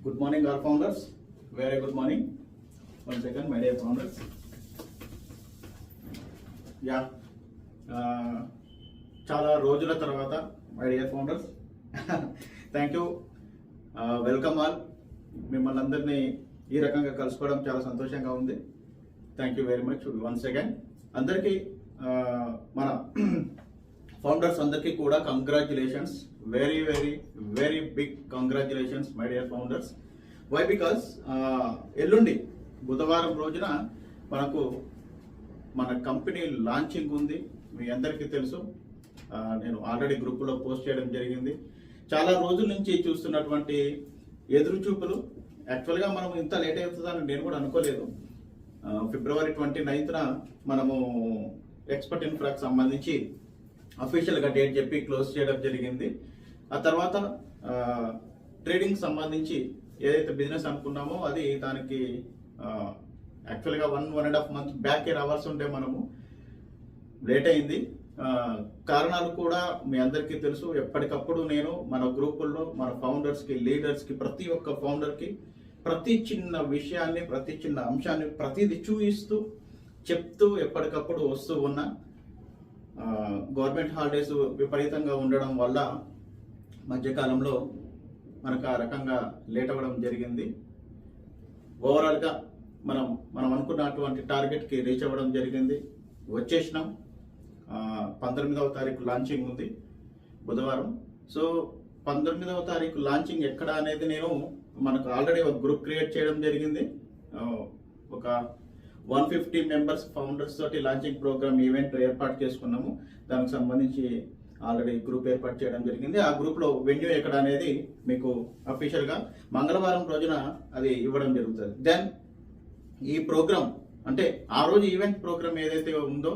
Good morning, all founders. Very good morning. Once again, my dear founders. Yeah. చాలా రోజుల తర్వాత my dear founders thank you, welcome all. మిమ్మల్ని అందరినీ ఈ రకంగా కలుసుకోవడం చాలా సంతోషంగా ఉంది. Thank you very much once again. అందరికీ మన ఫౌండర్స్ అందరికీ కూడా congratulations, very very very big congratulations my dear founders. Why? Because ఎల్లుండి బుధవారం రోజున మనకు మన కంపెనీ లాంచింగ్ ఉంది. మీ అందరికీ తెలుసు, నేను ఆల్రెడీ గ్రూపులో పోస్ట్ చేయడం జరిగింది. చాలా రోజుల నుంచి చూస్తున్నటువంటి ఎదురు చూపులు. యాక్చువల్గా మనం ఇంత లేట్ అవుతుందని నేను కూడా అనుకోలేదు. ఫిబ్రవరి 29న మనము ఎక్స్పర్ట్ ఇన్ఫ్రాకి సంబంధించి అఫీషియల్గా డేట్ చెప్పి క్లోజ్ చేయడం జరిగింది. ఆ తర్వాత ట్రేడింగ్ సంబంధించి ఏదైతే బిజినెస్ అనుకున్నామో అది దానికి యాక్చువల్గా 1.5 months బ్యాక్ రావాల్సి ఉంటే మనము లేట్ అయింది. కారణాలు కూడా మీ అందరికీ తెలుసు. ఎప్పటికప్పుడు నేను మన గ్రూపుల్లో మన ఫౌండర్స్కి, లీడర్స్కి, ప్రతి ఒక్క ఫౌండర్కి ప్రతి చిన్న విషయాన్ని, ప్రతి చిన్న అంశాన్ని ప్రతిదీ చూపిస్తూ చెప్తూ ఎప్పటికప్పుడు వస్తూ ఉన్నా. గవర్నమెంట్ హాలిడేస్ విపరీతంగా ఉండడం వల్ల మధ్యకాలంలో మనకు ఆ రకంగా లేట్ అవ్వడం జరిగింది. ఓవరాల్గా మనం అనుకున్నటువంటి టార్గెట్కి రీచ్ అవ్వడం జరిగింది. వచ్చేసినాం. 19వ తారీఖు లాంచింగ్ ఉంది బుధవారం. సో 19వ తారీఖు లాంచింగ్ ఎక్కడ అనేది నేను మనకు ఆల్రెడీ ఒక గ్రూప్ క్రియేట్ చేయడం జరిగింది. ఒక 150 మెంబర్స్ ఫౌండర్స్ తోటి లాంచింగ్ ప్రోగ్రామ్ ఈవెంట్ ఏర్పాటు చేసుకున్నాము. దానికి సంబంధించి ఆల్రెడీ గ్రూప్ ఏర్పాటు చేయడం జరిగింది. ఆ గ్రూప్లో వెన్యూ ఎక్కడ అనేది మీకు అఫీషియల్గా మంగళవారం రోజున అది ఇవ్వడం జరుగుతుంది. దెన్ ఈ ప్రోగ్రామ్ అంటే ఆ రోజు ఈవెంట్ ప్రోగ్రామ్ ఏదైతే ఉందో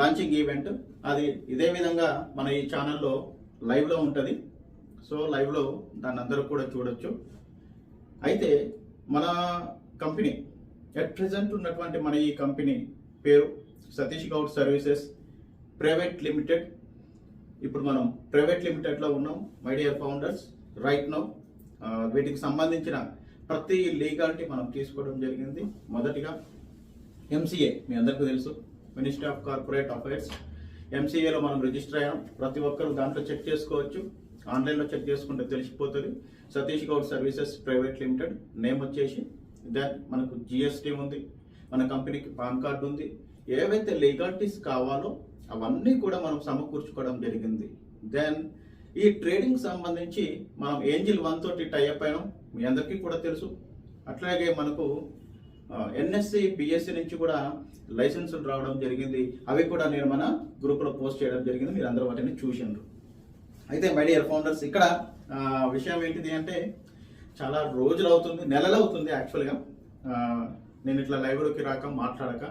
లాంచింగ్ ఈవెంట్, అది ఇదే విధంగా మన ఈ ఛానల్లో లైవ్లో ఉంటుంది. సో లైవ్లో దాన్ని అందరూ కూడా చూడొచ్చు. అయితే మన కంపెనీ ఎట్ ప్రెజెంట్ ఉన్నటువంటి మన ఈ కంపెనీ పేరు Satish Goud services private limited. ఇప్పుడు మనం ప్రైవేట్ లిమిటెడ్లో ఉన్నాం my dear founders. Right now వీటికి సంబంధించిన ప్రతి లీగాలిటీ మనం తీసుకోవడం జరిగింది. మొదటిగా ఎంసీఏ, మీ అందరికీ తెలుసు, మినిస్ట్రీ ఆఫ్ కార్పొరేట్ అఫైర్స్. ఎంసీఏలో మనం రిజిస్టర్ అయ్యాం. ప్రతి ఒక్కరు దాంట్లో చెక్ చేసుకోవచ్చు. ఆన్లైన్లో చెక్ చేసుకుంటే తెలిసిపోతుంది. Satish Goud services private limited name వచ్చేసి. దెన్ మనకు జిఎస్టీ ఉంది, మన కంపెనీకి పాన్ కార్డు ఉంది. ఏవైతే లీగాలిటీస్ కావాలో అవన్నీ కూడా మనం సమకూర్చుకోవడం జరిగింది. దెన్ ఈ ట్రేడింగ్ సంబంధించి మనం ఏంజిల్ 1 తోటి టైఅప్ అయినాం, మీ అందరికీ కూడా తెలుసు. అట్లాగే మనకు ఎన్ఎస్సి, బిఎస్సి నుంచి కూడా లైసెన్సులు రావడం జరిగింది. అవి కూడా నేను మన గ్రూప్లో పోస్ట్ చేయడం జరిగింది. మీరు అందరూ వాటిని చూసిండ్రు. అయితే మై డియర్ ఫౌండర్స్, ఇక్కడ విషయం ఏంటిది అంటే చాలా రోజులు అవుతుంది, నెలలు అవుతుంది యాక్చువల్గా నేను ఇట్లా లైవ్లోకి రాక, మాట్లాడక.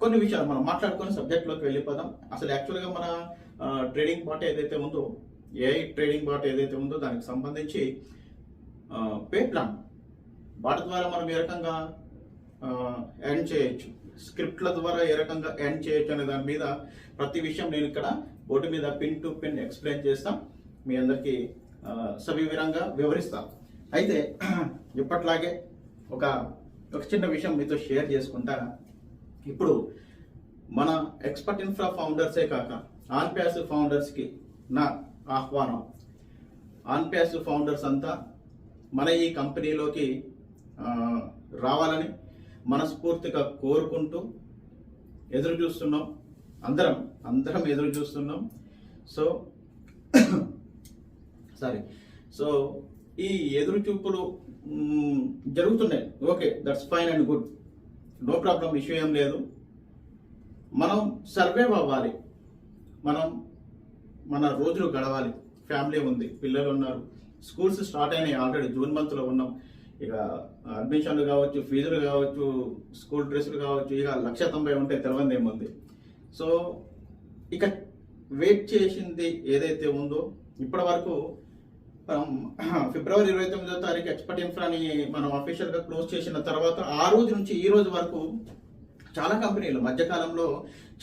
కొన్ని విషయాలు మనం మాట్లాడుకొని సబ్జెక్ట్లోకి వెళ్ళిపోదాం. అసలు యాక్చువల్గా మన ట్రేడింగ్ బాట్ ఏదైతే ఉందో, ఏఐ ట్రేడింగ్ బాట్ ఏదైతే ఉందో దానికి సంబంధించి పే ప్లాన్ వాటి ద్వారా మనం ఏ రకంగా ఎర్న్ చేయొచ్చు, స్క్రిప్ట్ల ద్వారా ఏ రకంగా ఎర్న్ చేయొచ్చు అనే దాని మీద ప్రతి విషయం నేను ఇక్కడ బోర్డు మీద పిన్ టు పిన్ ఎక్స్ప్లెయిన్ చేస్తాం, మీ అందరికీ సవివరంగా వివరిస్తాం. అయితే ఇప్పట్లాగే ఒక చిన్న విషయం మీతో షేర్ చేసుకుంటా. ఇప్పుడు మన ఎక్స్పర్ట్ ఇన్ఫ్రా ఫౌండర్సే కాక ఆన్ ప్యాసివ్ ఫౌండర్స్కి నా ఆహ్వానం. ఆన్ ప్యాసివ్ ఫౌండర్స్ అంతా మన ఈ కంపెనీలోకి రావాలని మనస్ఫూర్తిగా కోరుకుంటూ ఎదురు చూస్తున్నాం. అందరం ఎదురు చూస్తున్నాం. సో ఈ ఎదురు చూపులు జరుగుతున్నాయి. Okay, that's fine and good, no problem, issue ఏం లేదు. మనం సర్వైవ్ అవ్వాలి, మన రోజులు గడవాలి. ఫ్యామిలీ ఉంది, పిల్లలు ఉన్నారు, స్కూల్స్ స్టార్ట్ అయినాయి. ఆల్రెడీ జూన్ మంత్లో ఉన్నాం. ఇక అడ్మిషన్లు కావచ్చు, ఫీజులు కావచ్చు, స్కూల్ డ్రెస్సులు కావచ్చు, ఇక 190 ఉంటే తెలియదు ఏముంది. సో ఇక వెయిట్ చేసింది ఏదైతే ఉందో ఇప్పటి వరకు ఫిబ్రవరి 29వ తారీఖు ఎక్స్పర్ట్ ఇన్ఫ్రాని మనం అఫీషియల్గా క్లోజ్ చేసిన తర్వాత ఆ రోజు నుంచి ఈ రోజు వరకు చాలా కంపెనీలు మధ్యకాలంలో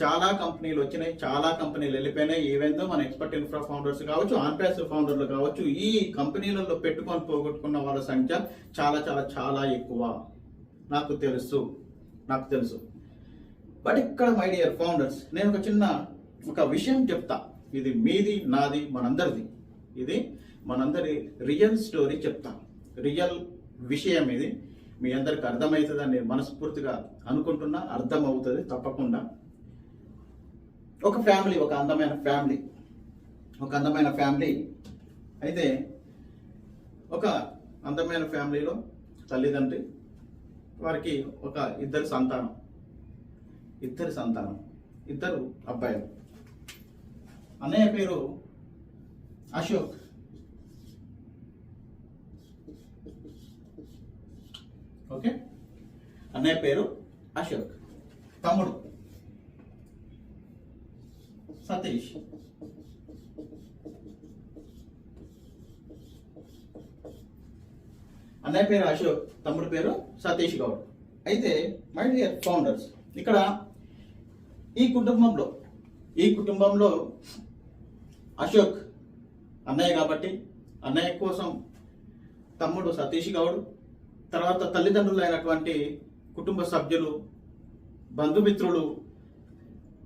చాలా కంపెనీలు వచ్చినాయి, చాలా కంపెనీలు వెళ్ళిపోయినాయి. ఈవెన్ దో మన ఎక్స్పర్ట్ ఇన్ఫ్రా ఫౌండర్స్ కావచ్చు, ఆన్పాసివ్ ఫౌండర్లు కావచ్చు, ఈ కంపెనీలలో పెట్టుకొని పోగొట్టుకున్న వాళ్ళ సంఖ్య చాలా చాలా చాలా ఎక్కువ. నాకు తెలుసు. బట్ ఇక్కడ మై డియర్ ఫౌండర్స్, నేను ఒక విషయం చెప్తా. ఇది మీది, నాది, మనందరిది. ఇది మనందరి రియల్ స్టోరీ చెప్తా. రియల్ విషయం ఇది. మీ అందరికి అర్థమవుతుందని నేను మనస్ఫూర్తిగా అనుకుంటున్నా. అర్థమవుతుంది తప్పకుండా. ఒక అందమైన ఫ్యామిలీ అయితే ఒక అందమైన ఫ్యామిలీలో తల్లిదండ్రి, వారికి ఒక ఇద్దరు సంతానం, ఇద్దరు అబ్బాయిలు. అన్నయ్య పేరు అశోక్, ఓకే. అన్నయ్య పేరు అశోక్, తమ్ముడు సతీష్. అన్నయ్య పేరు అశోక్, తమ్ముడు పేరు సతీష్ గౌడ్. అయితే మై డియర్ ఫౌండర్స్, ఇక్కడ ఈ కుటుంబంలో అశోక్ అన్నయ్య కాబట్టి అన్నయ్య కోసం తమ్ముడు సతీష్ గౌడ్, తర్వాత తల్లిదండ్రులు అయినటువంటి కుటుంబ సభ్యులు, బంధుమిత్రులు,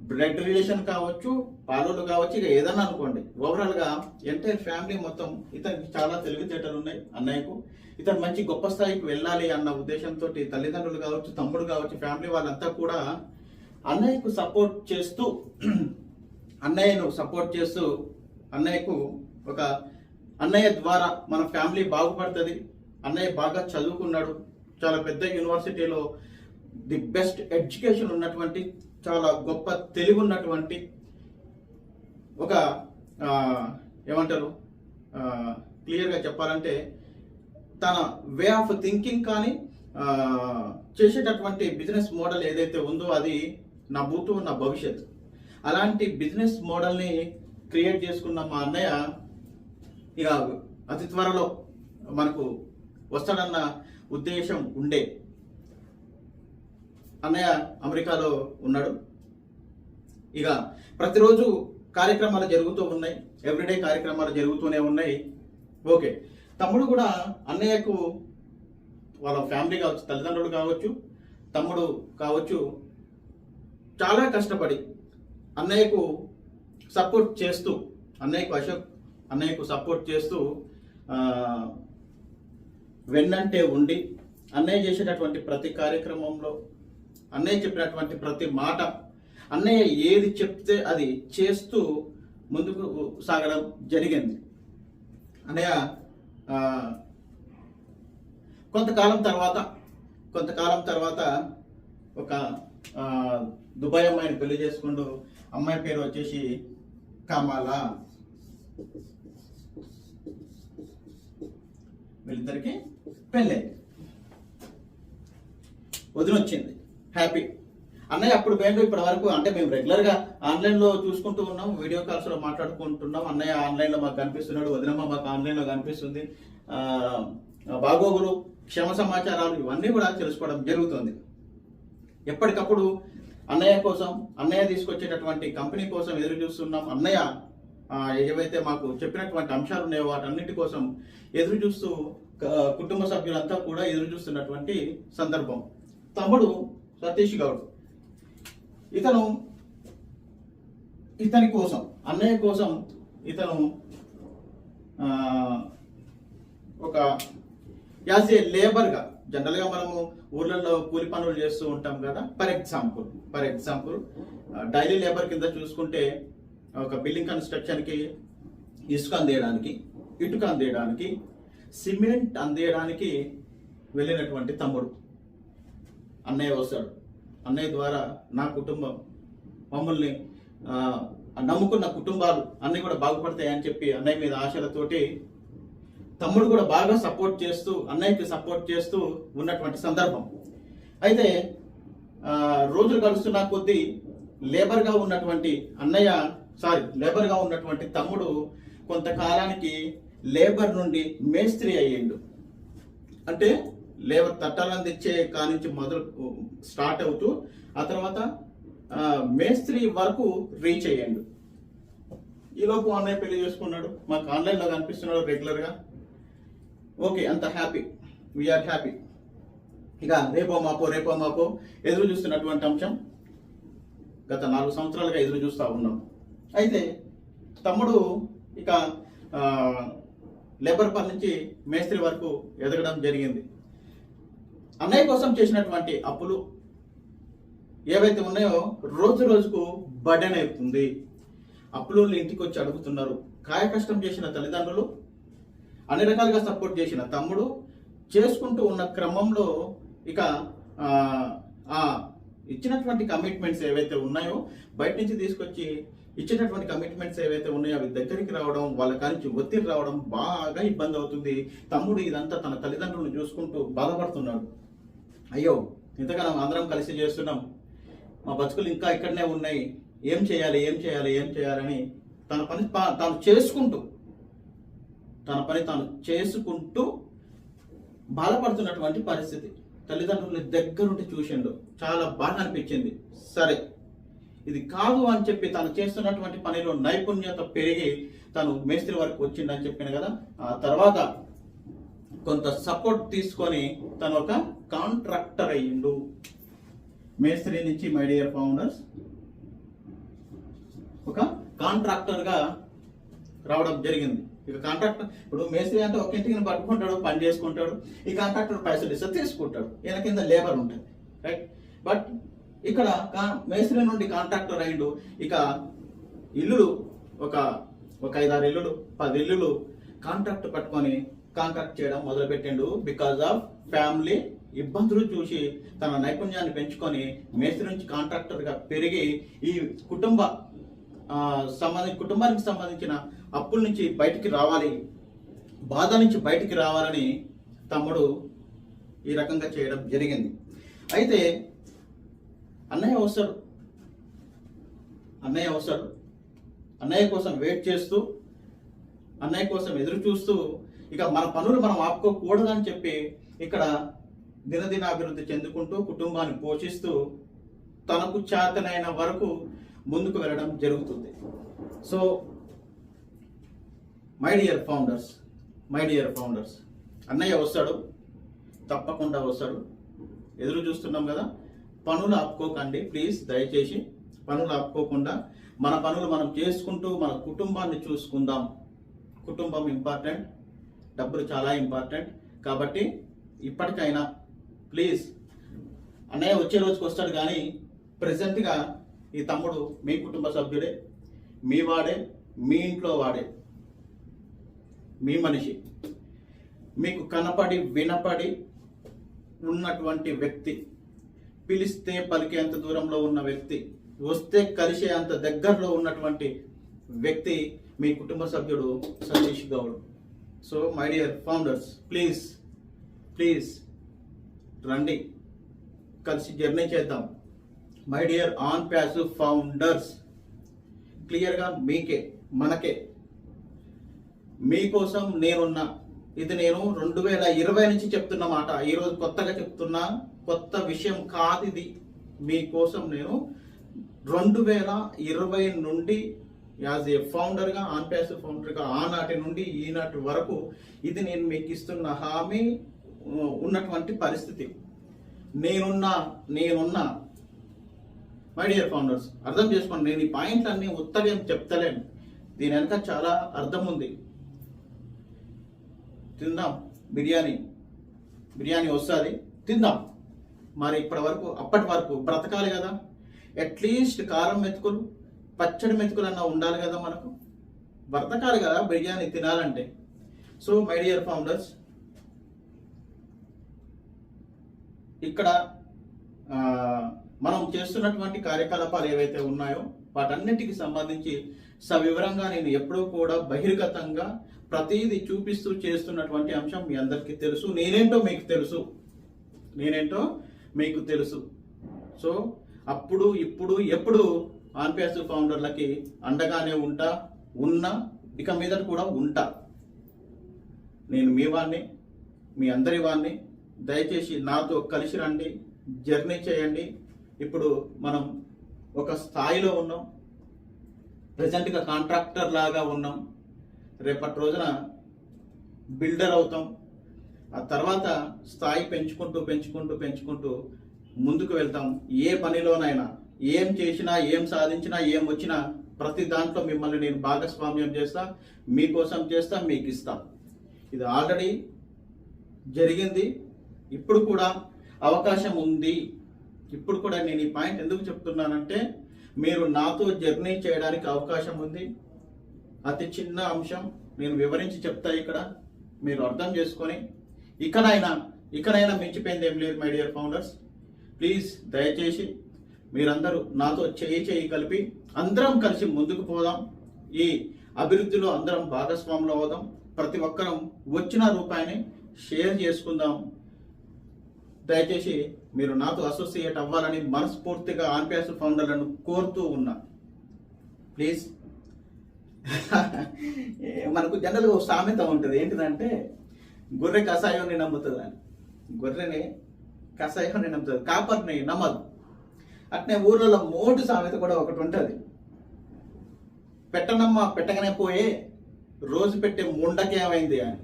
బ్లడ్ రిలేషన్ కావచ్చు, పాలోళ్ళు కావచ్చు, ఇక ఏదన్నా అనుకోండి. ఓవరాల్గా ఎంటైర్ ఫ్యామిలీ మొత్తం, ఇతనికి చాలా తెలివితేటలు ఉన్నాయి అన్నయ్యకు. ఇతను మంచి గొప్ప స్థాయికి వెళ్ళాలి అన్న ఉద్దేశంతో తల్లిదండ్రులు కావచ్చు, తమ్ముడు కావచ్చు, ఫ్యామిలీ వాళ్ళంతా కూడా అన్నయ్యను సపోర్ట్ చేస్తూ అన్నయ్యకు ఒక అన్నయ్య ద్వారా మన ఫ్యామిలీ బాగుపడుతుంది. అన్నయ్య బాగా చదువుకున్నాడు, చాలా పెద్ద యూనివర్సిటీలో ది బెస్ట్ ఎడ్యుకేషన్ ఉన్నటువంటి, చాలా గొప్ప తెలివి ఉన్నటువంటి ఒక ఏమంటారు క్లియర్గా చెప్పాలంటే తన వే ఆఫ్ థింకింగ్ కానీ చేసేటటువంటి బిజినెస్ మోడల్ ఏదైతే ఉందో అది నా భూతో నా భవిష్యత్. అలాంటి బిజినెస్ మోడల్ని క్రియేట్ చేసుకున్న మా అన్నయ్య ఇక అతి త్వరలో మనకు వస్తాడన్న ఉద్దేశం ఉండే. అన్నయ్య అమెరికాలో ఉన్నాడు. ఇక ప్రతిరోజు కార్యక్రమాలు జరుగుతూ ఉన్నాయి, ఎవ్రీడే కార్యక్రమాలు జరుగుతూనే ఉన్నాయి. ఓకే, తమ్ముడు కూడా అన్నయ్యకు వాళ్ళ ఫ్యామిలీ కావచ్చు, తల్లిదండ్రులు కావచ్చు, తమ్ముడు కావచ్చు, చాలా కష్టపడి అన్నయ్యకు సపోర్ట్ చేస్తూ అన్నయ్యకు సపోర్ట్ చేస్తూ వెన్నంటే ఉండి అన్నయ్య చేసేటటువంటి ప్రతి కార్యక్రమంలో, అన్నయ్య చెప్పినటువంటి ప్రతి మాట, అన్నయ్య ఏది చెప్తే అది చేస్తూ ముందుకు సాగడం జరిగింది. అన్నయ్య కొంతకాలం తర్వాత ఒక దుబాయ్ అమ్మాయిని పెళ్లి చేసుకుంటూ, అమ్మాయి పేరు వచ్చేసి కమల. వీళ్ళిద్దరికి పెళ్ళైంది, వదినొచ్చింది, హ్యాపీ. అన్నయ్య అప్పుడు పోయిండు. ఇప్పటి వరకు అంటే మేము రెగ్యులర్గా ఆన్లైన్లో చూసుకుంటూ ఉన్నాం, వీడియో కాల్స్లో మాట్లాడుకుంటున్నాం. అన్నయ్య ఆన్లైన్లో మాకు కనిపిస్తున్నాడు, వదినమ్మ మాకు ఆన్లైన్లో కనిపిస్తుంది. బాగోగులు, క్షమ సమాచారాలు ఇవన్నీ కూడా తెలుసుకోవడం జరుగుతుంది. ఎప్పటికప్పుడు అన్నయ్య తీసుకొచ్చేటటువంటి కంపెనీ కోసం ఎదురు చూస్తున్నాం. అన్నయ్య ఏవైతే మాకు చెప్పినటువంటి అంశాలు ఉన్నాయో వాటన్నిటి కోసం ఎదురు చూస్తూ కుటుంబ సభ్యులంతా కూడా ఎదురు చూస్తున్నటువంటి సందర్భం. తమ్ముడు సతీష్ గౌడ్, ఇతని కోసం, అన్నయ్య కోసం ఇతను ఒక యాజ్ ఏ లేబర్గా, జనరల్గా మనము ఊర్లలో కూలి పనులు చేస్తూ ఉంటాం కదా. ఫర్ ఎగ్జాంపుల్ డైలీ లేబర్ కింద చూసుకుంటే ఒక బిల్డింగ్ కన్స్ట్రక్షన్కి ఇసుక అందేయడానికి, ఇటుక అందేయడానికి, సిమెంట్ అందేయడానికి వెళ్ళినటువంటి తమ్ముడు అన్నయ్య వస్తాడు. అన్నయ్య ద్వారా నా కుటుంబం, మమ్మల్ని నమ్ముకున్న కుటుంబాలు అన్నీ కూడా బాగుపడతాయని చెప్పి అన్నయ్య మీద ఆశలతోటి తమ్ముడు కూడా బాగా అన్నయ్యకి సపోర్ట్ చేస్తూ ఉన్నటువంటి సందర్భం. అయితే రోజులు గడుస్తున్న కొద్దీ లేబర్గా ఉన్నటువంటి తమ్ముడు కొంతకాలానికి లేబర్ నుండి మేస్త్రి అయ్యిండు. అంటే లేబర్ తట్టాలను తెచ్చే కానించి మొదలు స్టార్ట్ అవుతూ ఆ తర్వాత మేస్త్రి వరకు రీచ్ అయ్యాడు. ఈలోపు అన్నయ్య పెళ్లి చేసుకున్నాడు, మాకు ఆన్లైన్లో కనిపిస్తున్నాడు రెగ్యులర్గా. ఓకే, అంత హ్యాపీ, వీఆర్ హ్యాపీ. ఇక రేపో మాపో ఎదురు చూస్తున్నటువంటి అంశం గత 4 సంవత్సరాలుగా ఎదురు చూస్తూ ఉన్నాం. అయితే తమ్ముడు ఇక లేబర్ పని నుంచి మేస్త్రి వరకు ఎదగడం జరిగింది. అన్నయ్య కోసం చేసినటువంటి అప్పులు ఏవైతే ఉన్నాయో రోజు రోజుకు బర్డెన్ అవుతుంది. అప్పులు ఇంటికి వచ్చి అడుగుతున్నారు. కాయ కష్టం చేసిన తల్లిదండ్రులు, అన్ని రకాలుగా సపోర్ట్ చేసిన తమ్ముడు చేసుకుంటూ ఉన్న క్రమంలో ఇక ఇచ్చినటువంటి కమిట్మెంట్స్ ఏవైతే ఉన్నాయో బయట నుంచి తీసుకొచ్చి ఇచ్చినటువంటి కమిట్మెంట్స్ ఏవైతే ఉన్నాయో అవి దగ్గరికి రావడం, వాళ్ళ కానించి ఒత్తిడి రావడం బాగా ఇబ్బంది అవుతుంది. తమ్ముడు ఇదంతా తన తల్లిదండ్రులను చూసుకుంటూ బాధపడుతున్నాడు. అయ్యో, ఇంతకాలం అందరం కలిసి చేస్తున్నాం, మా బతుకులు ఇంకా ఇక్కడనే ఉన్నాయి, ఏం చేయాలని తన పని తాను చేసుకుంటూ బాధపడుతున్నటువంటి పరిస్థితి. తల్లిదండ్రులని దగ్గరుండి చూసిండు, చాలా బాధ అనిపించింది. సరే, ఇది కాదు అని చెప్పి తను చేస్తున్నటువంటి పనిలో నైపుణ్యత పెరిగి తను మేస్త్రి వరకు వచ్చిండని చెప్పాను కదా. ఆ తర్వాత కొంత సపోర్ట్ తీసుకొని తను ఒక కాంట్రాక్టర్ అయ్యిండు. మేస్త్రి నుంచి మై డియర్ ఫౌండర్స్ ఒక కాంట్రాక్టర్గా రావడం జరిగింది. ఇక కాంట్రాక్టర్, ఇప్పుడు మేస్త్రి అంటే ఒక ఇంటికి పట్టుకుంటాడు, పని చేసుకుంటాడు. ఈ కాంట్రాక్టర్ పైసలు ఇస్తే తీసుకుంటాడు, ఈయన కింద లేబర్ ఉంటుంది, రైట్. బట్ ఇక్కడ మేస్త్రి నుండి కాంట్రాక్టర్ అయిండు. ఇక ఇల్లులు ఒక 5-6 ఇల్లులు, 10 ఇల్లులు కాంట్రాక్ట్ పట్టుకొని కాంట్రాక్ట్ చేయడం మొదలుపెట్టిండు. బికాజ్ ఆఫ్ ఫ్యామిలీ ఇబ్బందులు చూసి తన నైపుణ్యాన్ని పెంచుకొని మేస్త్రి నుంచి కాంట్రాక్టర్గా పెరిగి ఈ కుటుంబానికి సంబంధించిన అప్పుల నుంచి బయటికి రావాలి, బాధ నుంచి బయటికి రావాలని తమ్ముడు ఈ రకంగా చేయడం జరిగింది. అయితే అన్నయ్య వస్తాడు, అన్నయ్య కోసం వెయిట్ చేస్తూ, అన్నయ్య కోసం ఎదురు చూస్తూ, ఇక మన పనులు మనం ఆపుకోకూడదని చెప్పి ఇక్కడ దినదిన అభివృద్ధి చెందుకుంటూ కుటుంబాన్ని పోషిస్తూ తనకు చేతనైన వరకు ముందుకు వెళ్ళడం జరుగుతుంది. సో మై డియర్ ఫౌండర్స్, అన్నయ్య వస్తాడు, తప్పకుండా వస్తాడు. ఎదురు చూస్తున్నాం కదా. పనులు ఆపుకోకండి ప్లీజ్, దయచేసి పనులు ఆపుకోకుండా మన పనులు మనం చేసుకుంటూ మన కుటుంబాన్ని చూసుకుందాం. కుటుంబం ఇంపార్టెంట్, డబ్బులు చాలా ఇంపార్టెంట్. కాబట్టి ఇప్పటికైనా ప్లీజ్, అన్నయ్య వచ్చే రోజుకి వస్తాడు కానీ ప్రెసెంట్గా ఈ తమ్ముడు మీ కుటుంబ సభ్యుడే, మీ వాడే, మీ ఇంట్లో వాడే, మీ మనిషి, మీకు కనపడి వినపడి ఉన్నటువంటి వ్యక్తి, పిలిస్తే పలికేంత దూరంలో ఉన్న వ్యక్తి, వస్తే కలిసే అంత దగ్గరలో ఉన్నటువంటి వ్యక్తి మీ కుటుంబ సభ్యుడు Satish Goud. So my dear founders, please రండి, కలిసి జర్నీ చేద్దాం. My dear on passive founders, క్లియర్గా మనకే మీకోసం నేనున్నా. ఇది నేను 2020 నుంచి చెప్తున్న మాట, ఈరోజు కొత్తగా చెప్తున్నా, కొత్త విషయం కాదు ఇది. మీకోసం నేను 2020 నుండి యాజ్ ఏ ఫౌండర్గా, ఆన్ ప్యాసివ్ ఫౌండర్గా ఆనాటి నుండి ఈనాటి వరకు ఇది నేను మీకు ఇస్తున్న హామీ ఉన్నటువంటి పరిస్థితి. నేనున్నా మై డియర్ ఫౌండర్స్, అర్థం చేసుకోండి. నేను ఈ పాయింట్లన్నీ ఉత్తగా చెప్తలేను, దీని వెనక చాలా అర్థం ఉంది. తిందాం బిర్యానీ వస్తుంది, తిందాం. మరి అప్పటి వరకు బ్రతకాలి కదా. అట్లీస్ట్ కారం మెతుకులు, పచ్చడి మెతుకులు అన్నా ఉండాలి కదా, మనకు బ్రతకాలి కదా బిర్యానీ తినాలంటే. సో మై డియర్ ఫౌండర్స్, ఇక్కడ మనం చేస్తున్నటువంటి కార్యకలాపాలు ఏవైతే ఉన్నాయో వాటన్నిటికి సంబంధించి సవివరంగా నేను ఎప్పుడూ కూడా బహిర్గతంగా ప్రతిదీ చూపిస్తూ చేస్తున్నటువంటి అంశం మీ అందరికీ తెలుసు. నేనేంటో మీకు తెలుసు. సో అప్పుడు ఇప్పుడు ఎప్పుడు ఆన్ ప్యాసివ్ ఫౌండర్లకి అండగానే ఉన్నా ఇక మీదట కూడా ఉంటా. నేను మీ వాడిని, మీ అందరి వాడిని, దయచేసి నాతో కలిసి రండి, జర్నీ చేయండి. ఇప్పుడు మనం ఒక స్థాయిలో ఉన్నాం, ప్రజెంట్గా కాంట్రాక్టర్ లాగా ఉన్నాం, రేపటి రోజున బిల్డర్ అవుతాం. ఆ తర్వాత స్థాయి పెంచుకుంటూ పెంచుకుంటూ పెంచుకుంటూ ముందుకు వెళ్తాం. ఏ పనిలోనైనా ఏం చేసినా, ఏం సాధించినా, ఏం వచ్చినా ప్రతి దాంట్లో మిమ్మల్ని నేను భాగస్వామ్యం చేస్తా, మీకోసం చేస్తా, మీకు ఇస్తా. ఇది ఆల్రెడీ జరిగింది, ఇప్పుడు కూడా అవకాశం ఉంది. ఇప్పుడు కూడా నేను ఈ పాయింట్ ఎందుకు చెప్తున్నానంటే, మీరు నాతో జర్నీ చేయడానికి అవకాశం ఉంది. అతి చిన్న అంశం నేను వివరించి చెప్తా, ఇక్కడ మీరు అర్థం చేసుకొని ఇకనైనా మించిపోయింది ఏం లేదు. మై డియర్ ఫౌండర్స్, ప్లీజ్ దయచేసి మీరందరూ నాతో చేయి కలిపి అందరం కలిసి ముందుకు పోదాం. ఈ అభివృద్ధిలో అందరం భాగస్వాములు అవుదాం. ప్రతి ఒక్కరం వచ్చిన రూపాయిని షేర్ చేసుకుందాం. దయచేసి మీరు నాతో అసోసియేట్ అవ్వాలని మనస్ఫూర్తిగా ఆన్ప్యాస్ ఫౌండర్లను కోరుతూ ఉన్నా. ప్లీజ్. మనకు జనరల్గా ఒక సామెత ఉంటుంది, ఏంటిదంటే గొర్రె కషాయాన్ని నమ్ముతుంది అని. గొర్రెని కషాయాన్ని నమ్ముతుంది, కాపర్ని నమ్మదు. అట్నే ఊర్లలో మోటు సామెత కూడా ఒకటి ఉంటుంది, పెట్టనమ్మ పెట్టగానే పోయే రోజు పెట్టే ముండకేమైంది అని.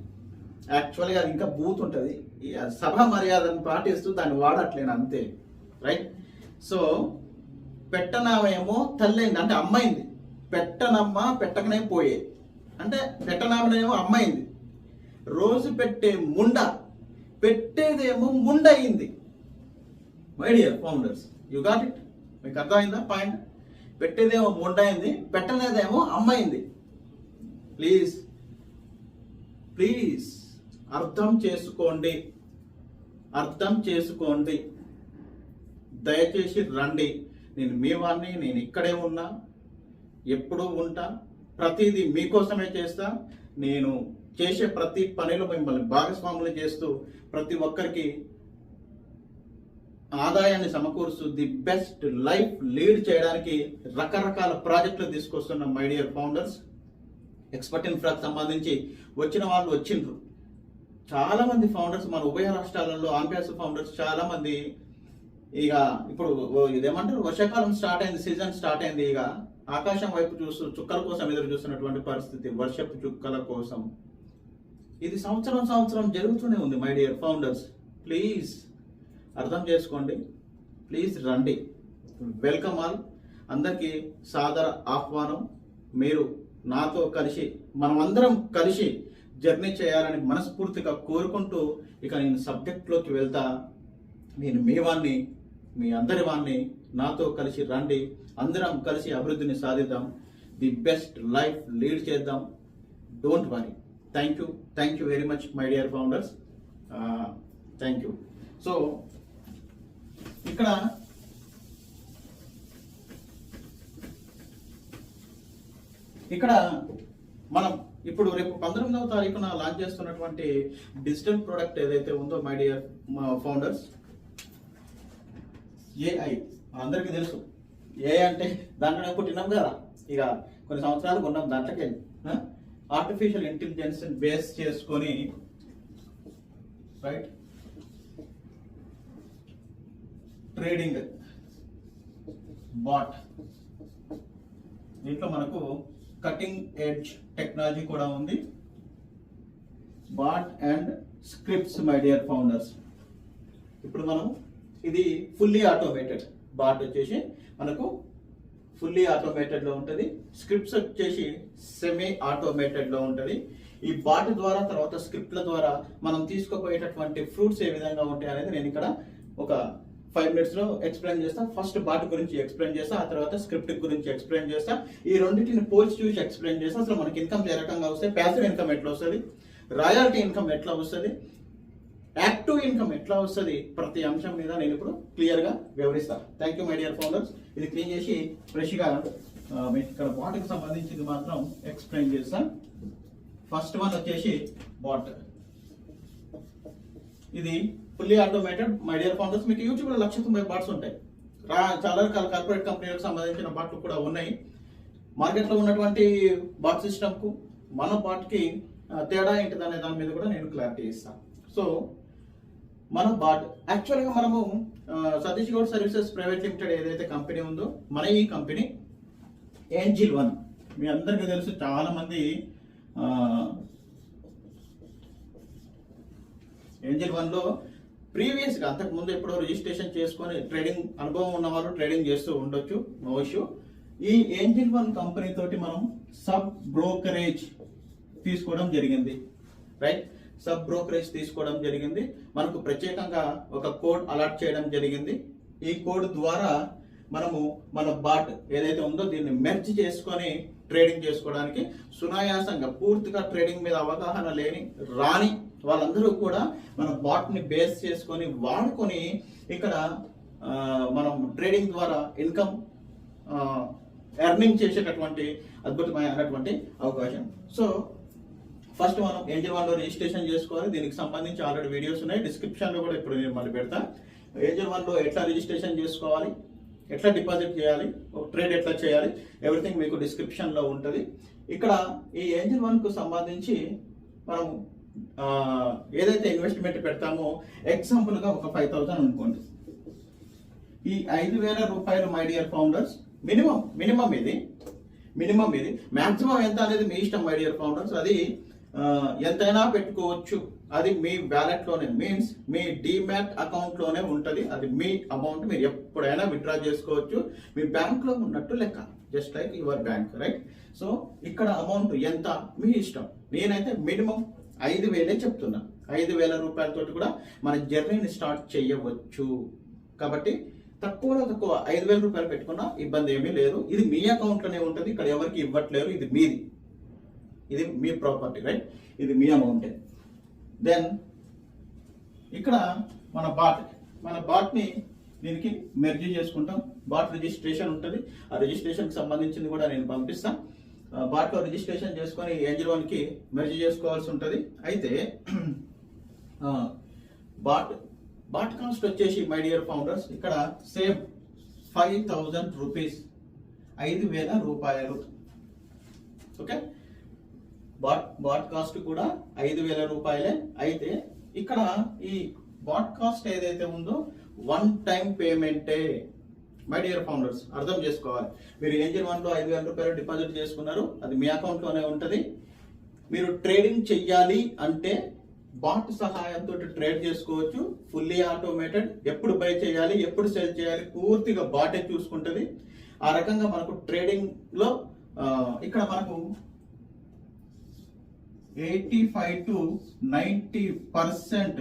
యాక్చువల్గా అది ఇంకా బూత్ ఉంటుంది, సభ మర్యాదను పాటిస్తూ దాన్ని వాడట్లేను అంతే, రైట్? సో పెట్టనామేమో తల్లైంది అంటే అమ్మైంది, పెట్టనమ్మ పెట్టకనే పోయే అంటే పెట్టనామనేమో అమ్మైంది, రోజు పెట్టే ముండ పెట్టేదేమో ముండ అయింది. My dear founders, you got it? మీకు అర్థమైందా పాయింట్? పెట్టేదేమో ముండ అయింది, పెట్టలేదేమో అమ్మైంది. ప్లీజ్ ప్లీజ్ అర్థం చేసుకోండి, దయచేసి రండి. నేను మీ వాడిని, నేను ఇక్కడే ఉన్నా, ఎప్పుడూ ఉంటా, ప్రతిదీ మీకోసమే చేస్తా. నేను చేసే ప్రతి పనిలో మిమ్మల్ని భాగస్వాములు చేస్తూ ప్రతి ఒక్కరికి ఆదాయాన్ని సమకూరుస్తూ ది బెస్ట్ లైఫ్ లీడ్ చేయడానికి రకరకాల ప్రాజెక్టులు తీసుకొస్తున్న మై డియర్ ఫౌండర్స్. ఎక్స్పర్ట్ ఇన్ఫ్రాకి సంబంధించి వచ్చిన వాళ్ళు వచ్చిండ్రు. చాలా మంది ఫౌండర్స్ మన ఉభయ రాష్ట్రాలలో ఆన్ప్యాస్ ఫౌండర్స్ చాలా మంది. ఇక ఇప్పుడు ఇదేమంటారు, వర్షాకాలం స్టార్ట్ అయింది, సీజన్ స్టార్ట్ అయింది. ఇక ఆకాశం వైపు చూస్తూ చుక్కల కోసం ఎదురు చూస్తున్నటువంటి పరిస్థితి, వర్షపు చుక్కల కోసం. ఇది సంవత్సరం జరుగుతూనే ఉంది. మై డియర్ ఫౌండర్స్, ప్లీజ్ అర్థం చేసుకోండి, ప్లీజ్ రండి. Welcome all. అందరికీ సాదర ఆహ్వానం. మీరు నాతో కలిసి మనమందరం కలిసి జర్నీ చేయాలని మనస్ఫూర్తిగా కోరుకుంటూ ఇక నేను సబ్జెక్ట్లోకి వెళ్తా. నేను మీ వాణ్ణి, మీ అందరి వాణ్ణి. నాతో కలిసి రండి, అందరం కలిసి అభివృద్ధిని సాధిద్దాం, ది బెస్ట్ లైఫ్ లీడ్ చేద్దాం. Don't worry. Thank you very much my dear founders. Thank you. So ఇక్కడ మనం ఇప్పుడు రేపు 19వ తారీఖున లాంచ్ చేస్తున్నటువంటి డిజిటల్ ప్రోడక్ట్ ఏదైతే ఉందో మై డియర్ ఫౌండర్స్, ఏఐ అందరికీ తెలుసు. ఏఐ అంటే దాంట్లో పుట్టినాం కదా, ఇక కొన్ని సంవత్సరాలు ఉన్నాం దాంట్లోకి. ఆర్టిఫిషియల్ ఇంటెలిజెన్స్ బేస్ చేసుకొని, రైట్, ట్రేడింగ్ బాట్, దీంట్లో మనకు కటింగ్ ఎడ్జ్ టెక్నాలజీ కూడా ఉంది. Bot and scripts my dear founders. ఇప్పుడు మనం ఇది ఫుల్లీ ఆటోమేటెడ్ బాట్ వచ్చేసి మనకు ఫుల్లీ ఆటోమేటెడ్లో ఉంటుంది. స్క్రిప్ట్స్ వచ్చేసి సెమీ ఆటోమేటెడ్లో ఉంటుంది. ఈ బాట్ ద్వారా తర్వాత స్క్రిప్ట్ల ద్వారా మనం తీసుకోపోయేటటువంటి ఫ్రూట్స్ ఏ విధంగా ఉంటాయి అనేది నేను ఇక్కడ ఒక 5 minutes ఎక్స్ప్లెయిన్ చేస్తా. ఫస్ట్ బాట్ గురించి ఎక్స్ప్లెయిన్ చేస్తా, ఆ తర్వాత స్క్రిప్ట్ గురించి ఎక్స్ప్లెయిన్ చేస్తా. ఈ రెండింటిని పోల్చి చూసి ఎక్స్ప్లెయిన్ చేస్తా. అసలు మనకి ఇన్కమ్ ఏ రకంగా వస్తుంది, ప్యాసివ్ ఇన్కమ్ ఎట్లా వస్తుంది, రాయల్టీ ఇన్కమ్ ఎట్లా వస్తుంది, యాక్టివ్ ఇన్కమ్ ఎట్లా వస్తుంది, ప్రతి అంశం మీద నేను ఇప్పుడు క్లియర్గా వివరిస్తాను. Thank you my dear founders. ఇది క్లీన్ చేసి ఫ్రెష్గా మీకు ఇక్కడ బాట్కి సంబంధించింది మాత్రం ఎక్స్ప్లెయిన్ చేస్తాను. ఫస్ట్ వన్ వచ్చేసి బాట్. ఇది fully automated my dear founders. మీకు యూట్యూబ్లో 190 బాట్స్ ఉంటాయి. చాలా రకాల కార్పొరేట్ కంపెనీలకు సంబంధించిన బాట్లు కూడా ఉన్నాయి. మార్కెట్లో ఉన్నటువంటి బాట్ సిస్టమ్కు మన బాట్కి తేడా ఏంటిదనే దాని మీద కూడా నేను క్లారిటీ ఇస్తాను. సో మన బాట్ యాక్చువల్గా మనము Satish Goud services private limited ఏదైతే కంపెనీ ఉందో మన ఈ కంపెనీ ఏంజిల్ వన్ మీ అందరికీ తెలుసు. చాలా మంది ఏంజిల్ వన్లో ప్రీవియస్గా అంతకుముందు ఎప్పుడో రిజిస్ట్రేషన్ చేసుకొని ట్రేడింగ్ అనుభవం ఉన్న వాళ్ళు ట్రేడింగ్ చేస్తూ ఉండొచ్చు, నో ఇష్యూ. ఈ ఏంజిల్ వన్ కంపెనీ తోటి మనం సబ్ బ్రోకరేజ్ తీసుకోవడం జరిగింది, రైట్? సబ్ బ్రోకరేజ్ తీసుకోవడం జరిగింది. మనకు ప్రత్యేకంగా ఒక కోడ్ అలాట్ చేయడం జరిగింది. ఈ కోడ్ ద్వారా మనము మన బాట్ ఏదైతే ఉందో దీన్ని మెర్జ్ చేసుకొని ట్రేడింగ్ చేసుకోవడానికి సునాయాసంగా, పూర్తిగా ట్రేడింగ్ మీద అవగాహన రాని వాళ్ళందరూ కూడా మన బాట్ ని బేస్ చేసుకొని వాడుకొని ఇక్కడ మనం ట్రేడింగ్ ద్వారా ఇన్కమ్ ఎర్నింగ్ చేసేటటువంటి అద్భుతమైనటువంటి అవకాశం. సో ఫస్ట్ మనం ఏంజిల్ వన్ లో రిజిస్ట్రేషన్ చేసుకోవాలి. దీనికి సంబంధించి ఆల్రెడీ వీడియోస్ ఉన్నాయి, డిస్క్రిప్షన్ లో కూడా ఇప్పుడు నేను మళ్ళీ పెడతా. ఏంజిల్ వన్ లో ఎట్లా రిజిస్ట్రేషన్ చేసుకోవాలి, ఎట్లా డిపాజిట్ చేయాలి, ఒక ట్రేడ్ ఎట్లా చేయాలి, ఎవ్రీథింగ్ మీకు డిస్క్రిప్షన్ లో ఉంటుంది. ఇక్కడ ఈ ఏంజిల్ వన్ కు సంబంధించి మనం ఏదైతే ఇన్వెస్ట్మెంట్ పెడతామో ఎగ్జాంపుల్ గా ఒక 5,000 అనుకోండి. ఈ 5,000 రూపాయలు మై డియర్ ఫౌండర్స్ మినిమం ఇది మాక్సిమం ఎంత అనేది మీ ఇష్టం మై డియర్ ఫౌండర్స్. అది ఎంతైనా పెట్టుకోవచ్చు, అది మీ వ్యాలెట్ లోనే, మీన్స్ మీ డిమాట్ అకౌంట్ లోనే ఉంటది. అది మీ అమౌంట్, మీరు ఎప్పుడైనా విత్డ్రా చేసుకోవచ్చు, మీ బ్యాంక్ లో ఉన్నట్టు లెక్క, just like your bank, right? So ఇక్కడ అమౌంట్ ఎంత మీ ఇష్టం. నేనైతే మినిమం 5,000 చెప్తున్నా. 5,000 రూపాయలతోటి కూడా మన జర్నీని స్టార్ట్ చేయవచ్చు. కాబట్టి తక్కువ 5,000 రూపాయలు పెట్టుకున్నా ఇబ్బంది ఏమీ లేదు. ఇది మీ అకౌంట్ లోనే ఉంటుంది, ఇక్కడ ఎవరికి ఇవ్వట్లేరు, ఇది మీది, ఇది మీ ప్రాపర్టీ, రైట్? ఇది మీ అమౌంటే. దెన్ ఇక్కడ మన బాట్ ని దీనికి మెర్జ్ చేసుకుంటాం. బాట్ రిజిస్ట్రేషన్ ఉంటుంది, ఆ రిజిస్ట్రేషన్ కి సంబంధించింది కూడా నేను పంపిస్తాను. బాట్ లో రిజిస్ట్రేషన్ చేసుకొని ఏంజిల్ వన్ కి మెర్జ్ చేసుకోవాల్సి ఉంటుంది. అయితే బాట్ కాస్ట్ వచ్చేసి మై డియర్ ఫౌండర్స్ ఇక్కడ సేమ్ 5,000 రూపీస్, 5,000 రూపాయలు. ఓకే, బాట్ కాస్ట్ కూడా 5,000 రూపాయలే. అయితే ఇక్కడ ఈ బాట్ కాస్ట్ ఏదైతే ఉందో వన్ టైం పేమెంటే మై డియర్ ఫౌండర్స్, అర్థం చేసుకోవాలి. మీరు ఏంజిల్ వన్ లో 5,000 రూపాయలు డిపాజిట్ చేసుకున్నారు, అది మీ అకౌంట్ లోనే ఉంటుంది. మీరు ట్రేడింగ్ చెయ్యాలి అంటే బాట్ సహాయంతో ట్రేడ్ చేసుకోవచ్చు, ఫుల్లీ ఆటోమేటెడ్. ఎప్పుడు బై చేయాలి, ఎప్పుడు సెల్ చేయాలి, పూర్తిగా బాటే చూసుకుంటుంది. ఆ రకంగా మనకు ట్రేడింగ్ లో ఇక్కడ మనకు 85 to 90%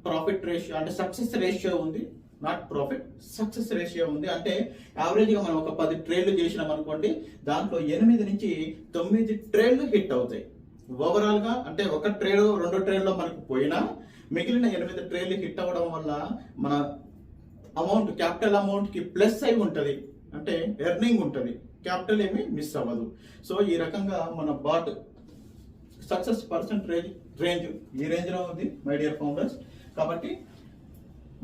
ప్రాఫిట్ రేషియో, అంటే సక్సెస్ రేషియో ఉంది, నాట్ ప్రాఫిట్, సక్సెస్ రేషియో ఉంది. అంటే యావరేజ్ గా మనం ఒక 10 ట్రేడ్లు చేసినాం అనుకోండి, దాంట్లో 8 నుంచి 9 ట్రేడ్లు హిట్ అవుతాయి ఓవరాల్ గా. అంటే ఒక ట్రేడ్ 2 ట్రేడ్ లో మనకు పోయినా మిగిలిన 8 ట్రేడ్లు హిట్ అవ్వడం వల్ల మన అమౌంట్, క్యాపిటల్ అమౌంట్ కి ప్లస్ అయి ఉంటది, అంటే ఎర్నింగ్ ఉంటది, క్యాపిటల్ ఏమి మిస్ అవ్వదు. సో ఈ రకంగా మన బాట్ సక్సెస్ పర్సెంటేజ్ రేంజ్ ఈ రేంజ్ లో ఉంది మై డియర్ ఫౌండర్స్. కాబట్టి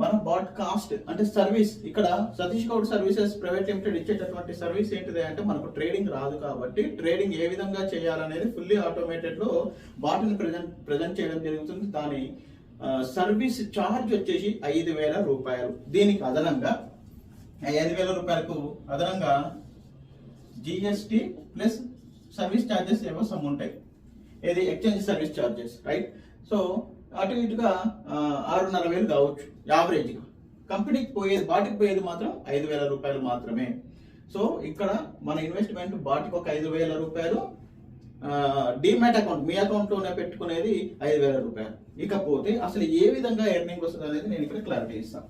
మన బాట్ కాస్ట్ అంటే సర్వీస్, ఇక్కడ Satish Goud services private limited ఇచ్చేటటువంటి సర్వీస్ ఏంటిది అంటే మనకు ట్రేడింగ్ రాదు కాబట్టి ట్రేడింగ్ ఏ విధంగా చేయాలనేది ఫుల్లీ ఆటోమేటెడ్ లో బాట్ ని ప్రజెంట్ చేయడం జరుగుతుంది. దాని సర్వీస్ ఛార్జ్ వచ్చేసి 5,000 రూపాయలు. దీనికి అదనంగా 5,000 రూపాయలకు అదనంగా జిఎస్టి ప్లస్ సర్వీస్ ఛార్జెస్ ఏవో సమ్ ఉంటాయి, ఏది exchange service charges, right? So అటు ఇటుగా 6,500 కావచ్చు యావరేజ్ గా. కంపెనీకి పోయేది, బాటికి పోయేది మాత్రం 5,000 రూపాయలు మాత్రమే. సో ఇక్కడ మన ఇన్వెస్ట్మెంట్ బాటికి ఒక 5,000 రూపాయలు, డిమాట్ అకౌంట్ మీ అకౌంట్ లోనే పెట్టుకునేది 5,000 రూపాయలు. ఇకపోతే అసలు ఏ విధంగా ఎర్నింగ్ వస్తుంది అనేది నేను ఇక్కడ క్లారిటీ ఇస్తాను.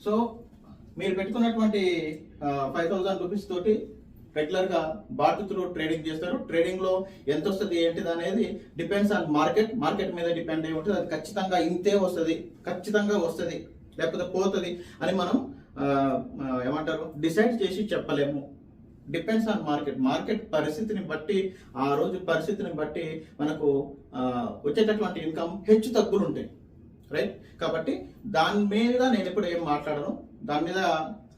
సో మీరు పెట్టుకున్నటువంటి 5,000 రూపీస్ తోటి రెగ్యులర్ గా బాట్ త్రూ ట్రేడింగ్ చేస్తారు. ట్రేడింగ్ లో ఎంత వస్తుంది ఏంటిది అనేది డిపెండ్స్ ఆన్ మార్కెట్ మీద డిపెండ్ అయి ఉంటుంది. అది ఖచ్చితంగా ఇంతే వస్తుంది, ఖచ్చితంగా వస్తుంది, లేకపోతే పోతుంది అని మనం ఏమంటారు డిసైడ్ చేసి చెప్పలేము. డిపెండ్స్ ఆన్ మార్కెట్ పరిస్థితిని బట్టి, ఆ రోజు పరిస్థితిని బట్టి మనకు వచ్చేటటువంటి ఇన్కమ్ హెచ్చు తగ్గులు ఉంటాయి, రైట్? కాబట్టి దాని మీద నేను ఇప్పుడు ఏం మాట్లాడను, దాని మీద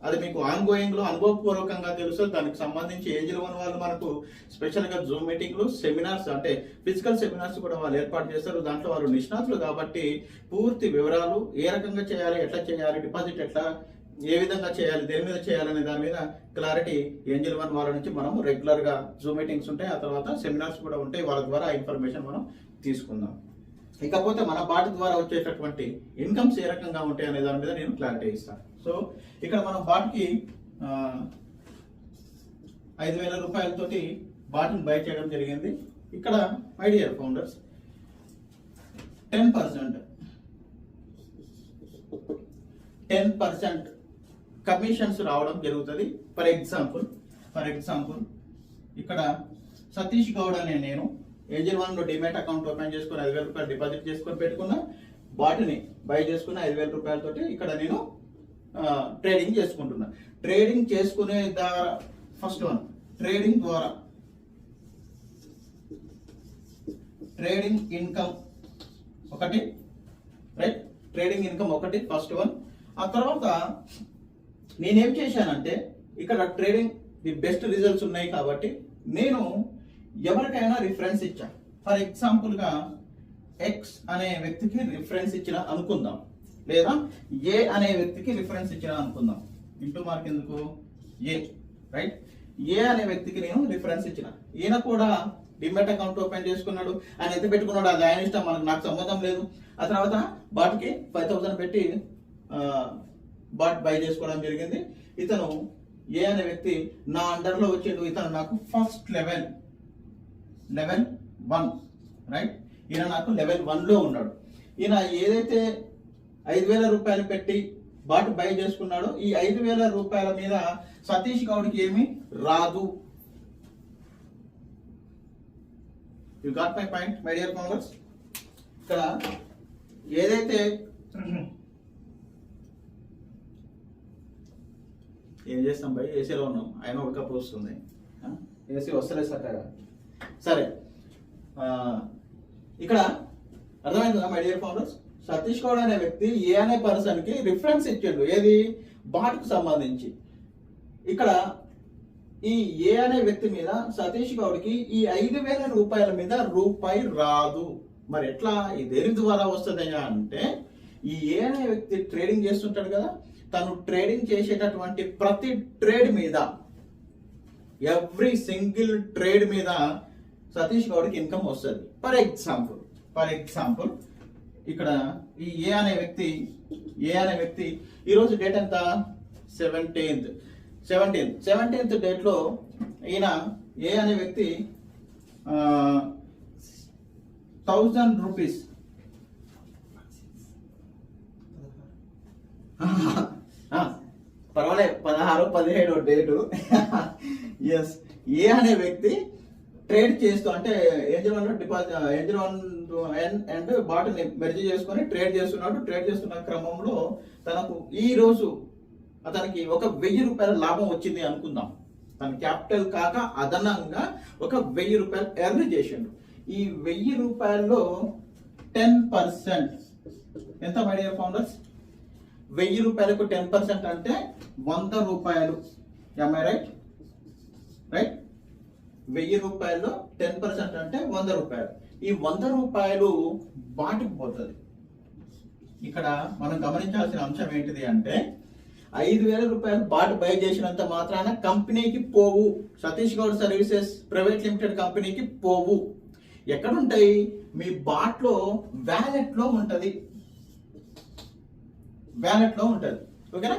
అది మీకు ఆన్గోయింగ్ లో అనుభవపూర్వకంగా తెలుస్తుంది. దానికి సంబంధించి ఏంజిల్ వన్ వాళ్ళు మనకు స్పెషల్ గా జూమ్ మీటింగ్లు, సెమినార్స్ అంటే ఫిజికల్ సెమినార్స్ కూడా వాళ్ళు ఏర్పాటు చేస్తారు. దాంట్లో వారు నిష్ణాతులు కాబట్టి పూర్తి వివరాలు ఏ రకంగా చేయాలి, ఎట్లా చేయాలి, డిపాజిట్ ఎట్లా ఏ విధంగా చేయాలి, దేని మీద చేయాలనే దాని మీద క్లారిటీ ఏంజిల్ వన్ వాళ్ళ నుంచి మనం రెగ్యులర్ గా జూమ్ మీటింగ్స్ ఉంటాయి, ఆ తర్వాత సెమినార్స్ కూడా ఉంటాయి. వాళ్ళ ద్వారా ఆ ఇన్ఫర్మేషన్ మనం తీసుకుందాం. ఇకపోతే మన బాట్ ద్వారా వచ్చేటటువంటి ఇన్కమ్స్ ఏ రకంగా ఉంటాయి అనే దాని మీద నేను క్లారిటీ ఇస్తాను. సో ఇక్కడ మనం బాట్కి 5,000 రూపాయలతోటి బాట్ని బై చేయడం జరిగింది. ఇక్కడ మై డియర్ ఫౌండర్స్ 10% కమిషన్స్ రావడం జరుగుతుంది. ఫర్ ఎగ్జాంపుల్ ఇక్కడ సతీష్ గౌడ్ అనే నేను ఏంజిల్ వన్ లో డిమాట్ అకౌంట్ ఓపెన్ చేసుకుని 5,000 రూపాయలు డిపాజిట్ చేసుకొని పెట్టుకున్నా, బాటిని బై చేసుకున్న 5,000 రూపాయలతోటి ఇక్కడ నేను ట్రేడింగ్ చేసుకుంటున్నా. ట్రేడింగ్ చేసుకునే ఫస్ట్ వన్ ట్రేడింగ్ ద్వారా ట్రేడింగ్ ఇన్కమ్ ఒకటి, రైట్, ట్రేడింగ్ ఇన్కమ్ ఒకటి ఫస్ట్ వన్. ఆ తర్వాత నేనేం చేశానంటే ఇక్కడ ట్రేడింగ్ ది బెస్ట్ రిజల్ట్స్ ఉన్నాయి కాబట్టి నేను ఎవరికైనా రిఫరెన్స్ ఇచ్చా. ఫర్ ఎగ్జాంపుల్ గా ఎక్స్ అనే వ్యక్తికి రిఫరెన్స్ ఇచ్చిన అనుకుందాం, లేదా ఏ అనే వ్యక్తికి రిఫరెన్స్ ఇచ్చిన అనుకుందాం. ఇంటూ మార్క్ ఎందుకు, ఏ, రైట్. ఏ అనే వ్యక్తికి నేను రిఫరెన్స్ ఇచ్చిన, ఈయన కూడా డిమాట్ అకౌంట్ ఓపెన్ చేసుకున్నాడు, ఆయన ఎంత పెట్టుకున్నాడు అది ఆయన ఇష్టం, నాకు సంబంధం లేదు. ఆ తర్వాత బాట్కి 5,000 పెట్టి బాట్ బై చేసుకోవడం జరిగింది. ఇతను ఏ అనే వ్యక్తి నా అండర్ లో వచ్చేది, ఇతను నాకు ఫస్ట్ లెవెల్ 1, రైట్. ఈయన నాకు లెవెల్ 1 లో ఉన్నాడు. ఈయన ఏదైతే 5,000 రూపాయలు పెట్టి బాట్ బై చేసుకున్నాడో ఈ 5,000 రూపాయల మీద సతీష్ గౌడ్కి ఏమి రాదు. You got my point my dear founders. ఇక్కడ ఏదైతే ఏం చేస్తాం భయ్, ఏసీలో ఉన్నాం, ఆయన ఒక కప్ వస్తుంది, ఏసీ వస్తలేదు చక్కగా. సరే, ఇక్కడ అర్థమైంది కదా my dear founders. Satish Goud అనే వ్యక్తి ఏ అనే పర్సన్ కి రిఫరెన్స్ ఇచ్చిండు, ఏది, బాట్ కు సంబంధించి. ఇక్కడ ఈ ఏ అనే వ్యక్తి మీద సతీష్ గౌడ్కి ఈ 5,000 రూపాయల మీద రూపాయి రాదు. మరి ఎట్లా, ఈ దేని ద్వారా వస్తుంది అంటే ఈ ఏ అనే వ్యక్తి ట్రేడింగ్ చేస్తుంటాడు కదా, తను ట్రేడింగ్ చేసేటటువంటి ప్రతి ట్రేడ్ మీద, ఎవ్రీ సింగిల్ ట్రేడ్ మీద సతీష్ గౌడ్కి ఇన్కమ్ వస్తుంది. ఫర్ ఎగ్జాంపుల్ ఇక్కడ ఈ ఏ అనే వ్యక్తి ఈరోజు డేట్ ఎంత, 17th డేట్ లో ఈయన ఏ అనే వ్యక్తి 1,000 రూపీస్ పర్వాలేదు 16-17 డేటు ఎస్. ఏ అనే వ్యక్తి ట్రేడ్ చేస్తూ, అంటే Angel One deposit Angel One and bot merge చేసుకొని ట్రేడ్ చేస్తున్నాడు. ట్రేడ్ చేస్తున్న క్రమంలో తనకు ఈ రోజు అతనికి 1,000 రూపాయల లాభం వచ్చింది అనుకుందాం. తన క్యాపిటల్ కాక అదనంగా 1,000 రూపాయలు ఎర్న్ చేసిండు. ఈ 1,000 రూపాయల్లో 10% ఎంత మై డియర్ ఫౌండర్స్, 1,000 రూపాయలకు 10% అంటే 100 రూపాయలు. am I right? 1,000 రూపాయల్లో 10% అంటే 100 రూపాయలు. ఈ 100 రూపాయలు బాట్కి పోతుంది. ఇక్కడ మనం గమనించాల్సిన అంశం ఏంటిది అంటే 5,000 రూపాయలు బాట్ బై చేసినంత మాత్రాన కంపెనీకి పోవు, Satish Goud services private limited కంపెనీకి పోవు. ఎక్కడుంటాయి, మీ బాట్ లో వ్యాలెట్ లో ఉంటది, ఓకేనా.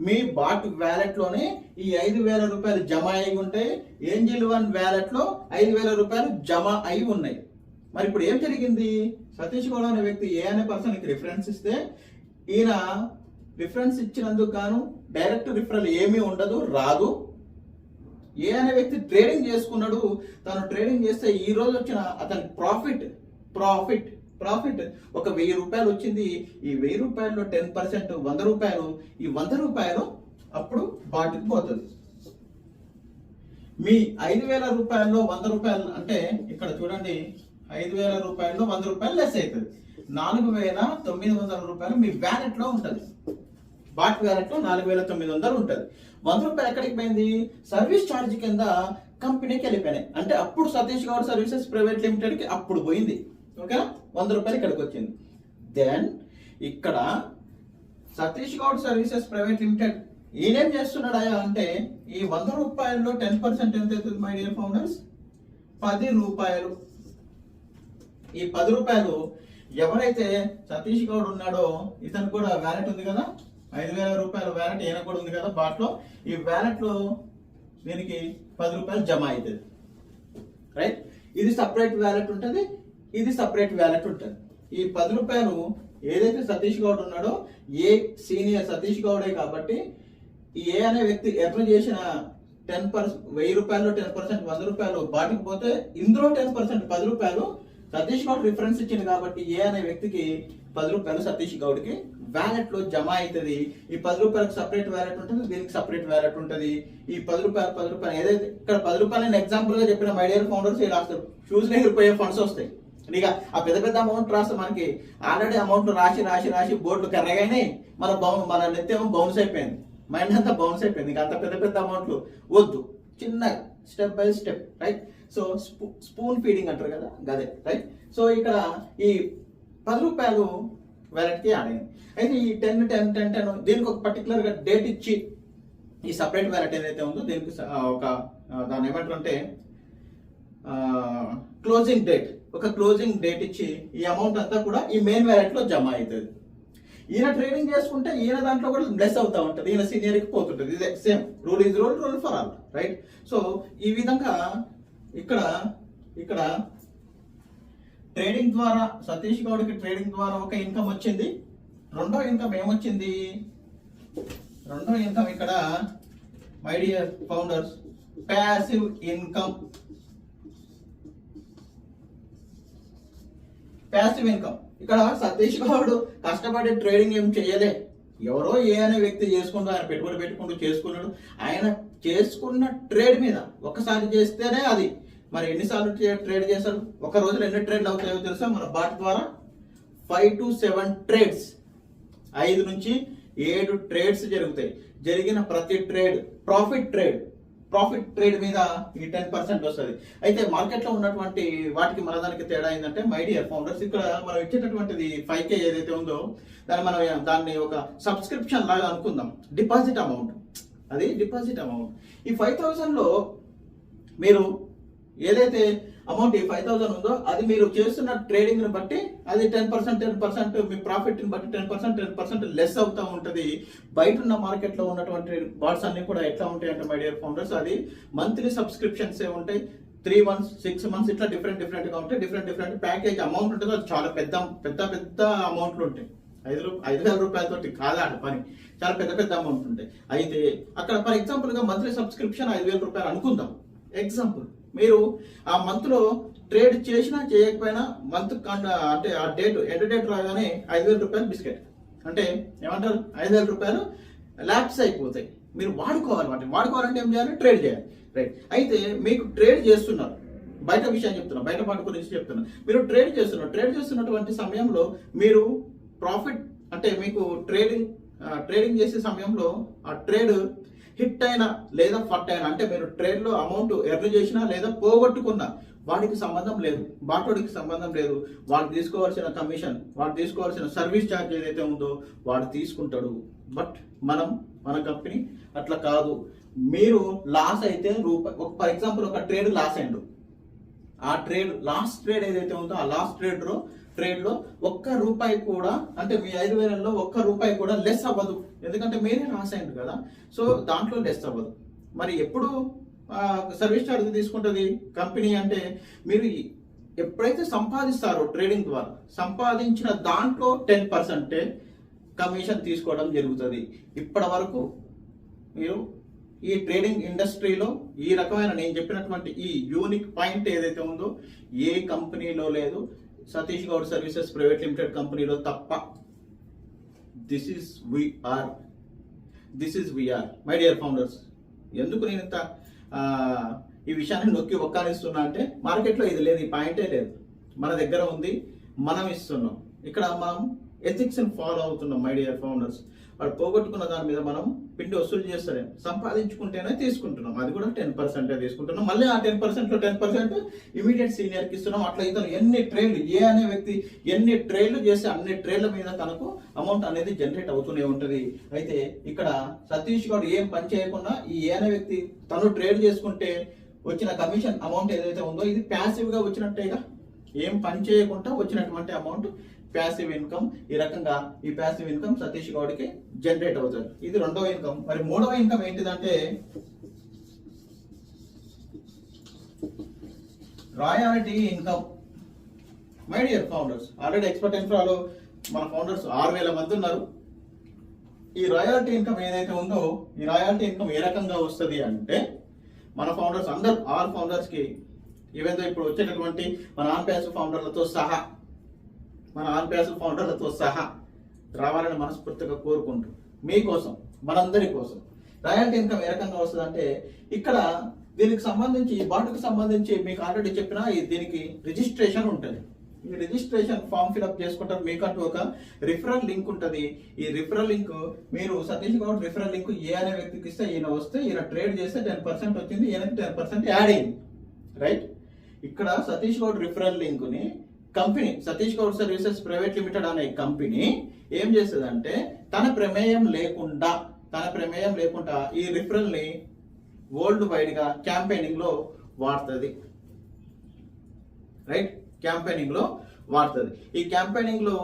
మీ బాట్ వ్యాలెట్ లోనే ఈ 5,000 రూపాయలు జమ అయి ఉంటాయి. ఏంజిల్ వన్ వ్యాలెట్ లో 5,000 రూపాయలు జమ అయి ఉన్నాయి. మరి ఇప్పుడు ఏం జరిగింది, సతీష్ గౌడ్ అనే వ్యక్తి ఏ అనే పర్సన్ కి రిఫరెన్స్ ఇస్తే, ఈయన రిఫరెన్స్ ఇచ్చినందుకు గాను డైరెక్ట్ రిఫరల్ ఏమీ ఉండదు, రాదు. ఏ అనే వ్యక్తి ట్రేడింగ్ చేసుకున్నాడు, తను ట్రేడింగ్ చేస్తే ఈ రోజు వచ్చిన అతని ప్రాఫిట్ 1,000 రూపాయలు వచ్చింది. ఈ 1,000 రూపాయల్లో 10% 100 రూపాయలు. ఈ 100 రూపాయలు అప్పుడు బాట్కి పోతుంది. మీ 5,000 రూపాయల్లో 100 రూపాయలు అంటే ఇక్కడ చూడండి, 5,000 రూపాయల్లో 100 రూపాయలు లెస్ అవుతుంది. 4,900 రూపాయలు మీ వ్యాలెట్ లో ఉంటుంది. బాట్ వ్యాలెట్లో 4,900 ఉంటుంది. 100 రూపాయలు ఎక్కడికి పోయింది? సర్వీస్ ఛార్జ్ కింద కంపెనీకి వెళ్ళిపోయినాయి. అంటే అప్పుడు సతీష్ గౌడ్ సర్వీసెస్ ప్రైవేట్ లిమిటెడ్కి అప్పుడు పోయింది. ఓకేనా? 100 రూపాయలు ఇక్కడికి వచ్చింది. దెన్ ఇక్కడ Satish Goud services private limited ఈయనేం చేస్తున్నాడా అంటే ఈ 100 రూపాయల్లో 10% ఎంత అవుతుంది మై డియర్ ఫౌండర్స్? 10 రూపాయలు. ఈ 10 రూపాయలు ఎవరైతే సతీష్ గౌడ్ ఉన్నాడో ఇతను కూడా వ్యాలెట్ ఉంది కదా, 5,000 రూపాయల వ్యాలెట్ ఈయన కూడా ఉంది కదా బాట్లో. ఈ వ్యాలెట్లో దీనికి 10 రూపాయలు జమ అవుతుంది. రైట్? ఇది సపరేట్ వ్యాలెట్ ఉంటుంది, ఇది సపరేట్ వ్యాలెట్ ఉంటుంది. ఈ 10 రూపాయలు ఏదైతే సతీష్ గౌడ్ ఉన్నాడో, ఏ సీనియర్ సతీష్ గౌడే కాబట్టి ఈ ఏ అనే వ్యక్తి ఎర్న్ చేసిన 10%, 1000 రూపాయలు 10%, 100 రూపాయలు బాటికి పోతే ఇందులో 10% 10 రూపాయలు సతీష్ గౌడ్ రిఫరెన్స్ ఇచ్చింది కాబట్టి ఏ అనే వ్యక్తికి 10 రూపాయలు సతీష్ గౌడ్కి వ్యాలెట్ లో జమ అవుతుంది. ఈ 10 రూపాయలకు సపరేట్ వ్యాలెట్ ఉంటుంది, దీనికి సపరేట్ వ్యాలెట్ ఉంటుంది. ఈ 10 రూపాయలు ఏదైతే ఇక్కడ 10 రూపాయలు ఎగ్జాంపుల్ గా చెప్పిన మై డియర్ ఫౌండర్స్ రాస్తారు. ఫ్యూజ్ లో ఎగిరిపోయే ఫండ్స్ వస్తాయి. ఇక ఆ పెద్ద అమౌంట్ రాస్తే మనకి ఆల్రెడీ అమౌంట్ రాసి బోర్డులు కర్రగానే మన నెత్తేమో బౌన్స్ అయిపోయింది, మైండ్ అంతా బౌన్స్ అయిపోయింది. ఇంకా అంత పెద్ద అమౌంట్లు వద్దు, చిన్నగా step by step. Right? So spoon feeding అంటారు కదా, గదే. రైట్? సో ఇక్కడ ఈ 10 రూపాయలు వ్యాలెట్కి యాడ్ అయింది. అయితే ఈ 10 దీనికి ఒక పర్టికులర్ గా డేట్ ఇచ్చి ఈ సపరేట్ వ్యాలెట్ ఏదైతే ఉందో దీనికి ఒక దాన్ని ఏమంటారు అంటే క్లోజింగ్ డేట్, ఒక క్లోజింగ్ డేట్ ఇచ్చి ఈ అమౌంట్ అంతా కూడా ఈ మెయిన్ వ్యాలెట్ లో జమ అవుతుంది. ఈయన ట్రేడింగ్ చేసుకుంటే ఈయన దాంట్లో కూడా బ్లెస్ అవుతా ఉంటుంది, ఈయన సీనియర్కి పోతుంటుంది. ఇదే same rule is rule for all. Right? So ఈ విధంగా ఇక్కడ ట్రేడింగ్ ద్వారా సతీష్ గౌడ్కి ట్రేడింగ్ ద్వారా ఒక ఇన్కమ్ వచ్చింది. రెండో ఇన్కమ్ ఏమొచ్చింది? రెండో ఇన్కమ్ ఇక్కడ my dear founders passive income. Passive income ఇక్కడ సతీష్ గౌడ్ కష్టపడి ట్రేడింగ్ ఏం చేయలే, ఎవరో ఏ అనే వ్యక్తి చేసుకుంటూ ఆయన పెట్టుబడి పెట్టుకుంటూ చేసుకున్నాడు. ఆయన చేసుకున్న ట్రేడ్ మీద ఒక్కసారి చేస్తేనే అది మరి ఎన్నిసార్లు ట్రేడ్ చేశారు, ఒక రోజులో ఎన్ని ట్రేడ్లు అవుతాయో తెలుసా? మన బాట్ ద్వారా 5 to 7 ట్రేడ్స్, 5 నుంచి 7 ట్రేడ్స్ జరుగుతాయి. జరిగిన ప్రతి ట్రేడ్ ప్రాఫిట్ ట్రేడ్ మీద ఈ 10% వస్తుంది. అయితే మార్కెట్ లో ఉన్నటువంటి వాటికి మన దానికి తేడా ఏంటంటే మై డియర్ ఫౌండర్స్, ఇక్కడ మనం ఇచ్చేటటువంటిది 5K ఏదైతే ఉందో దాన్ని ఒక సబ్స్క్రిప్షన్ లాగా అనుకుందాం. డిపాజిట్ అమౌంట్, అది డిపాజిట్ అమౌంట్. ఈ 5,000 లో మీరు ఏదైతే అమౌంట్ ఈ 5,000 ఉందో అది మీరు చేస్తున్న ట్రేడింగ్ ని బట్టి అది 10% మీ ప్రాఫిట్ ని బట్టి 10% లెస్ అవుతా ఉంటుంది. బయట ఉన్న మార్కెట్ లో ఉన్నటువంటి బాట్స్ అన్ని కూడా ఎట్లా ఉంటాయి అంటే మై డియర్ ఫౌండర్స్, అది మంత్లీ సబ్స్క్రిప్షన్స్ ఏ ఉంటాయి. 3 months 6 months ఇట్లా డిఫరెంట్ గా ఉంటాయి. డిఫరెంట్ ప్యాకేజ్ అమౌంట్ ఉంటుంది. అది చాలా పెద్ద అమౌంట్లు ఉంటాయి. 5,000 రూపాయలతోటి కాదా పని, చాలా పెద్ద అమౌంట్ ఉంటాయి. అయితే అక్కడ ఫర్ ఎగ్జాంపుల్ గా మంత్లీ సబ్స్క్రిప్షన్ 5,000 రూపాయలు అనుకుందాం. ఎగ్జాంపుల్, మీరు ఆ మంత్ లో ట్రేడ్ చేసినా చేయకపోయినా మంత్ అంటే ఆ ఎండ్ డేట్ రాగానే 5,000 రూపాయలు బిస్కెట్ అంటే ఏమంటారు, 5,000 రూపాయలు ల్యాప్స్ అయిపోతాయి. మీరు వాడుకోవాలంటే ఏం చేయాలి? ట్రేడ్ చేయాలి. రైట్? అయితే మీకు ట్రేడ్ చేస్తున్నారు, బయట విషయం చెప్తున్నా, బయట పాటు గురించి చెప్తున్నా. మీరు ట్రేడ్ చేస్తున్నటువంటి సమయంలో మీరు ప్రాఫిట్ అంటే మీకు ట్రేడింగ్ చేసే సమయంలో ఆ ట్రేడ్ హిట్ అయినా లేదా ఫట్ అయినా అంటే మీరు ట్రేడ్ లో అమౌంట్ ఎర్న్ చేసినా లేదా పోగొట్టుకున్నా వాడికి సంబంధం లేదు, బాటోడికి సంబంధం లేదు. వాడు తీసుకోవాల్సిన కమిషన్, వాడు తీసుకోవాల్సిన సర్వీస్ ఛార్జ్ ఏదైతే ఉందో వాడు తీసుకుంటాడు. బట్ మన కంపెనీ అట్లా కాదు. మీరు లాస్ అయితే ఫర్ ఎగ్జాంపుల్ ఒక ట్రేడ్ లాస్ అయిండు, ఆ లాస్ట్ ట్రేడ్ ఏదైతే ఉందో ఆ లాస్ట్ ట్రేడ్ లో ₹1 కూడా అంటే మీ 5,000లో ₹1 కూడా లెస్ అవ్వదు. ఎందుకంటే మీరే లాస్ అయింది కదా, సో దాంట్లో లెస్ అవ్వదు. మరి ఎప్పుడు సర్వీస్ ఛార్జ్ తీసుకుంటుంది కంపెనీ అంటే మీరు ఎప్పుడైతే సంపాదిస్తారో ట్రేడింగ్ ద్వారా సంపాదించిన దాంట్లో 10% కమిషన్ తీసుకోవడం జరుగుతుంది. ఇప్పటి వరకు మీరు ఈ ట్రేడింగ్ ఇండస్ట్రీలో ఈ రకమైన నేను చెప్పినటువంటి ఈ యూనిక్ పాయింట్ ఏదైతే ఉందో ఏ కంపెనీలో లేదు, Satish Goud services private limited కంపెనీలో తప్ప. This is we are my dear founders. ఎందుకు నేను ఇంత ఈ విషయాన్ని నొక్కి ఒక్కానిస్తున్నా అంటే మార్కెట్లో ఇది లేదు, ఈ పాయింటే లేదు. మన దగ్గర ఉంది, మనం ఇస్తున్నాం. ఇక్కడ మనం ఎథిక్స్ ని ఫాలో అవుతున్నాం మై డియర్ ఫౌండర్స్. వాడు పోగొట్టుకున్న దాని మీద మనం పిండి వసూలు చేస్తారే, సంపాదించుకుంటేనే తీసుకుంటున్నాం, అది కూడా 10% తీసుకుంటున్నాం. మళ్ళీ ఆ 10%లో 10% ఇమీడియట్ సీనియర్కి ఇస్తున్నాం. అట్లా ఇతను ఎన్ని ట్రేడ్లు, ఏ అనే వ్యక్తి ఎన్ని ట్రేడ్లు చేస్తే అన్ని ట్రేడ్ల మీద తనకు అమౌంట్ అనేది జనరేట్ అవుతూనే ఉంటుంది. అయితే ఇక్కడ సతీష్ గౌడ్ ఏం పని చేయకుండా ఈ ఏ అనే వ్యక్తి తను ట్రేడ్ చేసుకుంటే వచ్చిన కమిషన్ అమౌంట్ ఏదైతే ఉందో ఇది ప్యాసివ్ గా వచ్చినట్టేగా, ఏం పని చేయకుండా వచ్చినటువంటి అమౌంట్ ప్యాసివ్ ఇన్కమ్. ఈ రకంగా ఈ ప్యాసివ్ ఇన్కమ్ సతీష్ గౌడ్కి జనరేట్ అవుతుంది. ఇది రెండవ ఇన్కమ్. మరి మూడవ ఇన్కమ్ ఏంటిదంటే royalty income. My dear founders, already expert ఇన్ఫ్రాలో మన ఫౌండర్స్ 6,000 మంది ఉన్నారు. ఈ రాయల్టీ ఇన్కమ్ ఏదైతే ఉందో ఈ రాయల్టీ ఇన్కమ్ ఏ రకంగా వస్తుంది అంటే మన ఫౌండర్స్ అందరు 6 ఫౌండర్స్ కి ఏవైతే ఇప్పుడు వచ్చేటటువంటి మన ఆన్ ప్యాసివ్ ఫౌండర్లతో సహా రావాలని మనస్ఫూర్తిగా కోరుకుంటూ మీకోసం మనందరి కోసం రాయల్టీ ఇన్కమ్ ఏ రకంగా వస్తుంది అంటే ఇక్కడ దీనికి సంబంధించి ఈ బాండ్కి సంబంధించి మీకు ఆల్రెడీ చెప్పిన దీనికి రిజిస్ట్రేషన్ ఉంటుంది. ఈ రిజిస్ట్రేషన్ ఫామ్ ఫిల్అప్ చేసుకుంటారు. మీకంటూ ఒక రిఫరల్ లింక్ ఉంటుంది. ఈ రిఫరల్ లింక్ మీరు సతీష్ గౌడ్ రిఫరల్ లింక్ ఏ అనే వ్యక్తికి ఇస్తే ఈయన వస్తే ఈయన ట్రేడ్ చేస్తే 10% వచ్చింది, ఈయనకి 10% యాడ్ అయింది. రైట్, ఇక్కడ సతీష్ గౌడ్ రిఫరల్ లింక్ ని company Satish Goud services private limited అనే కంపెనీ ఏం చేస్తుందంటే తన ప్రమేయం లేకుండా ఈ రిఫరల్ ని వరల్డ్ వైడ్ గా క్యాంపెయినింగ్ లో వాడుతుంది. రైట్, క్యాంపెయినింగ్ లో వాడుతుంది. ఈ క్యాంపెయినింగ్ లో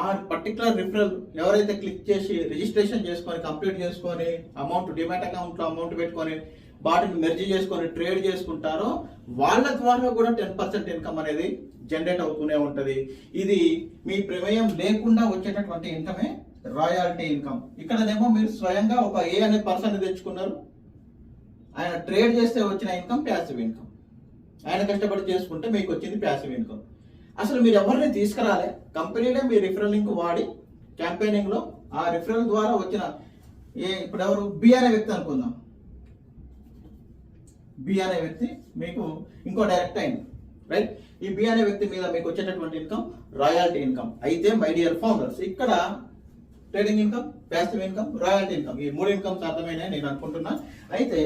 ఆ పర్టికులర్ రిఫరల్ ఎవరైతే క్లిక్ చేసి రిజిస్ట్రేషన్ చేసుకొని కంప్లీట్ చేసుకొని అమౌంట్ డిమాట్ అకౌంట్ లో అమౌంట్ పెట్టుకొని వాటిని మెర్జ్ చేసుకొని ట్రేడ్ చేసుకుంటారో వాళ్ళ ద్వారా కూడా 10% ఇన్కమ్ అనేది జనరేట్ అవుతూనే ఉంటది. ఇది మీ ప్రమేయం లేకుండా వచ్చేటటువంటి ఇన్కమే రాయల్టీ ఇన్కమ్. ఇక్కడనేమో మీరు స్వయంగా ఒక ఏ అనే పర్సన్ తెచ్చుకున్నారు, ఆయన ట్రేడ్ చేస్తే వచ్చిన ఇన్కమ్ ప్యాసివ్ ఇన్కమ్. ఆయన కష్టపడి చేసుకుంటే మీకు వచ్చింది ప్యాసివ్ ఇన్కమ్. అసలు మీరు ఎవరిని తీసుకురాలే, కంపెనీనే మీ రిఫరల్ లింక్ వాడి క్యాంపెయినింగ్ లో ఆ రిఫరల్ ద్వారా వచ్చిన ఇప్పుడు ఎవరు బి అనే వ్యక్తి అనుకుందాం. బి అనే వ్యక్తి మీకు ఇంకో డైరెక్ట్ అయింది. రైట్, ఈ బి అనే వ్యక్తి మీద మీకు వచ్చేటటువంటి ఇన్కమ్ రాయల్టీ ఇన్కమ్. అయితే మై డియర్ ఫౌండర్స్, ఇక్కడ trading income, passive income, royalty income, ఈ 3 ఇన్కమ్స్ అర్థమైనాయి నేను అనుకుంటున్నా. అయితే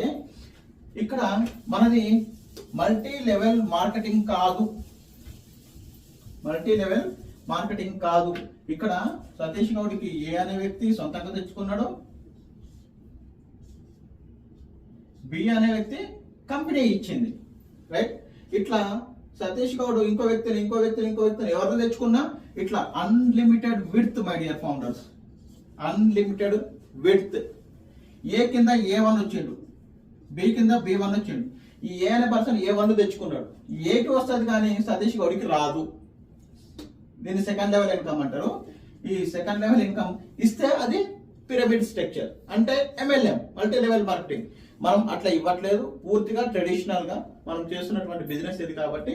ఇక్కడ మనది మల్టీ లెవెల్ మార్కెటింగ్ కాదు. ఇక్కడ సతీష్ గౌడ్కి ఏ అనే వ్యక్తి సొంతంగా తెచ్చుకున్నాడు, బి అనే వ్యక్తి కంపెనీ ఇచ్చింది. రైట్, ఇట్లా సతీష్ గౌడ్ ఇంకో వ్యక్తిని ఎవరు తెచ్చుకున్నా ఇట్లా unlimited width. My dear founders, unlimited width. A కింద A1 వచ్చిండు, బి కింద B1 వచ్చిండు. ఈ ఏ అనే పర్సన్ A1 తెచ్చుకున్నాడు, ఏకి వస్తుంది కానీ సతీష్ గౌడ్కి రాదు. దీన్ని సెకండ్ లెవెల్ ఇన్కమ్ అంటారు. ఈ సెకండ్ లెవెల్ ఇన్కమ్ ఇస్తే అది పిరమిడ్ స్ట్రక్చర్, అంటే MLM, మల్టీ లెవెల్ మార్కెటింగ్. మనం అట్లా ఇవ్వట్లేదు, పూర్తిగా ట్రెడిషనల్ గా మనం చేస్తున్నటువంటి బిజినెస్ ఇది. కాబట్టి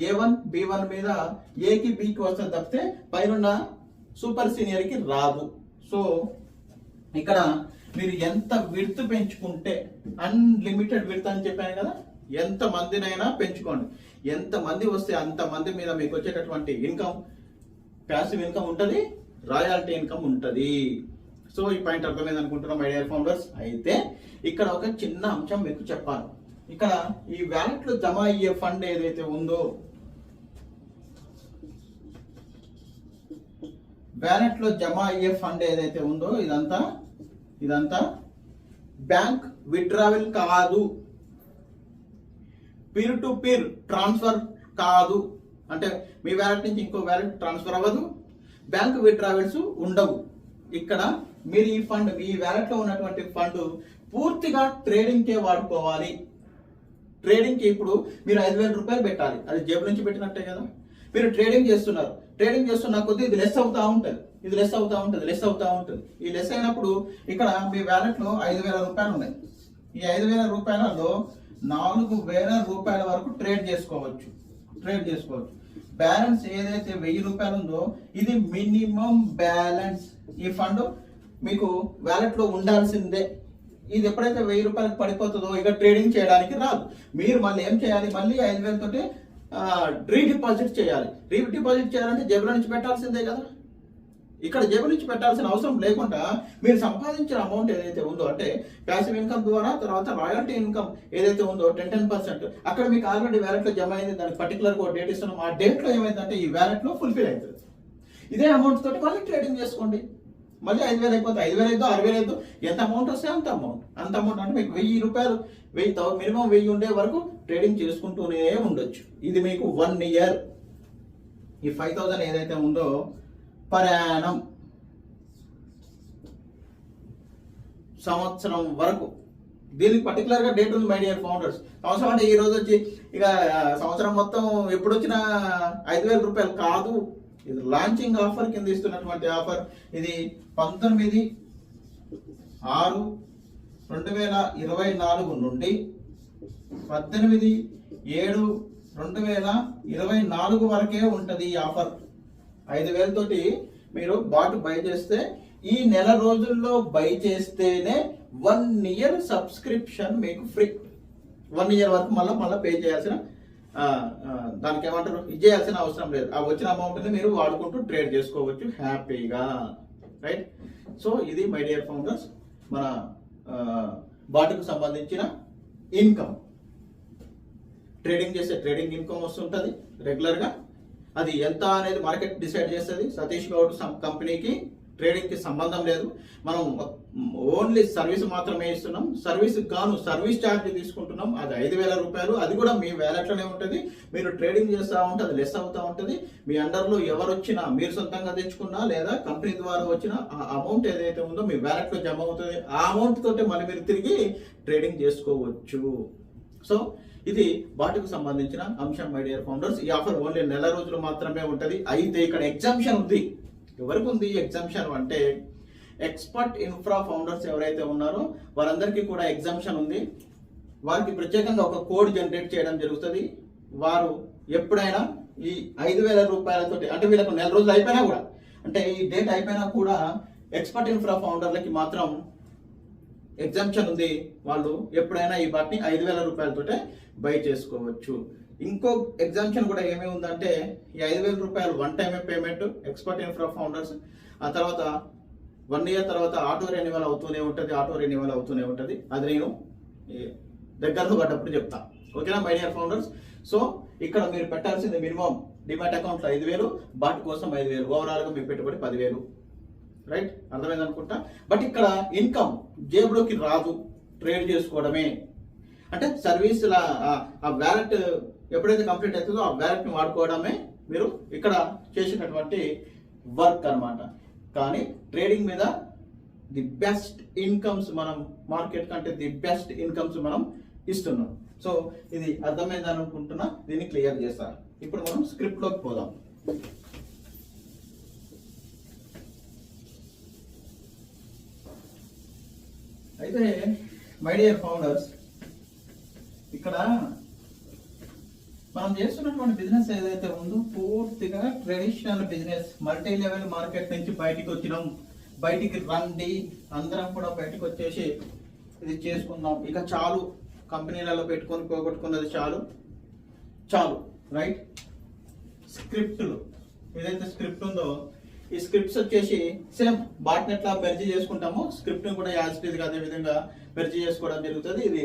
A1 B1 మీద ఏకి బికి వస్తుంది తప్పితే పైన సూపర్ సీనియర్ కి రాదు. సో ఇక్కడ మీరు ఎంత విడ్త్ పెంచుకుంటే, అన్లిమిటెడ్ విడ్త్ అని చెప్పాను కదా, ఎంత మందినైనా పెంచుకోండి. ఎంత మంది వస్తే అంత మంది మీద మీకు వచ్చేటటువంటి ఇన్కమ్ ప్యాసివ్ ఇన్కమ్ ఉంటుంది, రాయల్టీ ఇన్కమ్ ఉంటుంది. సో ఈ పాయింట్ అర్థమైంది అనుకుంటున్నాం మై డియర్ ఫౌండర్స్. అయితే ఇక్కడ ఒక చిన్న అంశం మీకు చెప్పాలి. ఇక్కడ ఈ వ్యాలెట్ లో జమ అయ్యే ఫండ్ ఏదైతే ఉందో, ఇదంతా బ్యాంక్ విత్డ్రావల్ కాదు, పీర్ టు పీర్ ట్రాన్స్ఫర్ కాదు. అంటే మీ వ్యాలెట్ నుంచి ఇంకో వ్యాలెట్ ట్రాన్స్ఫర్ అవ్వదు, బ్యాంక్ విత్డ్రావల్స్ ఉండవు. ఇక్కడ మీరు ఈ ఫండ్, మీ వ్యాలెట్ లో ఉన్నటువంటి ఫండ్ పూర్తిగా ట్రేడింగ్ కే వాడుకోవాలి. ట్రేడింగ్ కి ఇప్పుడు మీరు 5,000 రూపాయలు పెట్టాలి, అది జేబు నుంచి పెట్టినట్టే కదా. మీరు ట్రేడింగ్ చేస్తున్న కొద్దీ ఇది లెస్ అవుతా ఉంటుంది. ఈ లెస్ అయినప్పుడు ఇక్కడ మీ వ్యాలెట్ లో 5,000 రూపాయలు ఉన్నాయి. ఈ 5,000 రూపాయలలో 4,000 రూపాయల వరకు ట్రేడ్ చేసుకోవచ్చు. బ్యాలెన్స్ ఏదైతే 1,000 రూపాయలు ఉందో ఇది మినిమం బ్యాలెన్స్. ఈ ఫండ్ మీకు వ్యాలెట్ లో ఉండాల్సిందే. ఇది ఎప్పుడైతే 1,000 రూపాయలకు పడిపోతుందో ఇక ట్రేడింగ్ చేయడానికి రాదు. మీరు మళ్ళీ ఏం చేయాలి, మళ్ళీ 5,000 తోటి రీడిపాజిట్ చేయాలి. రీడిపాజిట్ చేయాలంటే జేబులో నుంచి పెట్టాల్సిందే కదా. ఇక్కడ జేబు నుంచి పెట్టాల్సిన అవసరం లేకుండా మీరు సంపాదించిన అమౌంట్ ఏదైతే ఉందో, అంటే ప్యాసివ్ ఇన్కమ్ ద్వారా తర్వాత రాయల్టీ ఇన్కమ్ ఏదైతే ఉందో 10% అక్కడ మీకు ఆల్రెడీ వ్యాలెట్లో జమ అయింది. దానికి పర్టికులర్గా డేట్ ఇస్తున్నాం. ఆ డేట్లో ఏమైందంటే ఈ వ్యాలెట్లో ఫుల్ఫిల్ అవుతుంది. ఇదే అమౌంట్ తోటి మళ్ళీ ట్రేడింగ్ చేసుకోండి. మళ్ళీ 5,000 అయిపోతే 5,000 అయిద్దో 6,000 అయిద్దో, ఎంత అమౌంట్ వస్తే అంత అమౌంట్ అంటే మీకు 1,000 రూపాయలు మినిమం 1,000 ఉండే వరకు ట్రేడింగ్ చేసుకుంటూనే ఉండొచ్చు. ఇది మీకు 1 ఇయర్. ఈ 5,000 ఏదైతే ఉందో పర్ యానం సంవత్సరం వరకు. దీనికి పర్టికులర్గా డేట్ ఉంది మై డియర్ ఫౌండర్స్. సంవత్సరం అంటే ఈ రోజు వచ్చి ఇక సంవత్సరం మొత్తం ఎప్పుడు వచ్చినా 5,000 రూపాయలు కాదు. ఇది లాంచింగ్ ఆఫర్ కింద ఇస్తున్నటువంటి ఆఫర్. ఇది 19/6/2024 నుండి 18/7/2024 వరకే ఉంటుంది ఈ ఆఫర్. 5,000 తోటి మీరు బాట్ బై చేస్తే, ఈ నెల రోజుల్లో బై చేస్తేనే 1 ఇయర్ సబ్స్క్రిప్షన్ మీకు ఫ్రీ. 1 ఇయర్ వరకు మళ్ళీ పే చేయాల్సిన, దానికి ఏమంటారు, ఇచ్చేయాల్సిన అవసరం లేదు. ఆ వచ్చిన అమౌంట్ని మీరు వాడుకుంటూ ట్రేడ్ చేసుకోవచ్చు హ్యాపీగా, రైట్? సో ఇది మై డియర్ ఫౌండర్స్ మన బాట్కు సంబంధించిన ఇన్కమ్. ట్రేడింగ్ చేస్తే ట్రేడింగ్ ఇన్కమ్ వస్తుంటుంది రెగ్యులర్గా. అది ఎంత అనేది మార్కెట్ డిసైడ్ చేస్తుంది. సతీష్ గౌడ్ కంపెనీకి ట్రేడింగ్కి సంబంధం లేదు. మనం ఓన్లీ సర్వీస్ మాత్రమే ఇస్తున్నాం. సర్వీస్ గాను సర్వీస్ ఛార్జ్ తీసుకుంటున్నాం. అది 5,000 రూపాయలు. అది కూడా మీ వ్యాలెట్లోనే ఉంటుంది. మీరు ట్రేడింగ్ చేస్తూ ఉంటే అది లెస్ అవుతూ ఉంటుంది. మీ అండర్లో ఎవరు వచ్చినా, మీరు సొంతంగా తెచ్చుకున్నా లేదా కంపెనీ ద్వారా వచ్చిన ఆ అమౌంట్ ఏదైతే ఉందో మీ వ్యాలెట్లో జమ అవుతుంది. ఆ అమౌంట్ తోటి మళ్ళీ మీరు తిరిగి ట్రేడింగ్ చేసుకోవచ్చు. సో ఇది బాట్కు సంబంధించిన అంశం మై డియర్ ఫౌండర్స్. ఈ ఆఫర్ ఓన్లీ నెల రోజులు మాత్రమే ఉంటుంది. అయితే ఇక్కడ ఎగ్జామ్షన్ ఉంది. ఎవరికి ఉంది ఎగ్జామ్షన్ అంటే, ఎక్స్పర్ట్ ఇన్ఫ్రా ఫౌండర్స్ ఎవరైతే ఉన్నారో వారందరికీ కూడా ఎగ్జామ్షన్ ఉంది. వారికి ప్రత్యేకంగా ఒక కోడ్ జనరేట్ చేయడం జరుగుతుంది. వారు ఎప్పుడైనా ఈ 5,000 రూపాయలతోటి, అంటే వీళ్ళకు నెల రోజులు అయిపోయినా కూడా, అంటే ఈ డేట్ అయిపోయినా కూడా ఎక్స్పర్ట్ ఇన్ఫ్రా ఫౌండర్లకి మాత్రం ఎగ్జామ్షన్ ఉంది. వాళ్ళు ఎప్పుడైనా ఈ బాట్ని 5,000 రూపాయలతోటే బై చేసుకోవచ్చు. ఇంకో ఎగ్జామ్షన్ కూడా ఏమేమి ఉందంటే, ఈ 5,000 రూపాయలు 1 టైమే పేమెంట్ ఎక్స్పర్ట్ ఇన్ఫ్రా ఫౌండర్స్. ఆ తర్వాత 1 ఇయర్ తర్వాత ఆటో రెన్యువల్ అవుతూనే ఉంటుంది. అది నేను దగ్గరలో పడ్డప్పుడు చెప్తా. ఓకేనా మై డియర్ ఫౌండర్స్? సో ఇక్కడ మీరు పెట్టాల్సింది మినిమం డిమాట్ అకౌంట్లో 5,000, బాట్ కోసం 5,000, ఓవరాల్గా మీ పెట్టుబడి 10,000. రైట్? అర్థమైంది అనుకుంటా. బట్ ఇక్కడ ఇన్కమ్ జేబులోకి రాదు, ట్రేడ్ చేసుకోవడమే. అంటే సర్వీస్ ఆ వ్యాలెట్ ఎప్పుడైతే కంప్లీట్ అవుతుందో ఆ వ్యాలెట్ని వాడుకోవడమే మీరు ఇక్కడ చేసినటువంటి వర్క్ అన్నమాట. కానీ ట్రేడింగ్ మీద ది బెస్ట్ ఇన్కమ్స్ మనం మార్కెట్ కంటే ది బెస్ట్ ఇన్కమ్స్ మనం ఇస్తున్నాం. సో ఇది అర్థమైంది అనుకుంటున్నా. దీన్ని క్లియర్ చేస్తాను. ఇప్పుడు మనం స్క్రిప్ట్లోకి పోదాం. అయితే మై డియర్ ఫౌండర్స్, ఇక్కడ మనం చేస్తున్నటువంటి బిజినెస్ ఏదైతే ఉందో పూర్తిగా traditional business. Multi level market నుంచి బయటికి వచ్చినాం. బయటికి రండి, అందరం కూడా బయటకు వచ్చేసి ఇది చేసుకుందాం. ఇక చాలు, కంపెనీలలో పెట్టుకొని పోగొట్టుకున్నది చాలు, రైట్? స్క్రిప్ట్లు ఏదైతే స్క్రిప్ట్ ఉందో, ఈ స్క్రిప్ట్స్ వచ్చేసి సేమ్ బాట్నెట్ లా మెర్జీ చేసుకుంటాము. స్క్రిప్ట్ ని కూడా యాజ్ ఇట్ ఈజ్ అదే విధంగా మెర్జీ చేసుకోవడం జరుగుతుంది. ఇది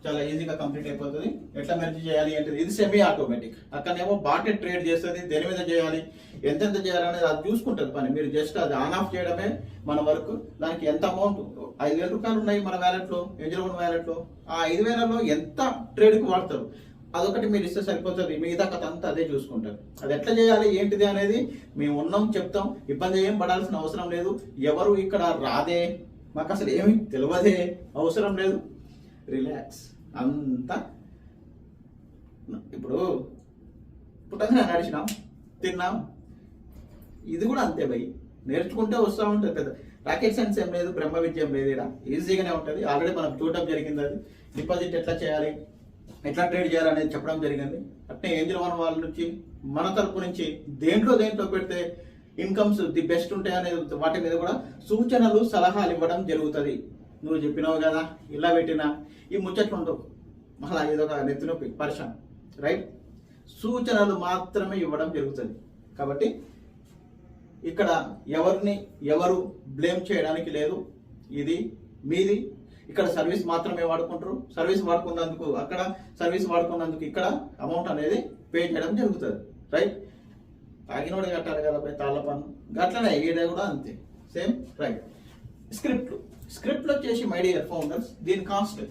చాలా ఈజీగా కంప్లీట్ అయిపోతుంది. ఎట్లా మెర్జీ చేయాలి అంటే, ఇది సెమీ ఆటోమేటిక్. అక్కడనేమో బాట్నెట్ ట్రేడ్ చేస్తుంది. దేని మీద చేయాలి, ఎంతెంత చేయాలి అనేది అది చూసుకుంటుంది పని. మీరు జస్ట్ అది ఆన్ ఆఫ్ చేయడమే మన వర్క్. దానికి ఎంత అమౌంట్, 5,000 రూపాయలు ఉన్నాయి మన వ్యాలెట్లో, Angel1 వ్యాలెట్లో. ఆ 5,000లో ఎంత ట్రేడ్కి వాడతారు అదొకటి మీరు ఇస్తే సరిపోతుంది. మిగతా కథ అంతా అదే చూసుకుంటారు. అది ఎట్లా చేయాలి ఏంటిది అనేది మేము ఉన్నాం, చెప్తాం. ఇబ్బంది ఏం పడాల్సిన అవసరం లేదు. ఎవరు ఇక్కడ రాదే, మాకు అసలు ఏమి తెలియదే, అవసరం లేదు. రిలాక్స్ అంతా. ఇప్పుడు పుట్టగానే నడిచినాం, తిన్నాం. ఇది కూడా అంతే భయ్, నేర్చుకుంటే వస్తూ ఉంటుంది. పెద్ద రాకెట్ సైన్స్ ఏం లేదు, బ్రహ్మ విద్యం లేదు. ఇక్కడ ఈజీగానే ఉంటుంది. ఆల్రెడీ మనకు చూడటం జరిగింది. అది డిపాజిట్ ఎట్లా చేయాలి, ఎట్లా ట్రేడ్ చేయాలనేది చెప్పడం జరిగింది. అట్నే Angel1 వాళ్ళ నుంచి మన తరపు నుంచి దేంట్లో పెడితే ఇన్కమ్స్ ది బెస్ట్ ఉంటాయి అనేది వాటి మీద కూడా సూచనలు సలహాలు ఇవ్వడం జరుగుతుంది. నువ్వు చెప్పినావు కదా, ఇలా పెట్టినా ఈ ముచ్చట్లు ఉండవు, మళ్ళీ ఏదో ఒక నెత్తినొప్పి పరిశాన్, రైట్? సూచనలు మాత్రమే ఇవ్వడం జరుగుతుంది. కాబట్టి ఇక్కడ ఎవరు బ్లేమ్ చేయడానికి లేదు. ఇది మీది. ఇక్కడ సర్వీస్ మాత్రమే వాడుకుంటారు. సర్వీస్ వాడుకున్నందుకు అక్కడ, సర్వీస్ వాడుకున్నందుకు ఇక్కడ అమౌంట్ అనేది పే చేయడం జరుగుతుంది. రైట్? తాగినోడే కట్టాలి కదా పై తాళ్ళ పన్ను. అట్లనే ఈడ కూడా అంతే, సేమ్. రైట్? స్క్రిప్ట్లో వచ్చేసి మై డియర్ ఫౌండర్స్, దీని కాస్ట్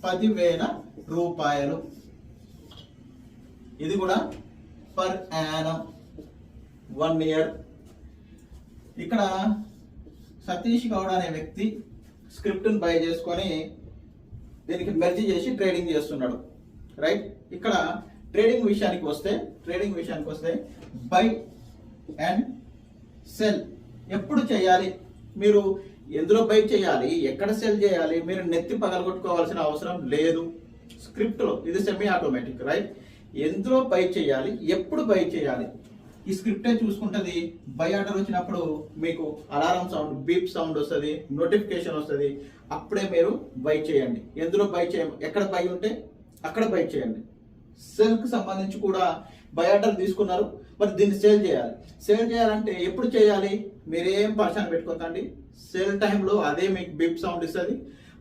10,000 రూపాయలు. ఇది కూడా పర్ యానం 1 ఇయర్. ఇక్కడ సతీష్ గౌడ్ అనే వ్యక్తి స్క్రిప్ట్ని బై చేసుకొని దీనికి మెర్జ్ చేసి ట్రేడింగ్ చేస్తున్నాడు. రైట్? ఇక్కడ ట్రేడింగ్ విషయానికి వస్తే బై అండ్ సెల్ ఎప్పుడు చేయాలి, మీరు ఎందులో బై చేయాలి, ఎక్కడ సెల్ చేయాలి, మీరు నెత్తి పగలగొట్టుకోవాల్సిన అవసరం లేదు. స్క్రిప్ట్లో ఇది సెమీ ఆటోమేటిక్. రైట్? ఎందులో బై చేయాలి, ఎప్పుడు బై చేయాలి, ఈ స్క్రిప్టే చూసుకుంటుంది. బై ఆర్డర్ వచ్చినప్పుడు మీకు అలారం సౌండ్, బీప్ సౌండ్ వస్తుంది, నోటిఫికేషన్ వస్తుంది. అప్పుడే మీరు బై చేయండి. ఎందులో బై ఎక్కడ బై ఉంటే అక్కడ బై చేయండి. సెల్కి సంబంధించి కూడా బై ఆర్డర్ తీసుకున్నారు, మరి దీన్ని సేల్ చేయాలి. సేల్ చేయాలంటే ఎప్పుడు చేయాలి, మీరేం పరిచయం పెట్టుకోకండి. సేల్ టైంలో అదే మీకు బీప్ సౌండ్ ఇస్తుంది.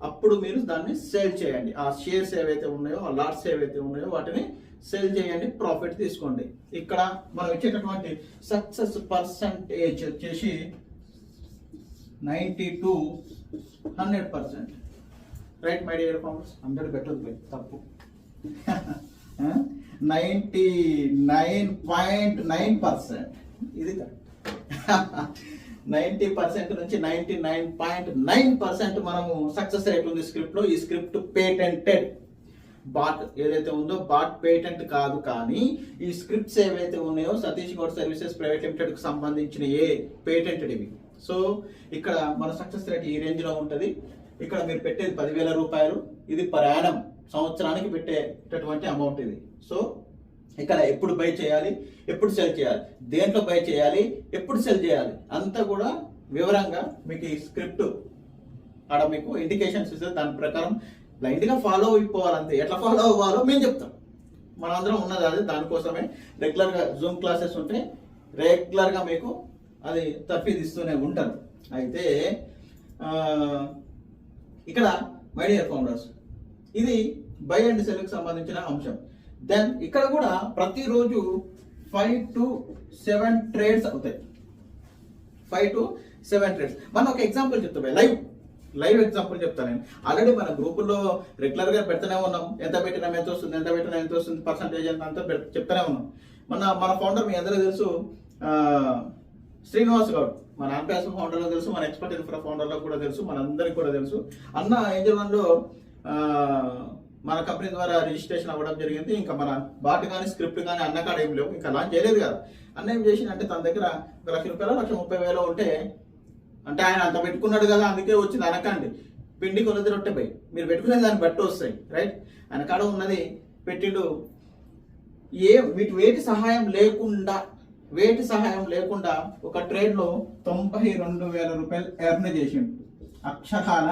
అప్పుడు మీరు దాన్ని సేల్ చేయండి. ఆ షేర్స్ ఏవైతే ఉన్నాయో, ఆ లాట్స్ ఏవైతే ఉన్నాయో వాటిని సేల్ చేయండి, ప్రాఫిట్ తీసుకోండి. ఇక్కడ మనం ఇచ్చేటటువంటి సక్సెస్ పర్సంటేజ్ వచ్చేసి 90 to 100%. Right my dear farmers? 100 పెట్టదు, తప్పు. 99.9% ఇది కరెక్ట్. 90% నుంచి 99.9% మనము సక్సెస్ రేట్ ఉంది స్క్రిప్ట్లో. ఈ స్క్రిప్ట్ పేటెంటెడ్. బాట్ ఏదైతే ఉందో బాట్ పేటెంట్ కాదు, కానీ ఈ స్క్రిప్ట్స్ ఏవైతే ఉన్నాయో Satish Goud services private limited కు సంబంధించిన పేటెంటెడ్ ఇవి. సో ఇక్కడ మన సక్సెస్ రేట్ ఈ రేంజ్ లో ఉంటుంది. ఇక్కడ మీరు పెట్టేది 10,000 రూపాయలు. ఇది పర్ యానం, సంవత్సరానికి పెట్టేటటువంటి అమౌంట్ ఇది. సో ఇక్కడ ఎప్పుడు బై చేయాలి, ఎప్పుడు సెల్ చేయాలి, దేంట్లో బై చేయాలి, ఎప్పుడు సెల్ చేయాలి అంతా కూడా వివరంగా మీకు ఈ స్క్రిప్ట్ ఆడ మీకు ఇండికేషన్స్ ఇస్తే దాని ప్రకారం బ్లైండ్గా ఫాలో అయిపోవాలంతే. ఎట్లా ఫాలో అవ్వాలో మేము చెప్తాం. మనందరం ఉన్నది అది. దానికోసమే రెగ్యులర్గా జూమ్ క్లాసెస్ ఉంటే రెగ్యులర్గా మీకు అది తప్పిదిస్తూనే ఉంటారు. అయితే ఇక్కడ మై డియర్ ఫౌండర్స్, ఇది బై అండ్ సెల్కి సంబంధించిన అంశం. దెన్ ఇక్కడ కూడా ప్రతిరోజు 5 to 7 ట్రేడ్స్ అవుతాయి. 5 to 7 ట్రేడ్స్. మనం ఒక ఎగ్జాంపుల్ చెప్తాం, లైవ్ ఎగ్జాంపుల్ చెప్తాను నేను. ఆల్రెడీ మన గ్రూపుల్లో రెగ్యులర్గా పెడుతూనే ఉన్నాం. ఎంత పెట్టినా ఎంత వస్తుంది, ఎంత పెట్టినా ఎంత వస్తుంది, పర్సంటేజ్ ఎంత అంతా చెప్తూనే ఉన్నాం. మన ఫౌండర్ మీ అందరూ తెలుసు, శ్రీనివాస్ గౌడ్. మన ఆంప్యాస్ ఫౌండర్లో తెలుసు, మన ఎక్స్పర్ట్ ఇన్ఫ్రా ఫౌండర్లో కూడా తెలుసు, మనందరికీ కూడా తెలుసు. అన్న ఏంజల్ వన్లో మన కంపెనీ ద్వారా రిజిస్ట్రేషన్ అవ్వడం జరిగింది. ఇంకా మన బాట్ కానీ స్క్రిప్ట్ కానీ అన్న కాడ ఏం లేవు, ఇంకా లాంచ్ చేయలేదు కదా. అన్న ఏం చేసిందంటే తన దగ్గర 1,00,000 రూపాయలు, 1,30,000 ఉంటే, అంటే ఆయన అంత పెట్టుకున్నాడు కదా అందుకే వచ్చింది అనకండి. పిండి కొలది రొట్టె పోయి మీరు పెట్టుకునే దాన్ని బట్టి వస్తాయి. రైట్? ఆయన కాడ ఉన్నది పెట్టిండు. వేటి సహాయం లేకుండా ఒక ట్రేడ్లో 92,000 రూపాయలు ఎర్న్ చేసిండు. అక్షరాల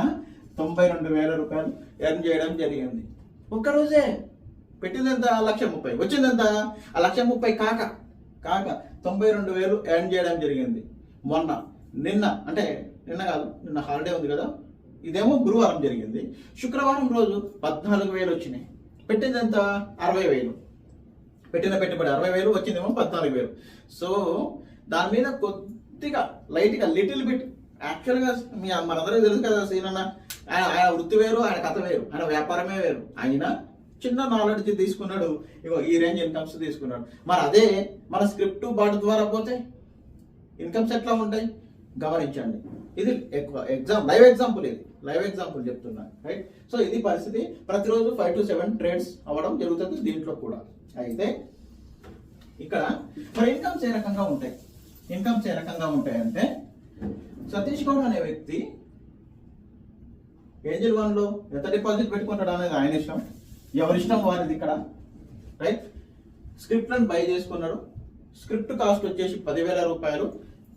92,000 రూపాయలు ఎర్న్ చేయడం జరిగింది ఒక్కరోజే. పెట్టింది ఎంత? 1,30,000. వచ్చింది ఎంత? 1,30,000 కాక 92,000 ఎర్న్ చేయడం జరిగింది. నిన్న కాదు, నిన్న హాలిడే ఉంది కదా, ఇదేమో గురువారం జరిగింది. శుక్రవారం రోజు 14,000 వచ్చినాయి. పెట్టింది ఎంత? 60,000. పెట్టిన పెట్టుబడి 60,000, వచ్చిందేమో 14,000. సో దాని మీద కొద్దిగా లైట్గా లిటిల్ బిట్, యాక్చువల్గా మనందరికీ తెలుసు కదా సీనన్న, ఆయన వృత్తి వేరు, ఆయన కథ వేరు, ఆయన వ్యాపారమే వేరు. ఆయన చిన్న నాలెడ్జ్ తీసుకున్నాడు, ఇగో ఈ రేంజ్ ఇన్కమ్స్ తీసుకున్నాడు. మరి అదే మన స్క్రిప్ట్ బాట్ ద్వారా పోతే ఇన్కమ్స్ ఎట్లా ఉంటాయి గమనించండి. ఇది లైవ్ ఎగ్జాంపుల్ చెప్తున్నా. రైట్? సో ఇది పరిస్థితి. ప్రతిరోజు 5 to 7 ట్రేడ్స్ అవ్వడం జరుగుతుంది దీంట్లో కూడా. అయితే ఇక్కడ మరి ఇన్కమ్స్ ఏ రకంగా ఉంటాయంటే, సతీష్ గౌడ్ అనే వ్యక్తి ఏంజల్ వన్లో ఎంత డిపాజిట్ పెట్టుకుంటాడు అనేది ఆయన ఇష్టం, ఎవరిష్టం వారిది ఇక్కడ. రైట్? స్క్రిప్ట్లను బై చేసుకున్నాడు. స్క్రిప్ట్ కాస్ట్ వచ్చేసి 10,000 రూపాయలు.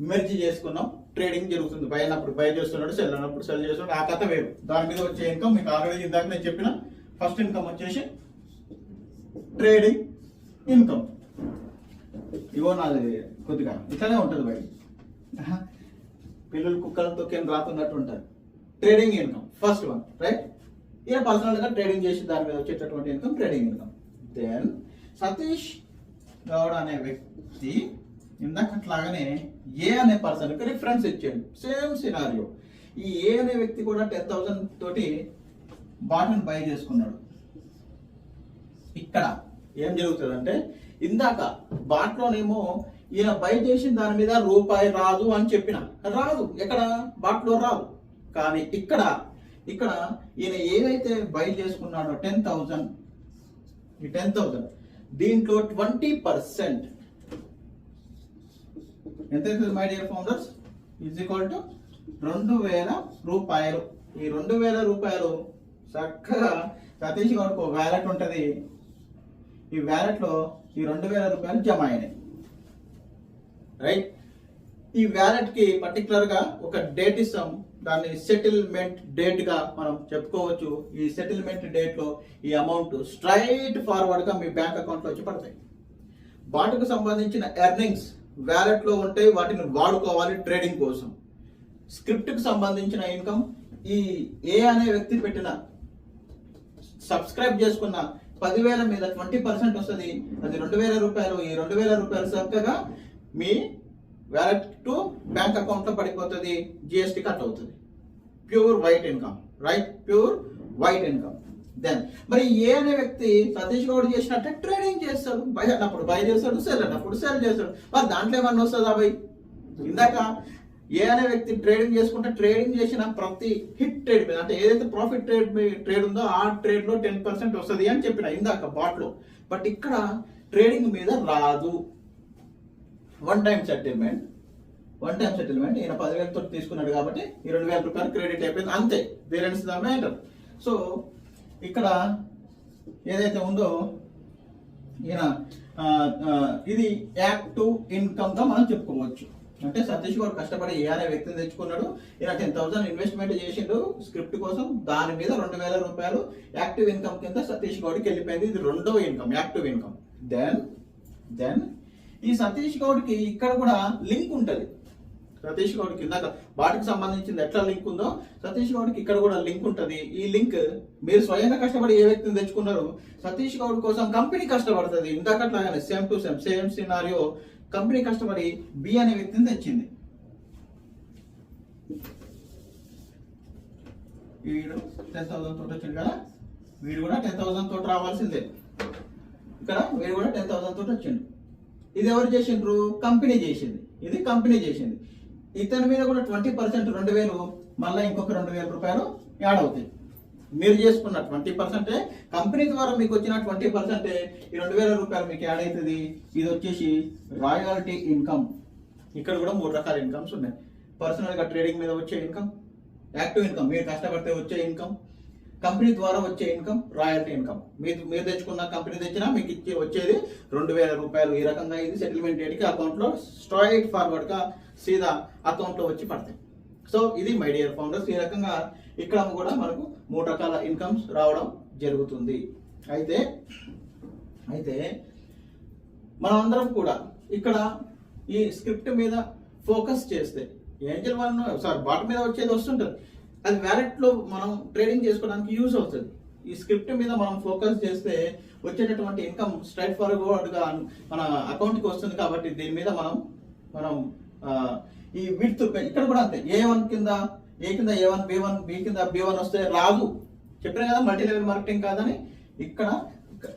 మెర్జ్ చేసుకున్నాం, ట్రేడింగ్ జరుగుతుంది. బై అన్నప్పుడు బై చేస్తున్నాడు, సెల్ అన్నప్పుడు సెల్ చేస్తున్నాడు. ఆ కథ వేరు. దాని మీద వచ్చే ఇన్కమ్ మీకు ఆల్రెడీ ఇందాక నేను చెప్పిన ఫస్ట్ ఇన్కమ్ వచ్చేసి ట్రేడింగ్ ఇన్కమ్. ఇగో నాది కొద్దిగా ఇట్లానే ఉంటుంది బై. పిల్లలు కుక్కలతో కింద రాతున్నట్టు ఉంటారు. Trading income first one, right? ఈయన పర్సనల్గా ట్రేడింగ్ చేసి దాని మీద వచ్చేటటువంటి income trading income. Then Satish Goud అనే వ్యక్తి ఇందాకట్లాగానే ఏ అనే పర్సన్కి రిఫరెన్స్ ఇచ్చాడు. Same scenario. ఈ ఏ అనే వ్యక్తి కూడా 10,000 తోటి బాటన్ బై చేసుకున్నాడు. ఇక్కడ ఏం జరుగుతుందంటే ఇందాక బాట్లోనేమో ఈయన బై చేసిన దాని మీద రూపాయి రాదు అని చెప్పిన, రాదు, ఎక్కడ బాట్లో రాదు. కానీ ఇక్కడ ఈయన ఏదైతే బై చేసుకున్నాడో 10,000, ఈ 10,000 దీంట్లో 20% ఎంత అవుతుంది my dear founders? Is equal to 2,000 రూపాయలు. ఈ 2,000 రూపాయలు చక్కగా సతీష్ గౌడ్కి ఒక వ్యాలెట్ ఉంటుంది. ఈ వ్యాలెట్లో ఈ 2,000 రూపాయలు జమ అయినాయి, రైట్? ఈ వ్యాలెట్కి పర్టికులర్గా ఒక డేట్ ఇస్తాం, దాన్ని సెటిల్మెంట్ డేట్ గా మనం చెప్పుకోవచ్చు. ఈ సెటిల్మెంట్ డేట్ లో ఈ అమౌంట్ స్ట్రైట్ ఫార్వర్డ్ గా మీ బ్యాంక్ అకౌంట్ లో వచ్చి పడతాయి. వాటికి సంబంధించిన ఎర్నింగ్స్ వ్యాలెట్ లో ఉంటాయి, వాటిని వాడుకోవాలి ట్రేడింగ్ కోసం. స్క్రిప్ట్ కి సంబంధించిన ఇన్కమ్ ఈ ఏ అనే వ్యక్తి పెట్టిన సబ్స్క్రైబ్ చేసుకున్న 10,000 మీద 20% వస్తుంది, అది 2,000 రూపాయలు. ఈ 2,000 రూపాయలు చక్కగా మీ వ్యాలెట్ టు బ్యాంక్ అకౌంట్ లో పడిపోతుంది, జిఎస్టీ కట్ అవుతుంది. Pure white income, right? Pure white income. Then మరి ఏ అనే వ్యక్తి సతీష్ గౌడ్ చేసినట్టే ట్రేడింగ్ చేస్తాడు. బై అన్నప్పుడు బై చేస్తాడు, సెల్ అన్నప్పుడు సెల్ చేస్తాడు. మరి దాంట్లో ఏమన్నా వస్తుందా బై? ఇందాక ఏ అనే వ్యక్తి ట్రేడింగ్ చేసుకుంటే ట్రేడింగ్ చేసిన ప్రతి హిట్ ట్రేడ్ మీద, అంటే ఏదైతే ప్రాఫిట్ ట్రేడ్ ఉందో ఆ ట్రేడ్ లో 10% వస్తుంది అని చెప్పిన ఇందాక బాట్ లో. బట్ ఇక్కడ ట్రేడింగ్ మీద రాదు. వన్ టైం సెటిల్మెంట్ ఈయన 10,000 తోటి తీసుకున్నాడు కాబట్టి ఈ 2,000 రూపాయలు క్రెడిట్ అయిపోయింది, అంతే. There ends the matter. So ఇక్కడ ఏదైతే ఉందో ఈయన ఇది యాక్టివ్ ఇన్కమ్ గా మనం చెప్పుకోవచ్చు. అంటే సతీష్ గౌడ్ కష్టపడి ఏ అనే వ్యక్తిని తెచ్చుకున్నాడు, ఈయన 10,000 ఇన్వెస్ట్మెంట్ చేసిండు స్క్రిప్ట్ కోసం, దాని మీద 2,000 రూపాయలు యాక్టివ్ ఇన్కమ్ కింద సతీష్ గౌడ్కి వెళ్ళిపోయింది. ఇది రెండో ఇన్కమ్, యాక్టివ్ ఇన్కమ్. దెన్ ఈ సతీష్ గౌడ్కి ఇక్కడ కూడా లింక్ ఉంటుంది. సతీష్ గౌడ్కి ఇందాక వాటికి సంబంధించింది ఎట్లా లింక్ ఉందో సతీష్ గౌడ్కి ఇక్కడ కూడా లింక్ ఉంటుంది. ఈ లింక్ మీరు స్వయంగా కష్టపడి ఏ వ్యక్తిని తెచ్చుకున్నారు, సతీష్ గౌడ్ కోసం కంపెనీ కష్టపడుతుంది. ఇందాకట్లాగానే same to same scenario. Company కష్టపడి బి అనే వ్యక్తిని తెచ్చింది. వీడు 10,000 తోటి వచ్చింది కదా, వీడు కూడా 10,000 తోటి రావాల్సిందే. ఇక్కడ వీడు కూడా 10,000 తోటి వచ్చిండు. ఇది ఎవరు చేసిండ్రు? కంపెనీ చేసింది. ఇది కంపెనీ చేసింది. ఇతని మీద కూడా 20% 2,000, మళ్ళీ ఇంకొక 2,000 రూపాయలు యాడ్ అవుతాయి. మీరు చేసుకున్న 20%, కంపెనీ ద్వారా మీకు వచ్చిన 20%, ఈ 2,000 రూపాయలు మీకు యాడ్ అవుతుంది. ఇది వచ్చేసి రాయల్టీ ఇన్కమ్. ఇక్కడ కూడా 3 రకాల ఇన్కమ్స్ ఉన్నాయి. పర్సనల్ గా ట్రేడింగ్ మీద వచ్చే ఇన్కమ్, యాక్టివ్ ఇన్కమ్ మీరు కష్టపడితే వచ్చే ఇన్కమ్, కంపెనీ ద్వారా వచ్చే ఇన్కమ్, రాయల్టీ ఇన్కమ్. మీరు తెచ్చుకున్న కంపెనీ తెచ్చినా మీకు వచ్చేది 2,000 రూపాయలు. ఈ రకంగా ఇది సెటిల్మెంట్ డేట్కి అకౌంట్ లో స్ట్రైట్ ఫార్వర్డ్ గా సీదా అకౌంట్ లో వచ్చి పడతాయి. సో ఇది మై డియర్ ఫౌండర్స్. ఈ రకంగా ఇక్కడ కూడా మనకు 3 రకాల ఇన్కమ్స్ రావడం జరుగుతుంది. అయితే మనం అందరం కూడా ఇక్కడ ఈ స్క్రిప్ట్ మీద ఫోకస్ చేస్తే ఏంజల్ బాట్ మీద వచ్చేది వస్తుంటుంది, అది వ్యాలెట్ లో మనం ట్రేడింగ్ చేసుకోవడానికి యూజ్ అవుతుంది. ఈ స్క్రిప్ట్ మీద మనం ఫోకస్ చేస్తే వచ్చేటటువంటి ఇన్కమ్ స్ట్రైట్ ఫార్వర్డ్ గా మన అకౌంట్ కి వస్తుంది. కాబట్టి దీని మీద మనం ఈ విడ్త్ ఇక్కడ కూడా అంతే. A1 కింద A కింద A1, B1, B కింద B1 వస్తే రాదు. చెప్పినా కదా మల్టీ లెవెల్ మార్కెటింగ్ కాదని. ఇక్కడ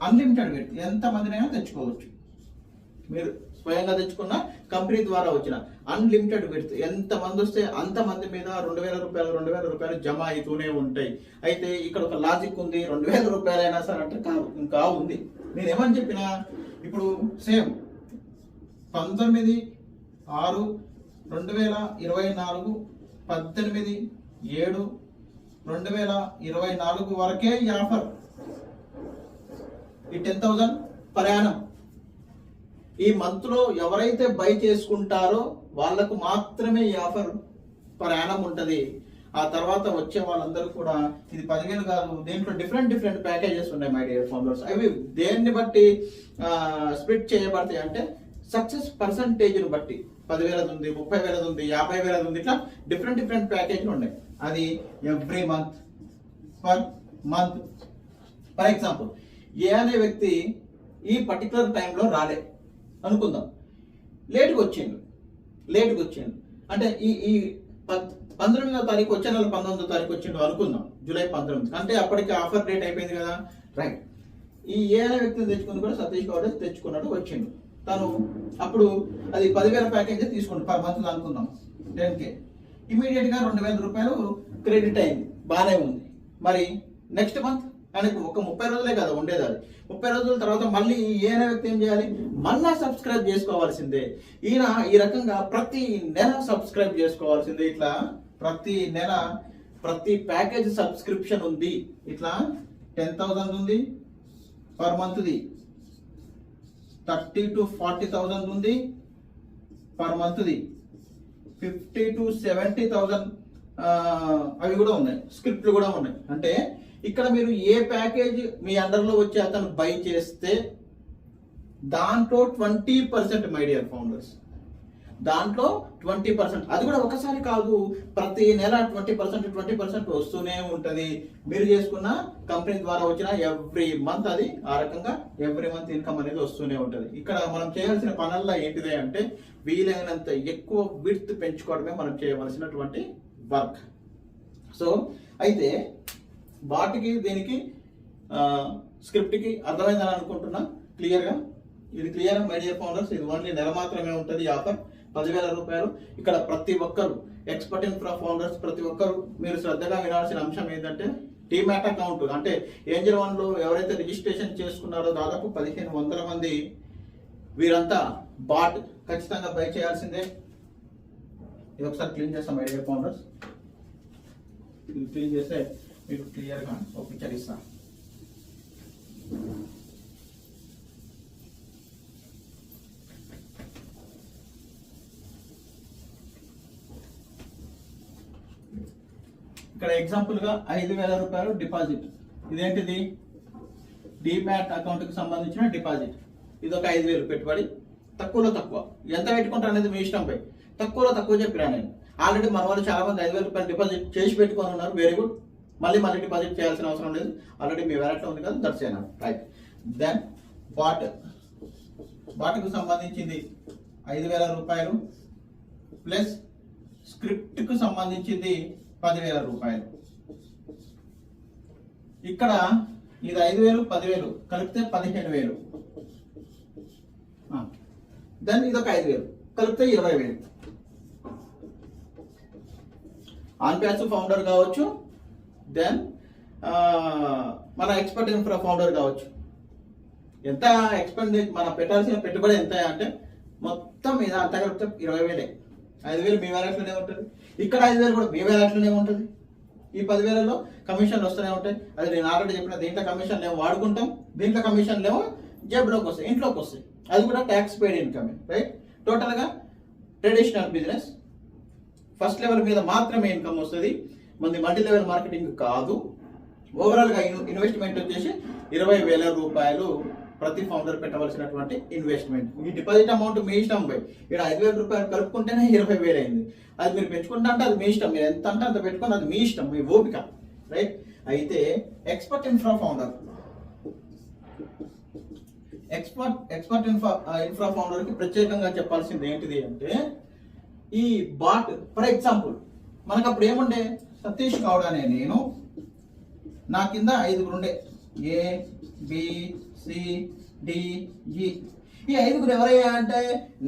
అన్లిమిటెడ్ విడ్త్ ఎంత మందినైనా తెచ్చుకోవచ్చు. మీరు స్వయంగా తెచ్చుకున్న కంపెనీ ద్వారా వచ్చిన అన్లిమిటెడ్ విడ్త్ ఎంత మంది వస్తే అంత మంది మీద 2,000 రూపాయలు జమ అవుతూనే ఉంటాయి. అయితే ఇక్కడ ఒక లాజిక్ ఉంది. 2,000 రూపాయలు అయినా సరే అంటే ఇంకా ఉంది. నేను ఏమని చెప్పినా ఇప్పుడు సేమ్ 19/6/2024 18/7/2024 వరకే ఈ ఆఫర్. ఈ 10,000 పర్ యానం. ఈ మంత్ లో ఎవరైతే బై చేసుకుంటారో వాళ్ళకు మాత్రమే ఈ ఆఫర్ పర్ యానం ఉంటది. ఆ తర్వాత వచ్చే వాళ్ళందరూ కూడా ఇది 10,000 కాదు, దీంట్లో డిఫరెంట్ ప్యాకేజెస్ ఉన్నాయి మై డియర్ ఫార్మర్స్. అవి దేన్ని బట్టి స్ప్లిట్ చేయబడతాయి అంటే సక్సెస్ పర్సంటేజ్ని బట్టి. 10,000 ఉంది, 30,000 ఉంది, 50,000 ఉంది, ఇట్లా డిఫరెంట్ ప్యాకేజ్లు ఉన్నాయి. అది every month per month. For example A అనే వ్యక్తి ఈ పర్టికులర్ టైంలో రాలే అనుకుందాం, లేట్గా వచ్చిండు అంటే ఈ 19వ తారీఖు వచ్చే నెల 19వ తారీఖు వచ్చిండు అనుకుందాం, జూలై 19, అంటే అప్పటికి ఆఫర్ డేట్ అయిపోయింది కదా, రైట్. ఈ ఏ అనే వ్యక్తిని తెచ్చుకుంది కూడా సతీష్ గౌడ్ తెచ్చుకున్నాడు, వచ్చిండు. తను అప్పుడు అది 10,000 ప్యాకేజ్ తీసుకుంటాడు పర్ మంత్ అనుకుందాం, 10K. ఇమీడియట్ గా 2,000 రూపాయలు క్రెడిట్ అయింది, బాగానే ఉంది. మరి నెక్స్ట్ మంత్ ఆయనకు ఒక 30 రోజులే కదా ఉండేది, అది 30 రోజుల తర్వాత మళ్ళీ ఏ అనే వ్యక్తి ఏం చేయాలి, మళ్ళా సబ్స్క్రైబ్ చేసుకోవాల్సిందే. ఈయన ఈ రకంగా ప్రతి నెల సబ్స్క్రైబ్ చేసుకోవాల్సిందే. ఇట్లా ప్రతి నెల ప్రతి ప్యాకేజ్ సబ్స్క్రిప్షన్ ఉంది. ఇట్లా 10,000 ఉంది పర్ మంత్ది, 30,000 to 40,000 ఉంది పర్ మంత్ది, 50,000 to 70,000 అవి కూడా ఉన్నాయి, స్క్రిప్ట్లు కూడా ఉన్నాయి. అంటే ఇక్కడ మీరు ఏ ప్యాకేజ్ మీ అండర్లో వచ్చి అతను బై చేస్తే దాంట్లో 20%, మై డియర్ ఫౌండర్స్, దాంట్లో 20%, అది కూడా ఒకసారి కాదు, ప్రతి నెల 20% వస్తూనే ఉంటుంది. మీరు చేసుకున్న కంపెనీ ద్వారా వచ్చిన ఎవ్రీ మంత్ అది ఆ రకంగా ఎవ్రీ మంత్ ఇన్కమ్ అనేది వస్తూనే ఉంటుంది. ఇక్కడ మనం చేయాల్సిన పనుల్లో ఏంటిదే అంటే వీలైనంత ఎక్కువ విడ్త్ పెంచుకోవడమే మనం చేయవలసినటువంటి వర్క్. సో అయితే వాటికి దీనికి స్క్రిప్ట్కి అర్థమైందని అనుకుంటున్నా క్లియర్గా. ఇది క్లియర్ మై డియర్ ఫౌండర్స్. ఇది ఓన్లీ నెల మాత్రమే ఉంటుంది ఆఫర్, 10,000 రూపాయలు. ఇక్కడ ప్రతి ఒక్కరు ఎక్స్పర్ట్ ఇన్ఫ్రా ఫౌండర్స్ ప్రతి ఒక్కరు మీరు శ్రద్ధగా వినాల్సిన అంశం ఏంటంటే డీమ్యాట్ అకౌంట్. అంటే ఏంజల్ 1లో ఎవరైతే రిజిస్ట్రేషన్ చేసుకున్నారో దాదాపు 1,500 మంది, వీరంతా బాట్ ఖచ్చితంగా బై చేయాల్సిందే. ఇది ఒకసారి క్లీన్ చేస్తాం మై డియర్ ఫౌండర్స్. ఇది క్లీన్ చేస్తే మీకు క్లియర్గా ఒక పిక్చర్ ఇస్తాను. ఇక్కడ ఎగ్జాంపుల్ గా 5,000 రూపాయలు డిపాజిట్. ఇదేంటిది, డీమ్యాట్ అకౌంట్ కి సంబంధించిన డిపాజిట్. ఇది ఒక 5,000 పెట్టుబడి, తక్కువలో తక్కువ. ఎంత పెట్టుకుంటారు అనేది మీ ఇష్టంపై, తక్కువలో తక్కువ చెప్పినా నేను. ఆల్రెడీ మన వాళ్ళు చాలా మంది 5,000 రూపాయలు డిపాజిట్ చేసి పెట్టుకొని ఉన్నారు, వెరీ గుడ్. మళ్ళీ డిపాజిట్ చేయాల్సిన అవసరం లేదు, ఆల్రెడీ మీ వ్యాలెట్లో ఉంది కదా, దట్స్ ఎనఫ్, రైట్. దెన్ బాట్కు సంబంధించింది 5,000 రూపాయలు ప్లస్ స్క్రిప్ట్కు సంబంధించింది 10,000 రూపాయలు. ఇక్కడ ఇది 5,000 10,000 కలిపితే 15,000. దెన్ ఇది ఒక 5,000 కలిపితే 20,000. ఆన్ ప్యాసివ్ ఫౌండర్ కావచ్చు, దెన్ మన ఎక్స్పర్ట్ ఇన్ఫ్రా ఫౌండర్ కావచ్చు. ఎంత మన పెట్టాల్సిన పెట్టుబడి ఎంత అంటే మొత్తం మీద అంతా కలిపితే 20,000. 5,000 మీ వ్యాలెట్లోనే ఉంటుంది, ఇక్కడ 5,000 కూడా మీ వ్యాలెట్లోనే ఉంటుంది. ఈ 10,000లో కమిషన్లు వస్తూనే ఉంటాయి. అది నేను ఆల్రెడీ చెప్పిన, దీంట్లో కమిషన్లు ఏమో వాడుకుంటాం, దీంట్లో కమిషన్లు ఏమో జేబులోకి వస్తాయి, ఇంట్లోకి వస్తాయి. అది కూడా ట్యాక్స్ పెయిడ్ ఇన్కమ్, రైట్. టోటల్గా ట్రెడిషనల్ బిజినెస్ ఫస్ట్ లెవెల్ మీద మాత్రమే ఇన్కమ్ వస్తుంది, మంది మల్టీ లెవెల్ మార్కెటింగ్ కాదు. ఓవరాల్గా ఇన్వెస్ట్మెంట్ వచ్చేసి 20,000 రూపాయలు ప్రతి ఫౌండర్ పెట్టవలసినటువంటి ఇన్వెస్ట్మెంట్. ఈ డిపాజిట్ అమౌంట్ మీ ఇష్టం పై. ఇక్కడ 5,000 రూపాయలు కలుపుకుంటేనే 20,000 అయింది. అది మీరు పెంచుకుంటా అంటే అది మీ ఇష్టం, మీరు ఎంత అంటే అంత పెట్టుకొని అది మీ ఇష్టం, మీ ఓపిక, రైట్. అయితే ఎక్స్పర్ట్ ఇన్ఫ్రా ఫౌండర్ కి ప్రత్యేకంగా చెప్పాల్సింది ఏంటిది అంటే ఈ బాట్. ఫర్ ఎగ్జాంపుల్ మనకు అప్పుడు ఏముండే, సతీష్ గౌడ్ అనే నేను, నా కింద 5గురు ఉండే, ఏ బి సి డి ఈ. ఈ 5గురు ఎవరయ్యా అంటే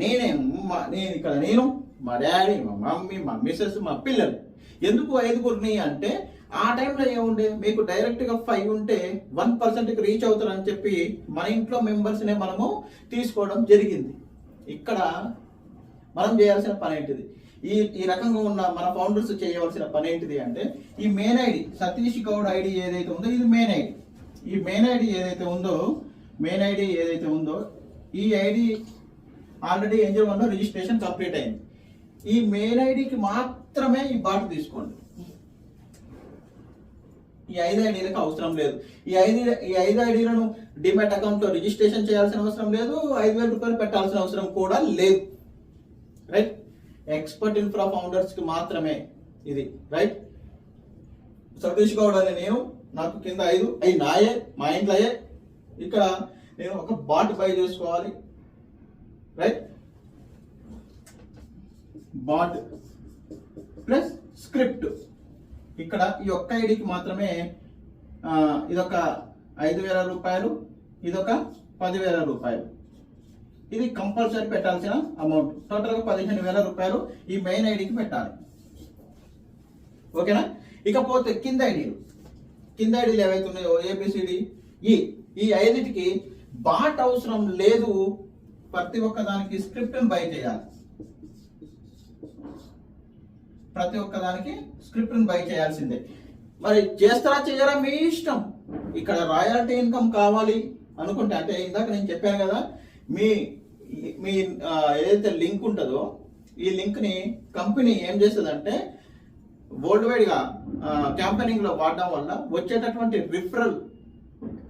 నేను, మా డాడీ, మా మమ్మీ, మా మిస్సెస్, మా పిల్లలు. ఎందుకు 5గురిని అంటే ఆ టైంలో ఏముండే, మీకు డైరెక్ట్గా 5 ఉంటే 1%కి రీచ్ అవుతారని చెప్పి మన ఇంట్లో మెంబర్స్నే మనము తీసుకోవడం జరిగింది. ఇక్కడ మనం చేయాల్సిన పని ఏంటిది, ఈ రకంగా ఉన్న మన ఫౌండర్స్ చేయవలసిన పని ఏంటిది అంటే ఈ main ID, Satish Goud ID ఏదైతే ఉందో ఇది మెయిన్ ఐడి. ఈ మెయిన్ ఐడి ఏదైతే ఉందో ఈ ఐడి ఆల్రెడీ ఏంజల్ 1లో రిజిస్ట్రేషన్ కంప్లీట్ అయింది. ఈ మెయిన్ ఐడికి మాత్రమే ఈ బాట్ తీసుకోండి. ఈ 5 ఐడీలకు అవసరం లేదు. ఈ 5 ఐడీలను డిమాట్ అకౌంట్ లో రిజిస్ట్రేషన్ చేయాల్సిన అవసరం లేదు, 5,000 రూపాయలు పెట్టాల్సిన అవసరం కూడా లేదు, రైట్. ఎక్స్పర్ట్ ఇన్ఫ్రా ఫౌండర్స్ కి మాత్రమే ఇది, రైట్. సతీష్ గౌడ్ అనే నేను, నాకు కింద 5 అవి నాయే, మా ఇంట్లో అయ్యే. ఇక్కడ నేను ఒక బాట్ బై చేసుకోవాలి, రైట్. Bot plus script. ఇక్కడ ఈ ఒక్క ఐడికి మాత్రమే ఇదొక 5,000 రూపాయలు, ఇదొక 10,000 రూపాయలు. ఇది కంపల్సరీ పెట్టాల్సిన అమౌంట్. టోటల్గా 15,000 రూపాయలు ఈ మెయిన్ ఐడికి పెట్టాలి. ఓకేనా. ఇకపోతే కింద ఐడీలు ఏవైతే ఉన్నాయో ఏబిసిడి ఈ 5టికి బాట్ అవసరం లేదు. ప్రతి ఒక్క దానికి స్క్రిప్ట్ని బై చేయాలి. ప్రతి ఒక్క దానికి స్క్రిప్ట్ని బై చేయాల్సిందే. మరి చేస్తారా చేయరా మీ ఇష్టం. ఇక్కడ రాయల్టీ ఇన్కమ్ కావాలి అనుకుంటే, అంటే ఇందాక నేను చెప్పాను కదా, మీ ఏదైతే లింక్ ఉంటుందో ఈ లింక్ని కంపెనీ ఏం చేస్తుందంటే వరల్డ్ వైడ్గా క్యాంపెయినింగ్ లో వాడడం వల్ల వచ్చేటటువంటి రిఫరల్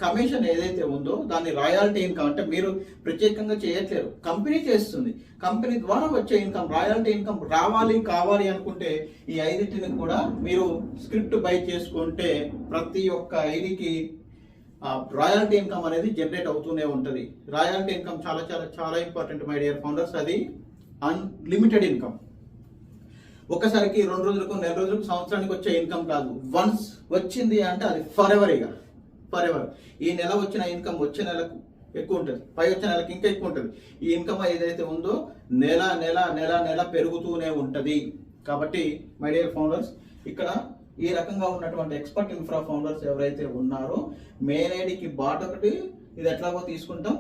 కమిషన్ ఏదైతే ఉందో దాన్ని రాయల్టీ ఇన్కమ్, అంటే మీరు ప్రత్యేకంగా చేయట్లేరు, కంపెనీ చేస్తుంది. కంపెనీ ద్వారా వచ్చే ఇన్కమ్, రాయల్టీ ఇన్కమ్ కావాలి అనుకుంటే ఈ 5టిని కూడా మీరు స్క్రిప్ట్ బై చేసుకుంటే ప్రతి ఒక్క ఐడికి రాయల్టీ ఇన్కమ్ అనేది జనరేట్ అవుతూనే ఉంటుంది. రాయల్టీ ఇన్కమ్ చాలా చాలా చాలా ఇంపార్టెంట్ మై డియర్ ఫౌండర్స్. అది అన్లిమిటెడ్ ఇన్కమ్. ఒకసారికి 2 రోజులకు, 4 రోజులకు, సంవత్సరానికి వచ్చే ఇన్కమ్ కాదు. వన్స్ వచ్చింది అంటే అది ఫర్ ఎవర్. ఈ నెల వచ్చిన ఇన్కమ్ వచ్చే నెలకు ఎక్కువ ఉంటుంది, పై వచ్చే నెలకు ఇంకా ఎక్కువ ఉంటుంది. ఈ ఇన్కమ్ ఏదైతే ఉందో నెల నెల నెల నెల పెరుగుతూనే ఉంటుంది. కాబట్టి మై డియర్ ఫౌండర్స్, ఇక్కడ ఈ రకంగా ఉన్నటువంటి ఎక్స్పర్ట్ ఇన్ఫ్రా ఫౌండర్స్ ఎవరైతే ఉన్నారో మెయిన్ ఐడికి బాట్ ఒకటి, ఇది ఎట్లాగో తీసుకుంటాం,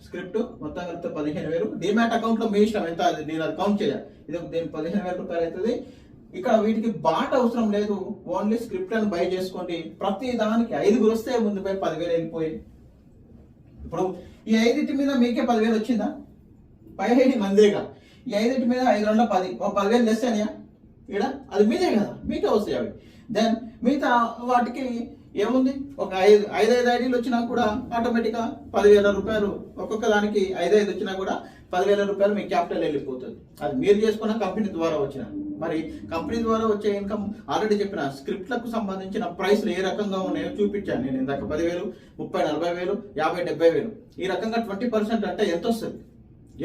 స్క్రిప్ట్ మొత్తం కలిపితే 15,000. డిమాట్ అకౌంట్ లో మీ ఇష్టం ఎంత, నేను అది కౌంట్ చేయాలి. ఇది దీని 15,000 రూపాయలు అవుతుంది. ఇక్కడ వీటికి బాట్ అవసరం లేదు, ఓన్లీ స్క్రిప్ట్ అని బై చేసుకోండి. ప్రతి దానికి 5 వస్తే ముందు పోయి 10,000 వెళ్ళిపోయి. ఇప్పుడు ఈ 5 మీద మీకే 10,000 వచ్చిందా? పై ఐడి మందేగా. ఈ 5 మీద 5 2 10, 10,000 లెస్ అనియా ఇక్కడ, అది మీదే కదా, మీకే వస్తాయి అవి. దెన్ మిగతా వాటికి ఏముంది, ఒక 5 ఐడీలు వచ్చినా కూడా ఆటోమేటిక్గా 10,000 రూపాయలు, ఒక్కొక్క దానికి 5 వచ్చినా కూడా 10,000 రూపాయలు మీ క్యాపిటల్ వెళ్ళిపోతుంది. అది మీరు చేసుకున్న కంపెనీ ద్వారా వచ్చిన. మరి కంపెనీ ద్వారా వచ్చే ఇన్కమ్ ఆల్రెడీ చెప్పిన, స్క్రిప్ట్లకు సంబంధించిన ప్రైస్లు ఏ రకంగా ఉన్నాయో చూపించాను నేను ఇందాక. 10,000, 30,000, 40,000, 50,000, 70,000. ఈ రకంగా 20% అంటే ఎంత వస్తుంది,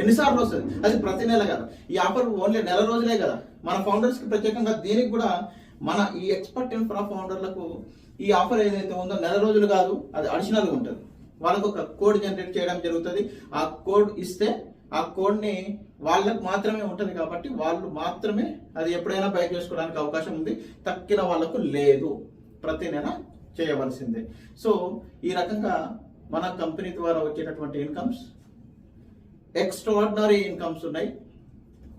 ఎన్నిసార్లు వస్తుంది? అది ప్రతి నెల కదా. ఈ ఆఫర్ ఓన్లీ నెల రోజులే కదా. మన ఫౌండర్స్ కి ప్రత్యేకంగా దీనికి కూడా మన ఈ ఎక్స్పర్ట్ ఇన్ఫ్రా ఫౌండర్లకు ఈ ఆఫర్ ఏదైతే ఉందో నెల రోజులు కాదు, అది అడిషనల్గా ఉంటుంది. వాళ్ళకు ఒక కోడ్ జనరేట్ చేయడం జరుగుతుంది. ఆ కోడ్ ఇస్తే ఆ కోడ్ని వాళ్ళకు మాత్రమే ఉంటుంది కాబట్టి వాళ్ళు మాత్రమే అది ఎప్పుడైనా బై చేసుకోవడానికి అవకాశం ఉంది. తక్కిన వాళ్ళకు లేదు, ప్రతి నెల చేయవలసిందే. సో ఈ రకంగా మన కంపెనీ ద్వారా వచ్చేటటువంటి ఇన్కమ్స్ ఎక్స్ట్రాఆర్డినరీ ఇన్కమ్స్ ఉన్నాయి.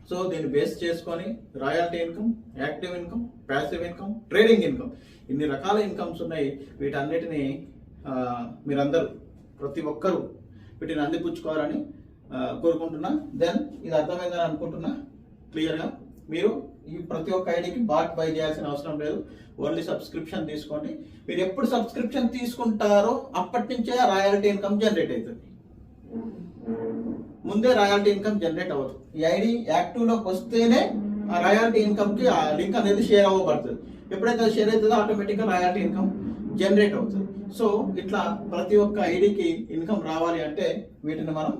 సో దీన్ని బేస్ చేసుకొని royalty income, active income, passive income, trading income, ఇన్ని రకాల ఇన్కమ్స్ ఉన్నాయి. వీటన్నిటిని మీరందరూ ప్రతి ఒక్కరూ వీటిని అందిపుచ్చుకోవాలని కోరుకుంటున్నా. దెన్ ఇది అర్థమైందని అనుకుంటున్నా క్లియర్గా. మీరు ఈ ప్రతి ఒక్క ఐడికి బాట్ బై చేయాల్సిన అవసరం లేదు, ఓన్లీ సబ్స్క్రిప్షన్ తీసుకోండి. మీరు ఎప్పుడు సబ్స్క్రిప్షన్ తీసుకుంటారో అప్పటి నుంచే రాయల్టీ ఇన్కమ్ జనరేట్ అవుతుంది. ముందే రాయల్టీ ఇన్కమ్ జనరేట్ అవ్వదు. ఈ ఐడి యాక్టివ్లోకి వస్తేనే ఆ రాయల్టీ ఇన్కమ్కి ఆ లింక్ అనేది షేర్ అవ్వబడుతుంది. ఎప్పుడైతే షేర్ అవుతుందో ఆటోమేటిక్గా రాయల్టీ ఇన్కమ్ జనరేట్ అవుతుంది. సో ఇట్లా ప్రతి ఒక్క ఐడికి ఇన్కమ్ రావాలి అంటే వీటిని మనం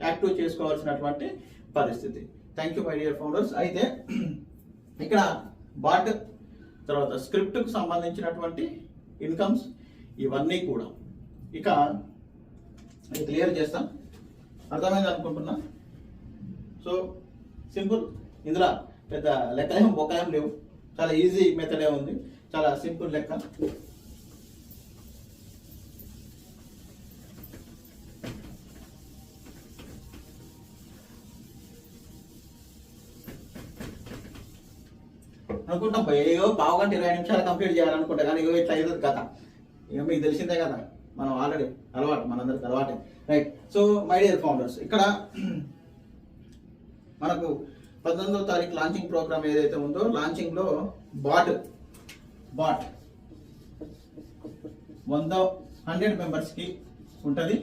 యాక్టివ్ చేసుకోవాల్సినటువంటి పరిస్థితి. Thank you my dear founders. అయితే ఇక్కడ బాట్ తర్వాత స్క్రిప్ట్కు సంబంధించినటువంటి ఇన్కమ్స్ ఇవన్నీ కూడా ఇక క్లియర్ చేస్తాం. అర్థమైంది అనుకుంటున్నా. సో సింపుల్, ఇందులో పెద్ద లెక్కలేం బొక్కలేం లేవు, చాలా ఈజీ మెథడే ఉంది, చాలా సింపుల్ లెక్క. అనుకుంటాం ఏదో 1 గంట 20 నిమిషాలు కంప్లీట్ చేయాలనుకుంటా, కానీ ఇట్లా అవుతుంది కథ. ఇక మీకు తెలిసిందే కదా, మనం ఆల్రెడీ అలవాటు, మనందరికి అలవాటే, right. So my dear founders, ఇక్కడ మనకు 19వ తారీఖు లాంచింగ్ ప్రోగ్రామ్ ఏదైతే ఉందో, లాంచింగ్ లో బాట్ 100 మెంబర్స్ కి ఉంటుంది.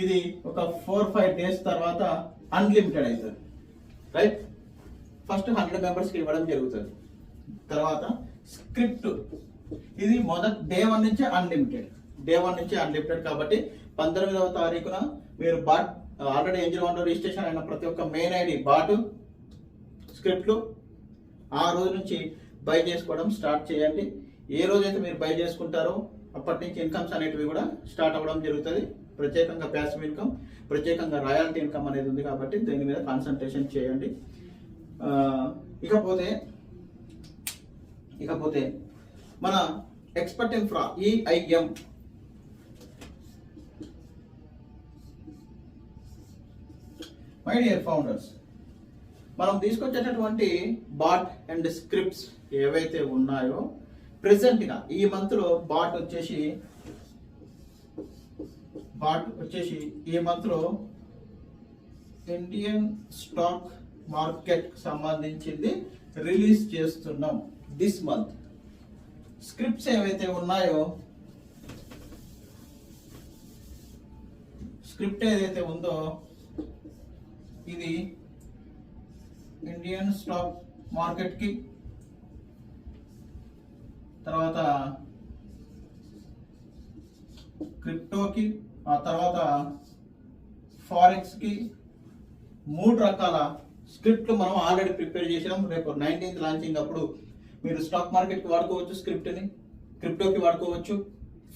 ఇది ఒక 4-5 డేస్ తర్వాత అన్లిమిటెడ్ అవుతుంది, రైట్. ఫస్ట్ 100 మెంబర్స్కి ఇవ్వడం జరుగుతుంది. తర్వాత స్క్రిప్ట్, ఇది డే 1 నుంచి అన్లిమిటెడ్ కాబట్టి 19వ తారీఖున మీరు బాట్ ఆల్రెడీ Angel రిజిస్ట్రేషన్ అయిన ప్రతి ఒక్క మెయిల్ ఐడి బాట్ స్క్రిప్ట్లు ఆ రోజు నుంచి బై చేసుకోవడం స్టార్ట్ చేయండి. ఏ రోజైతే మీరు బై చేసుకుంటారో అప్పటి నుంచి ఇన్కమ్స్ అనేటివి కూడా స్టార్ట్ అవ్వడం జరుగుతుంది. ప్రత్యేకంగా ప్యాసివ్ ఇన్కమ్, ప్రత్యేకంగా రాయల్టీ ఇన్కమ్ అనేది ఉంది కాబట్టి దీని మీద కాన్సన్ట్రేషన్ చేయండి. ఇకపోతే మన expert infra EIM my dear founders, మనం తీసుకొచ్చేటటువంటి బాట్ అండ్ స్క్రిప్ట్స్ ఏవైతే ఉన్నాయో ప్రెసెంట్గా ఈ మంత్లో బాట్ వచ్చేసి ఈ మంత్లో ఇండియన్ స్టాక్ మార్కెట్ సంబంధించింది రిలీజ్ చేస్తున్నాం దిస్ మంత్. స్క్రిప్ట్స్ ఏవైతే ఉన్నాయో, స్క్రిప్ట్ ఏదైతే ఉందో ఇది ఇండియన్ స్టాక్ మార్కెట్కి, తర్వాత క్రిప్టోకి, ఆ తర్వాత ఫారెక్స్కి 3 రకాల స్క్రిప్ట్లు మనం ఆల్రెడీ ప్రిపేర్ చేసినాం. రేపు 19th లాంచింగ్ అప్పుడు మీరు స్టాక్ మార్కెట్కి వాడుకోవచ్చు స్క్రిప్ట్ని, క్రిప్టోకి వాడుకోవచ్చు,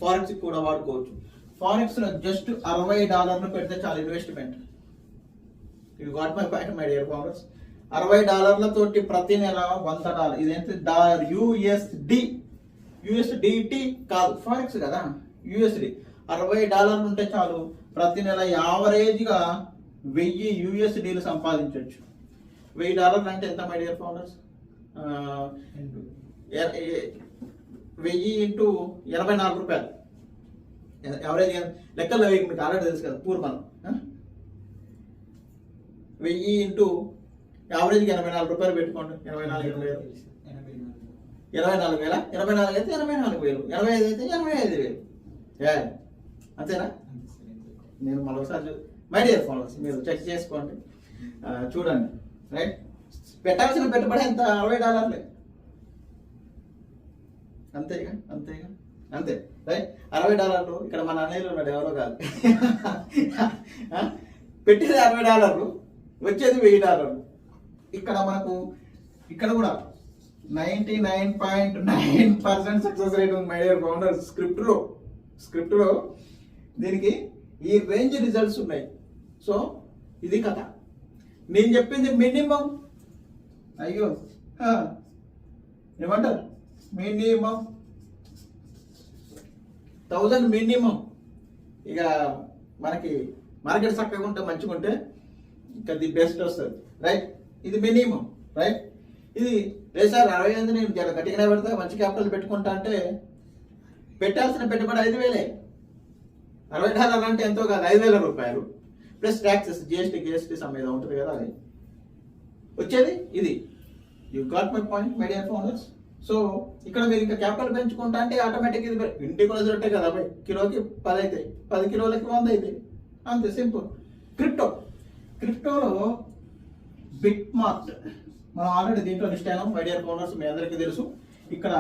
ఫారెక్స్కి కూడా వాడుకోవచ్చు. ఫారెక్స్లో జస్ట్ $60 పెడితే చాలు investment. You got my point my dear founders. $60 ప్రతి నెల $100. ఇదేంటి USDT కాదు, ఫారెక్స్ కదా, USD. $60 ఉంటే చాలు ప్రతి నెల యావరేజ్గా 1000 USDలు సంపాదించవచ్చు. $1000 అంటే ఎంత మై డియర్ ఫౌండర్స్? 1000 ఇంటూ 84 రూపాయలు. యావరేజ్ లెక్కలు మీకు ఆల్రెడీ తెలుసు కదా, పూర్వనం. 1000 ఇంటూ యావరేజ్కి 84 రూపాయలు పెట్టుకోండి. 24,000, 24,000, 24 అయితే 84,000, 85 అయితే 85,000. అంతేనా? నేను మరొకసారి మై డియర్ ఫౌండర్స్ మీరు చెక్ చేసుకోండి, చూడండి. రైట్, పెట్టాల్సిన పెట్టుబడి ఎంత? $60. అంతే. రైట్, $60. ఇక్కడ మన అన్నయ్యలు ఉన్నాడు, ఎవరో కాదు. పెట్టేది $60, వచ్చేది $1000. ఇక్కడ కూడా 99.9% సక్సెస్ రేట్ ఉంది మై డియర్ ఫౌండర్స్. స్క్రిప్ట్లో దీనికి ఈ రేంజ్ రిజల్ట్స్ ఉన్నాయి. సో ఇది కథ. నేను చెప్పింది మినిమం, ఏమంటారు, మినిమం 1000 మినిమం. ఇక మనకి మార్కెట్ చక్కగా ఉంటే మంచిగా ఉంటే ఇంకా ది బెస్ట్ వస్తుంది. రైట్, ఇది మినిమం. రైట్, ఇది లేదు సార్ 65 నేను గట్టిగానే పెడతా, మంచి క్యాపిటల్ పెట్టుకుంటా అంటే పెట్టాల్సిన పెట్టుబడి 5,000. $60 అంటే ఎంతో కాదు, 5,000 రూపాయలు ప్లస్ ట్యాక్సెస్, GST సమ్ ఏదో ఉంటుంది కదా, అది వచ్చేది ఇది. You got my point my dear founders. So ఇక్కడ మీరు ఇంకా క్యాపిటల్ పెంచుకుంటా అంటే ఆటోమేటిక్ ఇది ఇంటికి కొలసినట్టే కదా, కిలోకి 10 అవుతాయి, 10 కిలోలకి 100 అవుతాయి, అంతే సింపుల్. క్రిప్టోలో బిట్మార్ట్ మనం ఆల్రెడీ దీంట్లో లిస్ట్ అయినాం మై డియర్ ఫౌండర్స్, మీ అందరికీ తెలుసు. ఇక్కడ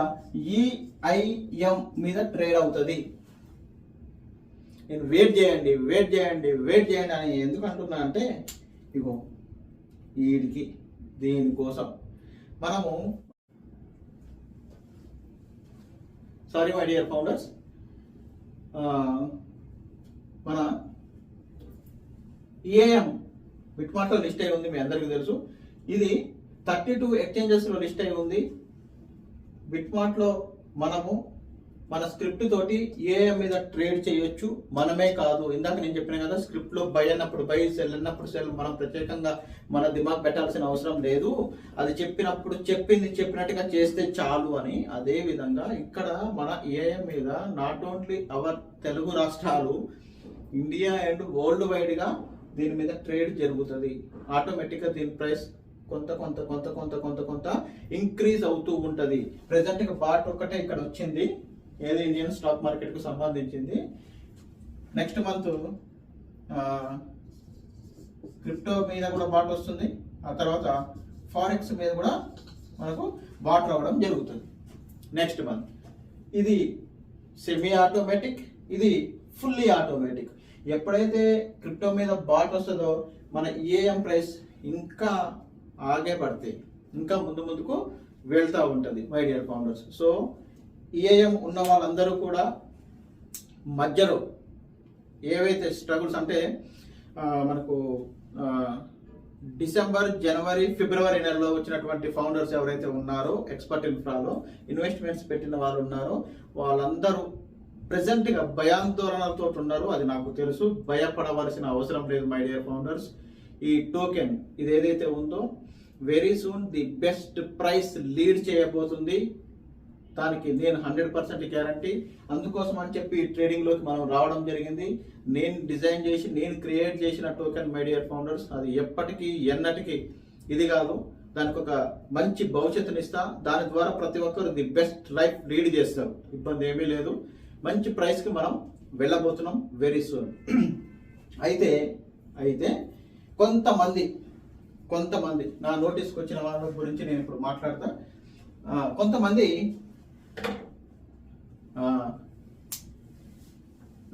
EIM మీద ట్రేడ్ అవుతుంది. నేను వెయిట్ చేయండి అని ఎందుకు అంటున్నా అంటే, ఇగో వీడికి దీనికోసం మనము, సారీ మై డియర్ ఫౌండర్స్, మన EIM బిట్మార్ట్లో లిస్ట్ అయి ఉంది, మీ అందరికీ తెలుసు. ఇది 32 ఎక్స్చేంజెస్లో లిస్ట్ అయి ఉంది. బిట్మార్ట్లో మనము మన స్క్రిప్ట్ తోటి EIM మీద ట్రేడ్ చేయొచ్చు. మనమే కాదు, ఇందాక నేను చెప్పిన కదా, స్క్రిప్ట్లో బై అన్నప్పుడు బై, సెల్ అన్నప్పుడు సెల్. మనం ప్రత్యేకంగా మన దిమాగ్ పెట్టాల్సిన అవసరం లేదు. అది చెప్పినప్పుడు చెప్పినట్టుగా చేస్తే చాలు అని. అదే విధంగా ఇక్కడ మన EIM మీద నాట్ ఓన్లీ అవర్ తెలుగు రాష్ట్రాలు, ఇండియా అండ్ వరల్డ్ వైడ్గా దీని మీద ట్రేడ్ జరుగుతుంది. ఆటోమేటిక్గా దీని ప్రైస్ కొంత ఇంక్రీజ్ అవుతూ ఉంటుంది. ప్రెసెంట్గా బాట్ ఒక్కటే ఇక్కడ వచ్చింది, ఏది ఇండియన్ స్టాక్ మార్కెట్కు సంబంధించింది. నెక్స్ట్ మంత్ క్రిప్టో మీద కూడా బాట్ వస్తుంది. ఆ తర్వాత ఫారెక్స్ మీద కూడా మనకు బాట్ రావడం జరుగుతుంది. నెక్స్ట్ వన్, ఇది సెమీ ఆటోమేటిక్, ఇది ఫుల్లీ ఆటోమేటిక్. ఎప్పుడైతే క్రిప్టో మీద బాట్ వస్తుందో మన ఈఏఎం ప్రైస్ ఇంకా ఆగే పడితే ఇంకా ముందుకు వెళ్తూ ఉంటుంది మై డియర్ ఫౌండర్స్. సో ఈఏఎం ఉన్న వాళ్ళందరూ కూడా మధ్యలో ఏవైతే స్ట్రగుల్స్ అంటే మనకు డిసెంబర్, జనవరి, ఫిబ్రవరి నెలలో వచ్చినటువంటి ఫౌండర్స్ ఎవరైతే ఉన్నారో ఎక్స్పర్ట్ ఇన్ఫ్రాలో ఇన్వెస్ట్మెంట్స్ పెట్టిన వాళ్ళు ఉన్నారో వాళ్ళందరూ ప్రెసెంట్గా భయాందోళనలతో ఉన్నారు. అది నాకు తెలుసు. భయపడవలసిన అవసరం లేదు మై డియర్ ఫౌండర్స్. ఈ టోకెన్ ఇది ఏదైతే ఉందో very soon the best price lead చేయబోతుంది. దానికి నేను 100% గ్యారంటీ. అందుకోసం అని చెప్పి ట్రేడింగ్లోకి మనం రావడం జరిగింది. నేను డిజైన్ చేసి నేను క్రియేట్ చేసిన టోకెన్ మై డియర్ ఫౌండర్స్ అది ఎప్పటికీ ఎన్నటికీ ఇది కాదు. దానికి ఒక మంచి భవిష్యత్తునిస్తా. దాని ద్వారా ప్రతి ఒక్కరు ది బెస్ట్ లైఫ్ లీడ్ చేస్తారు. ఇబ్బంది ఏమీ లేదు. మంచి ప్రైస్కి మనం వెళ్ళబోతున్నాం వెరీ సూన్. అయితే కొంతమంది నా నోటీస్కి వచ్చిన వాళ్ళ గురించి నేను ఇప్పుడు మాట్లాడతా. కొంతమంది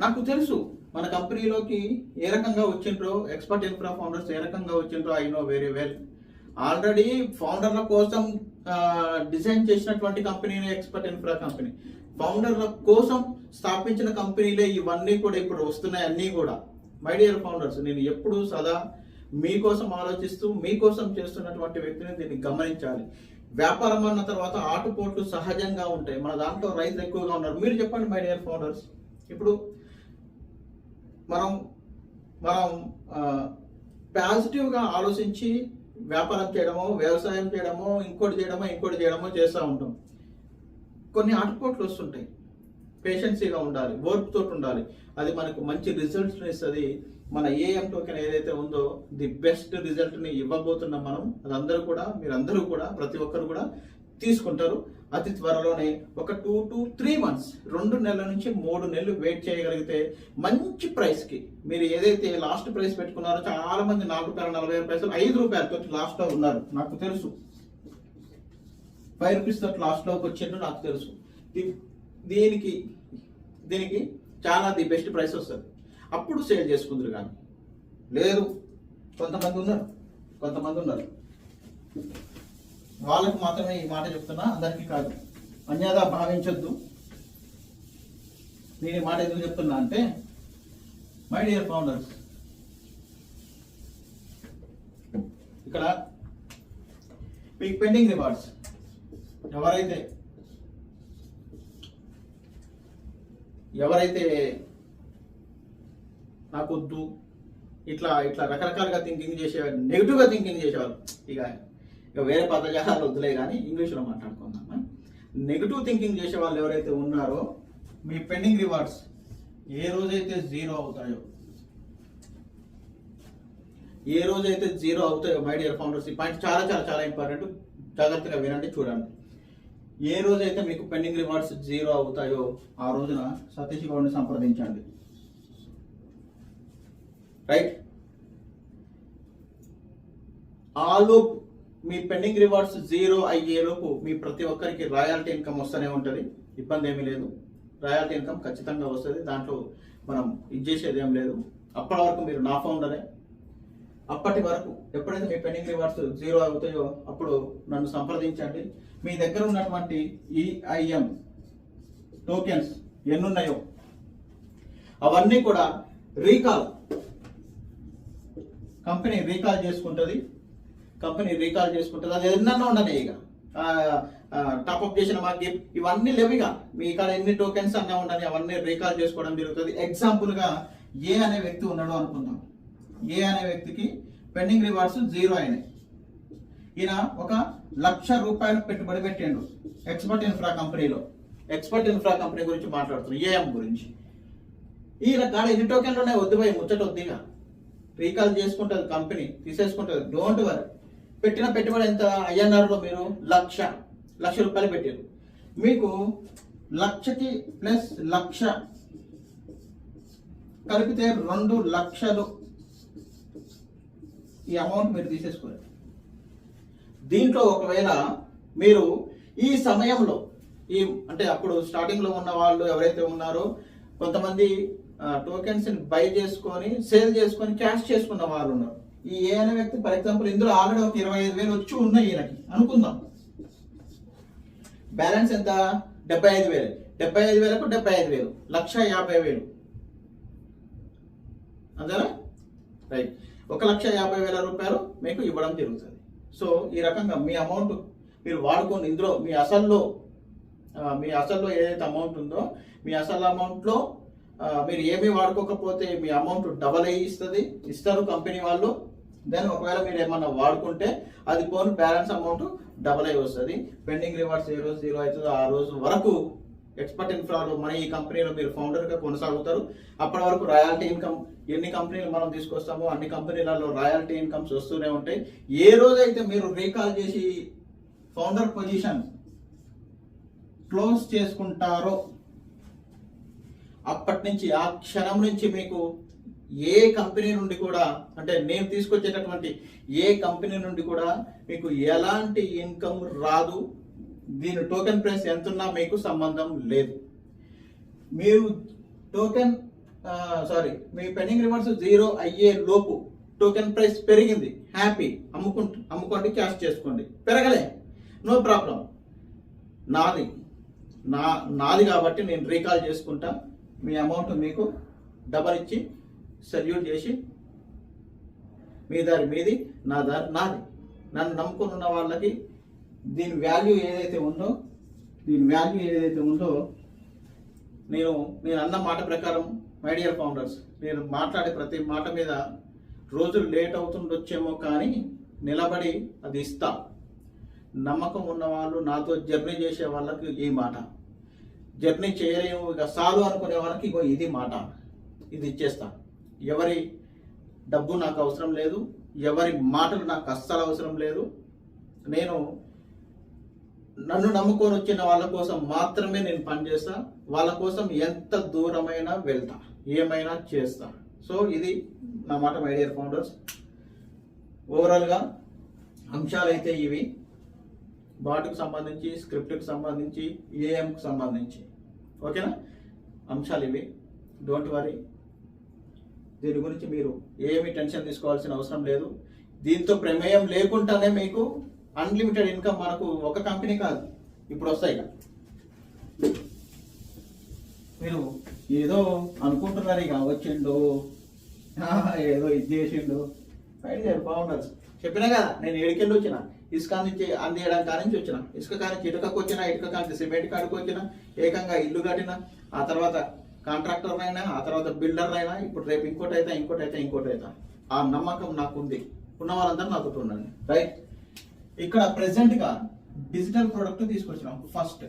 నాకు తెలుసు మన కంపెనీలోకి ఏ రకంగా వచ్చిండ్రో, ఎక్స్పర్ట్ ఇన్ఫ్రా ఫౌండర్స్ ఏ రకంగా వచ్చిండ్రో I know very well. Already ఫౌండర్ల కోసం డిజైన్ చేసినటువంటి కంపెనీనే ఎక్స్పర్ట్ ఇన్ఫ్రా కంపెనీ. ఫౌండర్ల కోసం స్థాపించిన కంపెనీలే ఇవన్నీ కూడా ఇప్పుడు వస్తున్నాయి అన్నీ కూడా. మై డియర్ ఫౌండర్స్, నేను ఎప్పుడు సదా మీకోసం ఆలోచిస్తూ మీకోసం చేస్తున్నటువంటి వ్యక్తిని దీన్ని గమనించాలి. వ్యాపారం అన్న తర్వాత ఆటుపోట్లు సహజంగా ఉంటాయి. మన దాంట్లో రైతులు ఎక్కువగా ఉన్నారు. మీరు చెప్పండి మై డియర్ ఫౌండర్స్, ఇప్పుడు మనం పాజిటివ్గా ఆలోచించి వ్యాపారం చేయడమో, వ్యవసాయం చేయడమో, ఇంకోటి చేయడమో చేస్తూ ఉంటాం. కొన్ని ఆటుపోట్లు వస్తుంటాయి. పేషెన్సీగా ఉండాలి, ఓర్పుతో ఉండాలి. అది మనకు మంచి రిజల్ట్స్ ఇస్తుంది. మన ఏఎం టోకెన్ ఏదైతే ఉందో ది బెస్ట్ రిజల్ట్ని ఇవ్వబోతున్నాం మనం. మీరందరూ కూడా ప్రతి ఒక్కరు కూడా తీసుకుంటారు. అతి త్వరలోనే ఒక 2 to 3 months 2 నెలల నుంచి 3 నెలలు వెయిట్ చేయగలిగితే మంచి ప్రైస్కి మీరు ఏదైతే లాస్ట్ ప్రైస్ పెట్టుకున్నారో చాలా మంది ₹4.46 ₹5 తోటి లాస్ట్లో ఉన్నారు. నాకు తెలుసు. ₹5 తోటి లాస్ట్లోకి వచ్చిండ్రు నాకు తెలుసు. దీనికి చాలా ది బెస్ట్ ప్రైస్ వస్తుంది. అప్పుడు సేల్ చేసుకుందరు. కానీ లేదు, కొంతమంది ఉన్నారు వాళ్ళకు మాత్రమే ఈ మాట చెప్తున్నా, అందరికీ కాదు. అన్యదా భావించొద్దు. నేను ఈ మాట ఎందుకు చెప్తున్నా అంటే మై డియర్ ఫౌండర్స్, ఇక్కడ మీకు పెండింగ్ రివార్డ్స్ ఎవరైతే నాకు వద్దు ఇట్లా రకరకాలుగా థింకింగ్ చేసేవారు, నెగిటివ్గా థింకింగ్ చేసేవారు, ఇక వేరే పదజాలాలు వద్దులే కానీ ఇంగ్లీష్లో మాట్లాడుకుందాం. నెగిటివ్ థింకింగ్ చేసే వాళ్ళు ఎవరైతే ఉన్నారో మీ పెండింగ్ రివార్డ్స్ ఏ రోజైతే జీరో అవుతాయో మై డియర్ ఫౌండర్స్, ఈ పాయింట్ చాలా చాలా చాలా ఇంపార్టెంట్. జాగ్రత్తగా వినండి, చూడండి. ఏ రోజైతే మీకు పెండింగ్ రివార్డ్స్ జీరో అవుతాయో ఆ రోజున సతీష్ గౌడ్ని సంప్రదించండి. రైట్? ఆలోపు మీ పెండింగ్ రివార్డ్స్ జీరో అయ్యేలోపు మీ ప్రతి ఒక్కరికి రాయల్టీ ఇన్కమ్ వస్తూనే ఉంటుంది. ఇబ్బంది ఏమీ లేదు. రాయల్టీ ఇన్కమ్ ఖచ్చితంగా వస్తుంది. దాంట్లో మనం ఇచ్చేసేది ఏం లేదు. అప్పటి వరకు మీరు నా ఫౌండరే. అప్పటి వరకు ఎప్పుడైతే మీ పెండింగ్ రివార్డ్స్ జీరో అవుతాయో అప్పుడు నన్ను సంప్రదించండి. మీ దగ్గర ఉన్నటువంటి ఈఐఎం టోకెన్స్ ఎన్నున్నాయో అవన్నీ కూడా కంపెనీ రీకాల్ చేసుకుంటుంది. అది ఎన్నో ఉండనే ఇక టాప్అప్ చేసిన మాకు ఇవన్నీ లేవుగా. మీ ఇక్కడ ఎన్ని టోకెన్స్ అన్నా ఉండని అవన్నీ రీకాల్ చేసుకోవడం జరుగుతుంది. ఎగ్జాంపుల్గా ఏ అనే వ్యక్తి ఉన్నాడు అనుకుందాం. ఏ అనే వ్యక్తికి పెండింగ్ రివార్డ్స్ జీరో అయినాయి. ఈయన ₹1,00,000 పెట్టుబడి పెట్టిండు ఎక్స్పర్ట్ ఇన్ఫ్రా కంపెనీలో. ఎక్స్పర్ట్ ఇన్ఫ్రా కంపెనీ గురించి మాట్లాడుతున్నాం, ఏఎం గురించి. ఈయన కాడ ఎన్ని టోకెన్లు ఉన్నాయి వద్దు పోయి ముచ్చట వద్దిగా. రీకాల్ చేసుకుంటుంది కంపెనీ, తీసేసుకుంటుంది. Don't worry. పెట్టిన పెట్టుబడి ఎంత అయ్యన్నారులో మీరు ₹1,00,000 పెట్టారు. మీకు 1,00,000కి ప్లస్ 1,00,000 కలిపితే 2,00,000 ఈ అమౌంట్ మీరు తీసేసుకోవాలి. దీంట్లో ఒకవేళ మీరు ఈ సమయంలో అంటే అప్పుడు స్టార్టింగ్లో ఉన్న వాళ్ళు ఎవరైతే ఉన్నారో కొంతమంది టోకెన్స్ బై చేసుకొని సేల్ చేసుకొని క్యాష్ చేసుకున్న వాళ్ళు ఉన్నారు. ఈ ఏ అనే వ్యక్తి ఫర్ ఎగ్జాంపుల్ ఇందులో ఆల్రెడీ ఒక 25,000 వచ్చి ఉన్నాయి ఈయనకి అనుకుందాం. బ్యాలెన్స్ ఎంత? 75,000. 75,000కు 75,000 1,50,000 అంతేనా? రైట్. 1,50,000 రూపాయలు మీకు ఇవ్వడం జరుగుతుంది. సో ఈ రకంగా మీ అమౌంట్ మీరు వాడుకొని ఇందులో మీ అసల్లో ఏదైతే అమౌంట్ ఉందో మీ అసలు అమౌంట్లో మీరు ఏమీ వాడుకోకపోతే మీ అమౌంట్ డబల్ అయ్యి ఇస్తారు కంపెనీ వాళ్ళు. దెన్ ఒకవేళ మీరు ఏమన్నా వాడుకుంటే అది పోను బ్యాలెన్స్ అమౌంట్ డబల్ అయి వస్తుంది. పెండింగ్ రివార్డ్స్ ఏ రోజు 0 అవుతుందో ఆ రోజు వరకు ఎక్స్పర్ట్ ఇన్ఫ్రాలో మన ఈ కంపెనీలో మీరు ఫౌండర్గా కొనసాగుతారు. అప్పటి వరకు రాయల్టీ ఇన్కమ్ ఎన్ని కంపెనీలు మనం తీసుకొస్తామో అన్ని కంపెనీలలో రాయల్టీ ఇన్కమ్స్ వస్తూనే ఉంటాయి. ఏ రోజైతే మీరు రీకాల్ చేసి ఫౌండర్ పొజిషన్ క్లోజ్ చేసుకుంటారో అప్పటి నుంచి ఆ క్షణం నుంచి మీకు ఏ కంపెనీ నుండి కూడా అంటే నేను తీసుకొచ్చేటటువంటి ఏ కంపెనీ నుండి కూడా మీకు ఎలాంటి ఇన్కమ్ రాదు. దీని టోకెన్ ప్రైస్ ఎంతున్నా మీకు సంబంధం లేదు. మీరు మీ పెండింగ్ రివార్డ్స్ 0 అయ్యే లోపు టోకెన్ ప్రైస్ పెరిగింది, హ్యాపీ, అమ్ముకోండి, క్యాష్ చేసుకోండి. పెరగలే, నో ప్రాబ్లం, నాది కాబట్టి నేను రీకాల్ చేసుకుంటా. మీ అమౌంట్ మీకు డబల్ ఇచ్చి సల్యూట్ చేసి మీ దారి మీది, నా దారి నాది. నన్ను నమ్ముకుని ఉన్న వాళ్ళకి దీని వాల్యూ ఏదైతే ఉందో నేను అన్న మాట ప్రకారం మై డియర్ ఫౌండర్స్, నేను మాట్లాడే ప్రతి మాట మీద రోజులు లేట్ అవుతుండొచ్చేమో కానీ నిలబడి అది ఇస్తా. నమ్మకం ఉన్న వాళ్ళు, నాతో జర్నీ చేసే వాళ్ళకి ఈ మాట, జర్నీ చేయలేము ఇక సాలు అనుకునే వాళ్ళకి ఇగో ఇది మాట, ఇది ఇచ్చేస్తా. ఎవరి డబ్బు నాకు అవసరం లేదు, ఎవరి మాటలు నాకు అస్సలు అవసరం లేదు. నన్ను నమ్ముకొని వచ్చిన వాళ్ళ కోసం మాత్రమే నేను పనిచేస్తా. వాళ్ళ కోసం ఎంత దూరమైనా వెళ్తా, ఏమైనా చేస్తా. సో ఇది నా మాట మై డియర్ ఫౌండర్స్. ఓవరాల్గా అంశాలు అయితే ఇవి. బాట్కి సంబంధించి, స్క్రిప్ట్కి సంబంధించి, ఏఎంకి సంబంధించి, ఓకేనా? అంశాలు ఇవి. డోంట్ వరీ, దీని గురించి మీరు ఏమీ టెన్షన్ తీసుకోవాల్సిన అవసరం లేదు. దీంతో ప్రమేయం లేకుండానే మీకు అన్లిమిటెడ్ ఇన్కమ్ మనకు ఒక కంపెనీ కాదు ఇప్పుడు వస్తాయి. మీరు ఏదో అనుకుంటున్నారు ఇక వచ్చిండు ఏదో ఇది చేసిండు. ఫౌండర్స్ చెప్పినా కదా, నేను ఏడికెళ్ళి వచ్చిన, ఇసుక నుంచి అందేయడానికి కానించి వచ్చిన, ఇసుక కానించి ఇటుకకు వచ్చిన, ఇటుక కానించి సిమెంట్ కాడికి వచ్చిన, ఏకంగా ఇల్లు కట్టిన, ఆ తర్వాత కాంట్రాక్టర్ అయినా, ఆ తర్వాత బిల్డర్ అయినా, ఇప్పుడు రేపు ఇంకోటి అవుతా. ఆ నమ్మకం నాకు ఉంది. ఉన్న వాళ్ళందరూ నాతో ఉండండి. రైట్. ఇక్కడ ప్రెసెంట్గా డిజిటల్ ప్రోడక్ట్ తీసుకొచ్చినాం. ఫస్ట్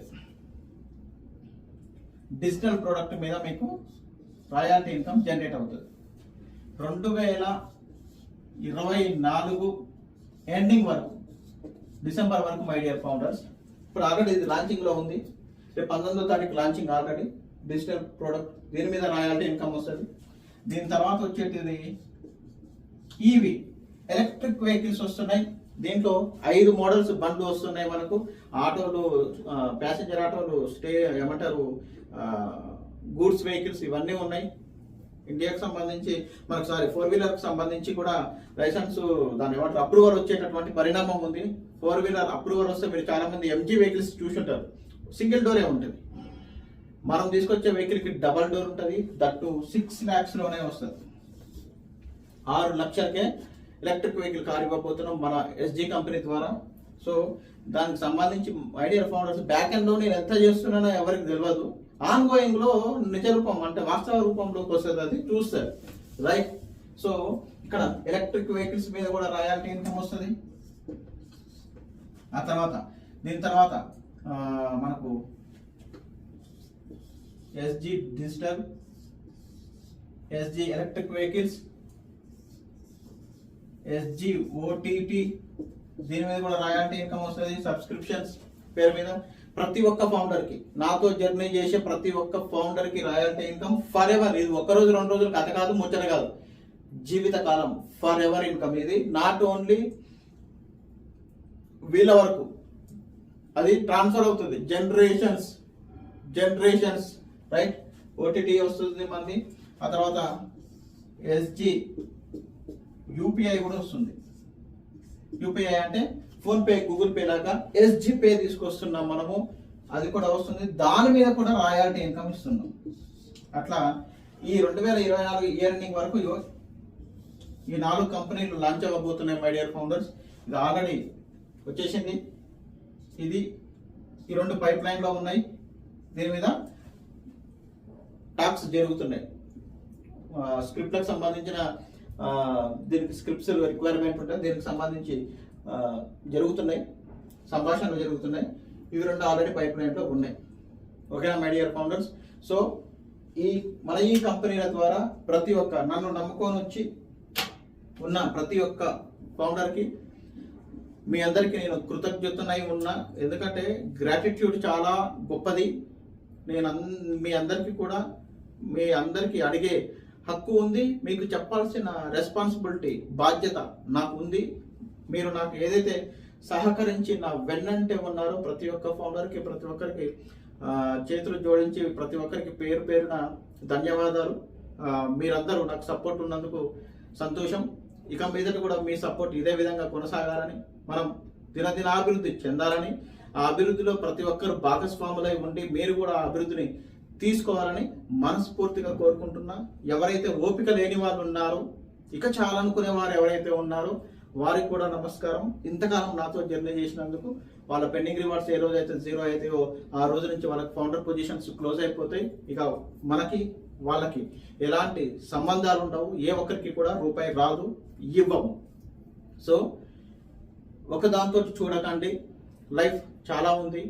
డిజిటల్ ప్రోడక్ట్ మీద మీకు రాయల్టీ ఇన్కమ్ జనరేట్ అవుతుంది. 2024 ఎండింగ్ వరకు, డిసెంబర్ వరకు మై డియర్ ఫౌండర్స్. ఇప్పుడు ఆల్రెడీ ఇది లాంచింగ్లో ఉంది. రేపు 19వ తారీఖు లాంచింగ్ ఆల్రెడీ డిజిటల్ ప్రోడక్ట్. దీని మీద రాయల్టీ ఇన్కమ్ వస్తుంది. దీని తర్వాత వచ్చేటిది ఈవీ ఎలక్ట్రిక్ వెహికల్స్ వస్తున్నాయి. దీంట్లో 5 మోడల్స్ బండ్లు వస్తున్నాయి మనకు. ఆటోలు, ప్యాసింజర్ ఆటోలు, గూడ్స్ వెహికల్స్ ఇవన్నీ ఉన్నాయి. ఇండియాకి సంబంధించి మనకు 4 వీలర్కి సంబంధించి కూడా లైసెన్స్ దాని అప్రూవల్ వచ్చేటటువంటి పరిణామం ఉంది. 4 వీలర్ అప్రూవల్ వస్తే మీరు చాలా మంది ఎంజీ వెహికల్స్ చూసుంటారు, సింగిల్ డోరే ఉంటుంది. మనం తీసుకొచ్చే వెహికల్కి డబల్ డోర్ ఉంటుంది. దట్టు 6 lakhsలోనే వస్తుంది. 6 లక్షలకే ఎలక్ట్రిక్ వెహికల్ కార్ ఇవ్వబోతున్నాం మన ఎస్జీ కంపెనీ ద్వారా. సో దానికి సంబంధించి మై డియర్ ఫౌండర్స్ బ్యాక్ ఎండ్లో నేను ఎంత చేస్తున్నానో ఎవరికి తెలియదు. ఆన్ గోయింగ్లో నిజ రూపం అంటే వాస్తవ రూపంలోకి వస్తుంది, అది చూస్తారు. రైట్. సో ఇక్కడ ఎలక్ట్రిక్ వెహికల్స్ మీద కూడా రాయల్టీ ఇన్కమ్ వస్తుంది. ఆ తర్వాత దీని తర్వాత మనకు SG digital, SG electric vehicles, SG OTT, దీని మీద కూడా రాయల్టీ ఇన్కమ్ వస్తుంది. సబ్స్క్రిప్షన్స్ పేరు మీద ప్రతి ఒక్క ఫౌండర్కి, నాతో జర్నీ చేసే ప్రతి ఒక్క ఫౌండర్కి రాయల్టీ ఇన్కమ్ ఫర్ ఎవర్. ఇది 1 రోజు 2 రోజులు కథ కాదు, ముచ్చట కాదు, జీవితకాలం ఫర్ ఎవర్ ఇన్కమ్. ఇది నాట్ ఓన్లీ వీళ్ళ వరకు అది ట్రాన్స్ఫర్ అవుతుంది. Generations right. ఓటీటీ వస్తుంది మనది, ఆ తర్వాత ఎస్జి యూపీఐ కూడా వస్తుంది. యూపీఐ అంటే ఫోన్ పే, గూగుల్ పే లాగా ఎస్జి పే తీసుకొస్తున్నాం మనము, అది కూడా వస్తుంది. దాని మీద కూడా రాయల్టీ ఇన్కమ్ ఇస్తున్నాం. అట్లా ఈ 2024 ఇయర్ ఎండింగ్ వరకు ఈ 4 కంపెనీలు లాంచ్ అవ్వబోతున్నాయి మై డియర్ ఫౌండర్స్. ఇది ఆల్రెడీ వచ్చేసింది. ఇది ఈ 2 పైప్ లైన్లో ఉన్నాయి. దీని మీద టాక్స్ జరుగుతున్నాయి. స్క్రిప్ట్లకు సంబంధించిన దీనికి స్క్రిప్ట్స్ రిక్వైర్మెంట్ ఉంటుంది, దీనికి సంబంధించి జరుగుతున్నాయి, సంభాషణలు జరుగుతున్నాయి. ఇవి 2 ఆల్రెడీ పైప్ లైన్లో ఉన్నాయి. ఓకేనా మై డియర్ ఫౌండర్స్. సో మన ఈ కంపెనీల ద్వారా ప్రతి ఒక్క నన్ను నమ్ముకొని వచ్చి ఉన్న ప్రతి ఒక్క ఫౌండర్కి మీ అందరికీ నేను కృతజ్ఞతనై ఉన్నా. ఎందుకంటే గ్రాటిట్యూడ్ చాలా గొప్పది. నేను మీ అందరికీ అడిగే హక్కు ఉంది, మీకు చెప్పాల్సిన రెస్పాన్సిబిలిటీ, బాధ్యత నాకు ఉంది. మీరు నాకు ఏదైతే సహకరించి నా వెన్నంటే ఉన్నారో ప్రతి ఒక్క ఫౌండర్కి, ప్రతి ఒక్కరికి చేతులు జోడించి ప్రతి ఒక్కరికి పేరు పేరున ధన్యవాదాలు. మీరందరూ నాకు సపోర్ట్ ఉన్నందుకు సంతోషం. ఇక మీదట కూడా మీ సపోర్ట్ ఇదే విధంగా కొనసాగాలని, మనం దినదినాభివృద్ధి చెందాలని, ఆ అభివృద్ధిలో ప్రతి ఒక్కరు భాగస్వాములై ఉండి మీరు కూడా ఆ అభివృద్ధిని తీసుకోవాలని మనస్ఫూర్తిగా కోరుకుంటున్నా. ఎవరైతే ఓపిక లేని వాళ్ళు ఉన్నారో, ఇక చాలనుకునే వారు ఎవరైతే ఉన్నారో వారికి కూడా నమస్కారం. ఇంతకాలం నాతో జర్నీ చేసినందుకు. వాళ్ళ పెండింగ్ రివార్డ్స్ ఏ రోజు అయితే 0 అవుతాయో ఆ రోజు నుంచి వాళ్ళకి ఫౌండర్ పొజిషన్స్ క్లోజ్ అయిపోతాయి. ఇక మనకి వాళ్ళకి ఎలాంటి సంబంధాలు ఉండవు, ఏ ఒక్కరికి కూడా రూపాయి రాదు, ఇవ్వము. సో ఒక దాంతో చూడకండి, లైఫ్ చాలా ఉంది,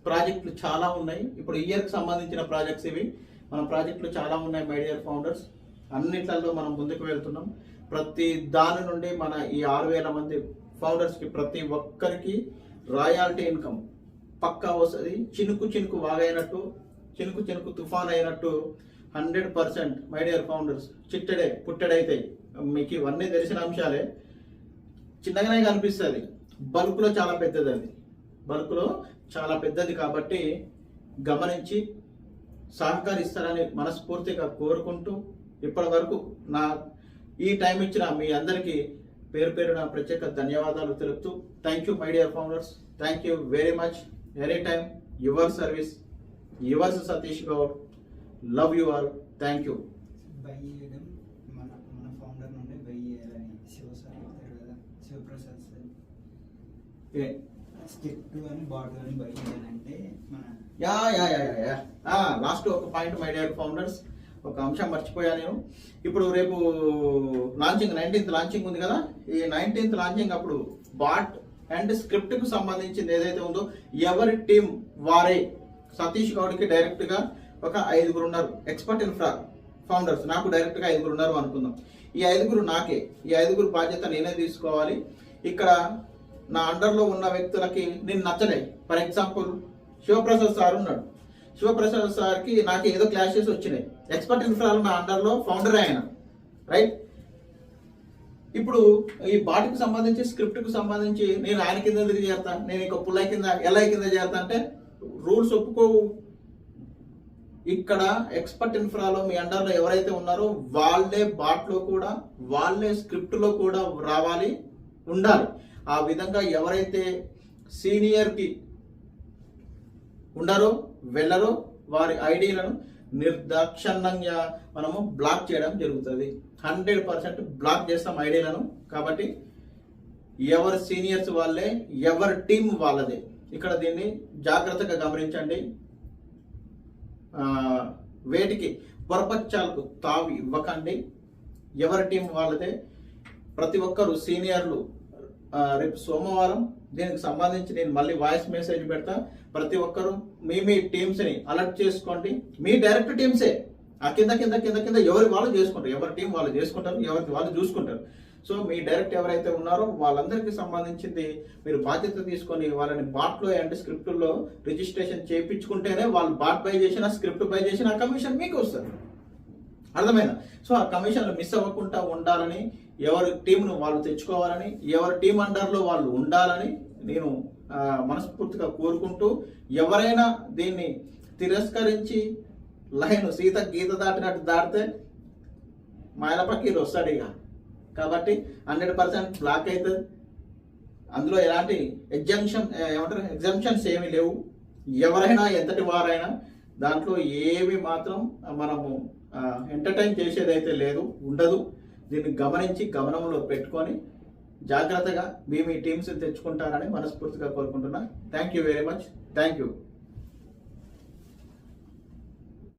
ప్రాజెక్టులు చాలా ఉన్నాయి. ఇప్పుడు ఇయర్కి సంబంధించిన ప్రాజెక్ట్స్ ఇవి. మన ప్రాజెక్టులు చాలా ఉన్నాయి మై డియర్ ఫౌండర్స్. అన్నిట్లలో మనం ముందుకు వెళ్తున్నాం. ప్రతి దాని నుండి మన ఈ 6,000 మంది ఫౌండర్స్కి ప్రతి ఒక్కరికి రాయల్టీ ఇన్కమ్ పక్కా వస్తుంది. చినుకు చినుకు వాగైనట్టు, చినుకు చినుకు తుఫాన్ అయినట్టు 100% మై డియర్ ఫౌండర్స్ పుట్టడైతే మీకు ఇవన్నీ తెలిసిన అంశాలే. చిన్నగానే కనిపిస్తుంది, బల్క్లో చాలా పెద్దది. అది బల్క్లో చాలా పెద్దది కాబట్టి గమనించి సహకరిస్తారని మనస్ఫూర్తిగా కోరుకుంటూ, ఇప్పటి వరకు ఈ టైం ఇచ్చిన మీ అందరికీ పేరు పేరున ప్రత్యేక ధన్యవాదాలు తెలుపుతూ, thank you my dear founders, thank you very much. Any time your service, yours Satish Goud. Love you all. Thank you. మన ఫౌండర్ నుండి శివప్రసాద్ సార్ స్టెప్ 2 అని బాట్ అని బై చేయాలంటే మన లాస్ట్ ఒక పాయింట్ మై డియర్ ఫౌండర్స్, ఒక అంశం మర్చిపోయా నేను. ఇప్పుడు రేపు లాంచింగ్ 19th లాంచింగ్ ఉంది కదా. ఈ 19th లాంచింగ్ అప్పుడు బాట్ అండ్ స్క్రిప్ట్ కు సంబంధించింది ఏదైతే ఉందో ఎవరి టీం వారే. సతీష్ గౌడ్కి డైరెక్ట్ గా ఒక 5 ఉన్నారు ఎక్స్పర్ట్ ఇన్ఫ్రా ఫౌండర్స్, నాకు డైరెక్ట్ గా 5 ఉన్నారు అనుకుందాం. ఈ 5 నాకే, ఈ 5 బాధ్యత నేనే తీసుకోవాలి. ఇక్కడ నా అండర్లో ఉన్న వ్యక్తులకి నేను నచ్చలే. ఫర్ ఎగ్జాంపుల్ శివప్రసాద్ సార్ ఉన్నాడు. శివప్రసాద్ సార్కి నాకు ఏదో క్లాషెస్ వచ్చినాయి. ఎక్స్పర్ట్ ఇన్ఫ్రాలో నా అండర్లో ఫౌండర్ ఆయన, రైట్. ఇప్పుడు ఈ బాటికి సంబంధించి, స్క్రిప్ట్కి సంబంధించి నేను ఆయన కింద ఎందుకు చేస్తా, నేను ఇక పుల్లై కింద ఎల్ఐ కింద చేస్తా అంటే రూల్స్ ఒప్పుకోవు. ఇక్కడ ఎక్స్పర్ట్ ఇన్ఫ్రాలో మీ అండర్లో ఎవరైతే ఉన్నారో వాళ్ళే బాట్లో కూడా, వాళ్ళే స్క్రిప్ట్లో కూడా రావాలి, ఉండాలి. ఆ విధంగా ఎవరైతే సీనియర్కి ఉండారో వెళ్ళరో వారి ఐడీలను నిర్దాక్షిణ్యంగా మనము బ్లాక్ చేయడం జరుగుతుంది. 100% బ్లాక్ చేస్తాం ఐడీలను. కాబట్టి ఎవరి సీనియర్స్ వాళ్ళే, ఎవరి టీం వాళ్ళదే. ఇక్కడ దీన్ని జాగ్రత్తగా గమనించండి. వేటికి పొరపచ్చాలకు తావి ఇవ్వకండి. ఎవరి టీం వాళ్ళదే. ప్రతి ఒక్కరు సీనియర్లు రేపు సోమవారం దీనికి సంబంధించి నేను మళ్ళీ వాయిస్ మెసేజ్ పెడతా. ప్రతి ఒక్కరు మీ టీమ్స్ని అలర్ట్ చేసుకోండి. మీ డైరెక్ట్ టీమ్సే ఆ కింద కింద కింద కింద ఎవరి వాళ్ళు చేసుకుంటారు, ఎవరి టీం వాళ్ళు చేసుకుంటారు, ఎవరికి వాళ్ళు చూసుకుంటారు. సో మీ డైరెక్ట్ ఎవరైతే ఉన్నారో వాళ్ళందరికీ సంబంధించింది మీరు బాధ్యత తీసుకొని వాళ్ళని బాట్లో అండ్ స్క్రిప్ట్లో రిజిస్ట్రేషన్ చేయించుకుంటేనే వాళ్ళు బాట్ బై చేసిన, స్క్రిప్ట్ బై చేసిన ఆ కమిషన్ మీకు వస్తుంది. అర్థమైందా? సో ఆ కమిషన్లు మిస్ అవ్వకుండా ఉండాలని, ఎవరి టీంను వాళ్ళు తెచ్చుకోవాలని, ఎవరి టీం అండర్లో వాళ్ళు ఉండాలని నేను మనస్ఫూర్తిగా కోరుకుంటూ, ఎవరైనా దీన్ని తిరస్కరించి లైన్ సీత గీత దాటినట్టు దాటితే మాయల పక్కీలు వస్తాడు ఇక. కాబట్టి 100% బ్లాక్ అవుతుంది. అందులో ఎలాంటి ఎగ్జామ్షన్స్ ఏమీ లేవు. ఎవరైనా ఎంతటి వారైనా దాంట్లో ఏమి మాత్రం మనము ఎంటర్టైన్ చేసేదైతే లేదు, ఉండదు. దీన్ని గమనించి గమనంలో పెట్టుకొని జాగ్రత్తగా మీ టీమ్స్ తెచ్చుకుంటారని మనస్ఫూర్తిగా కోరుకుంటున్నా. Thank you very much. Thank you.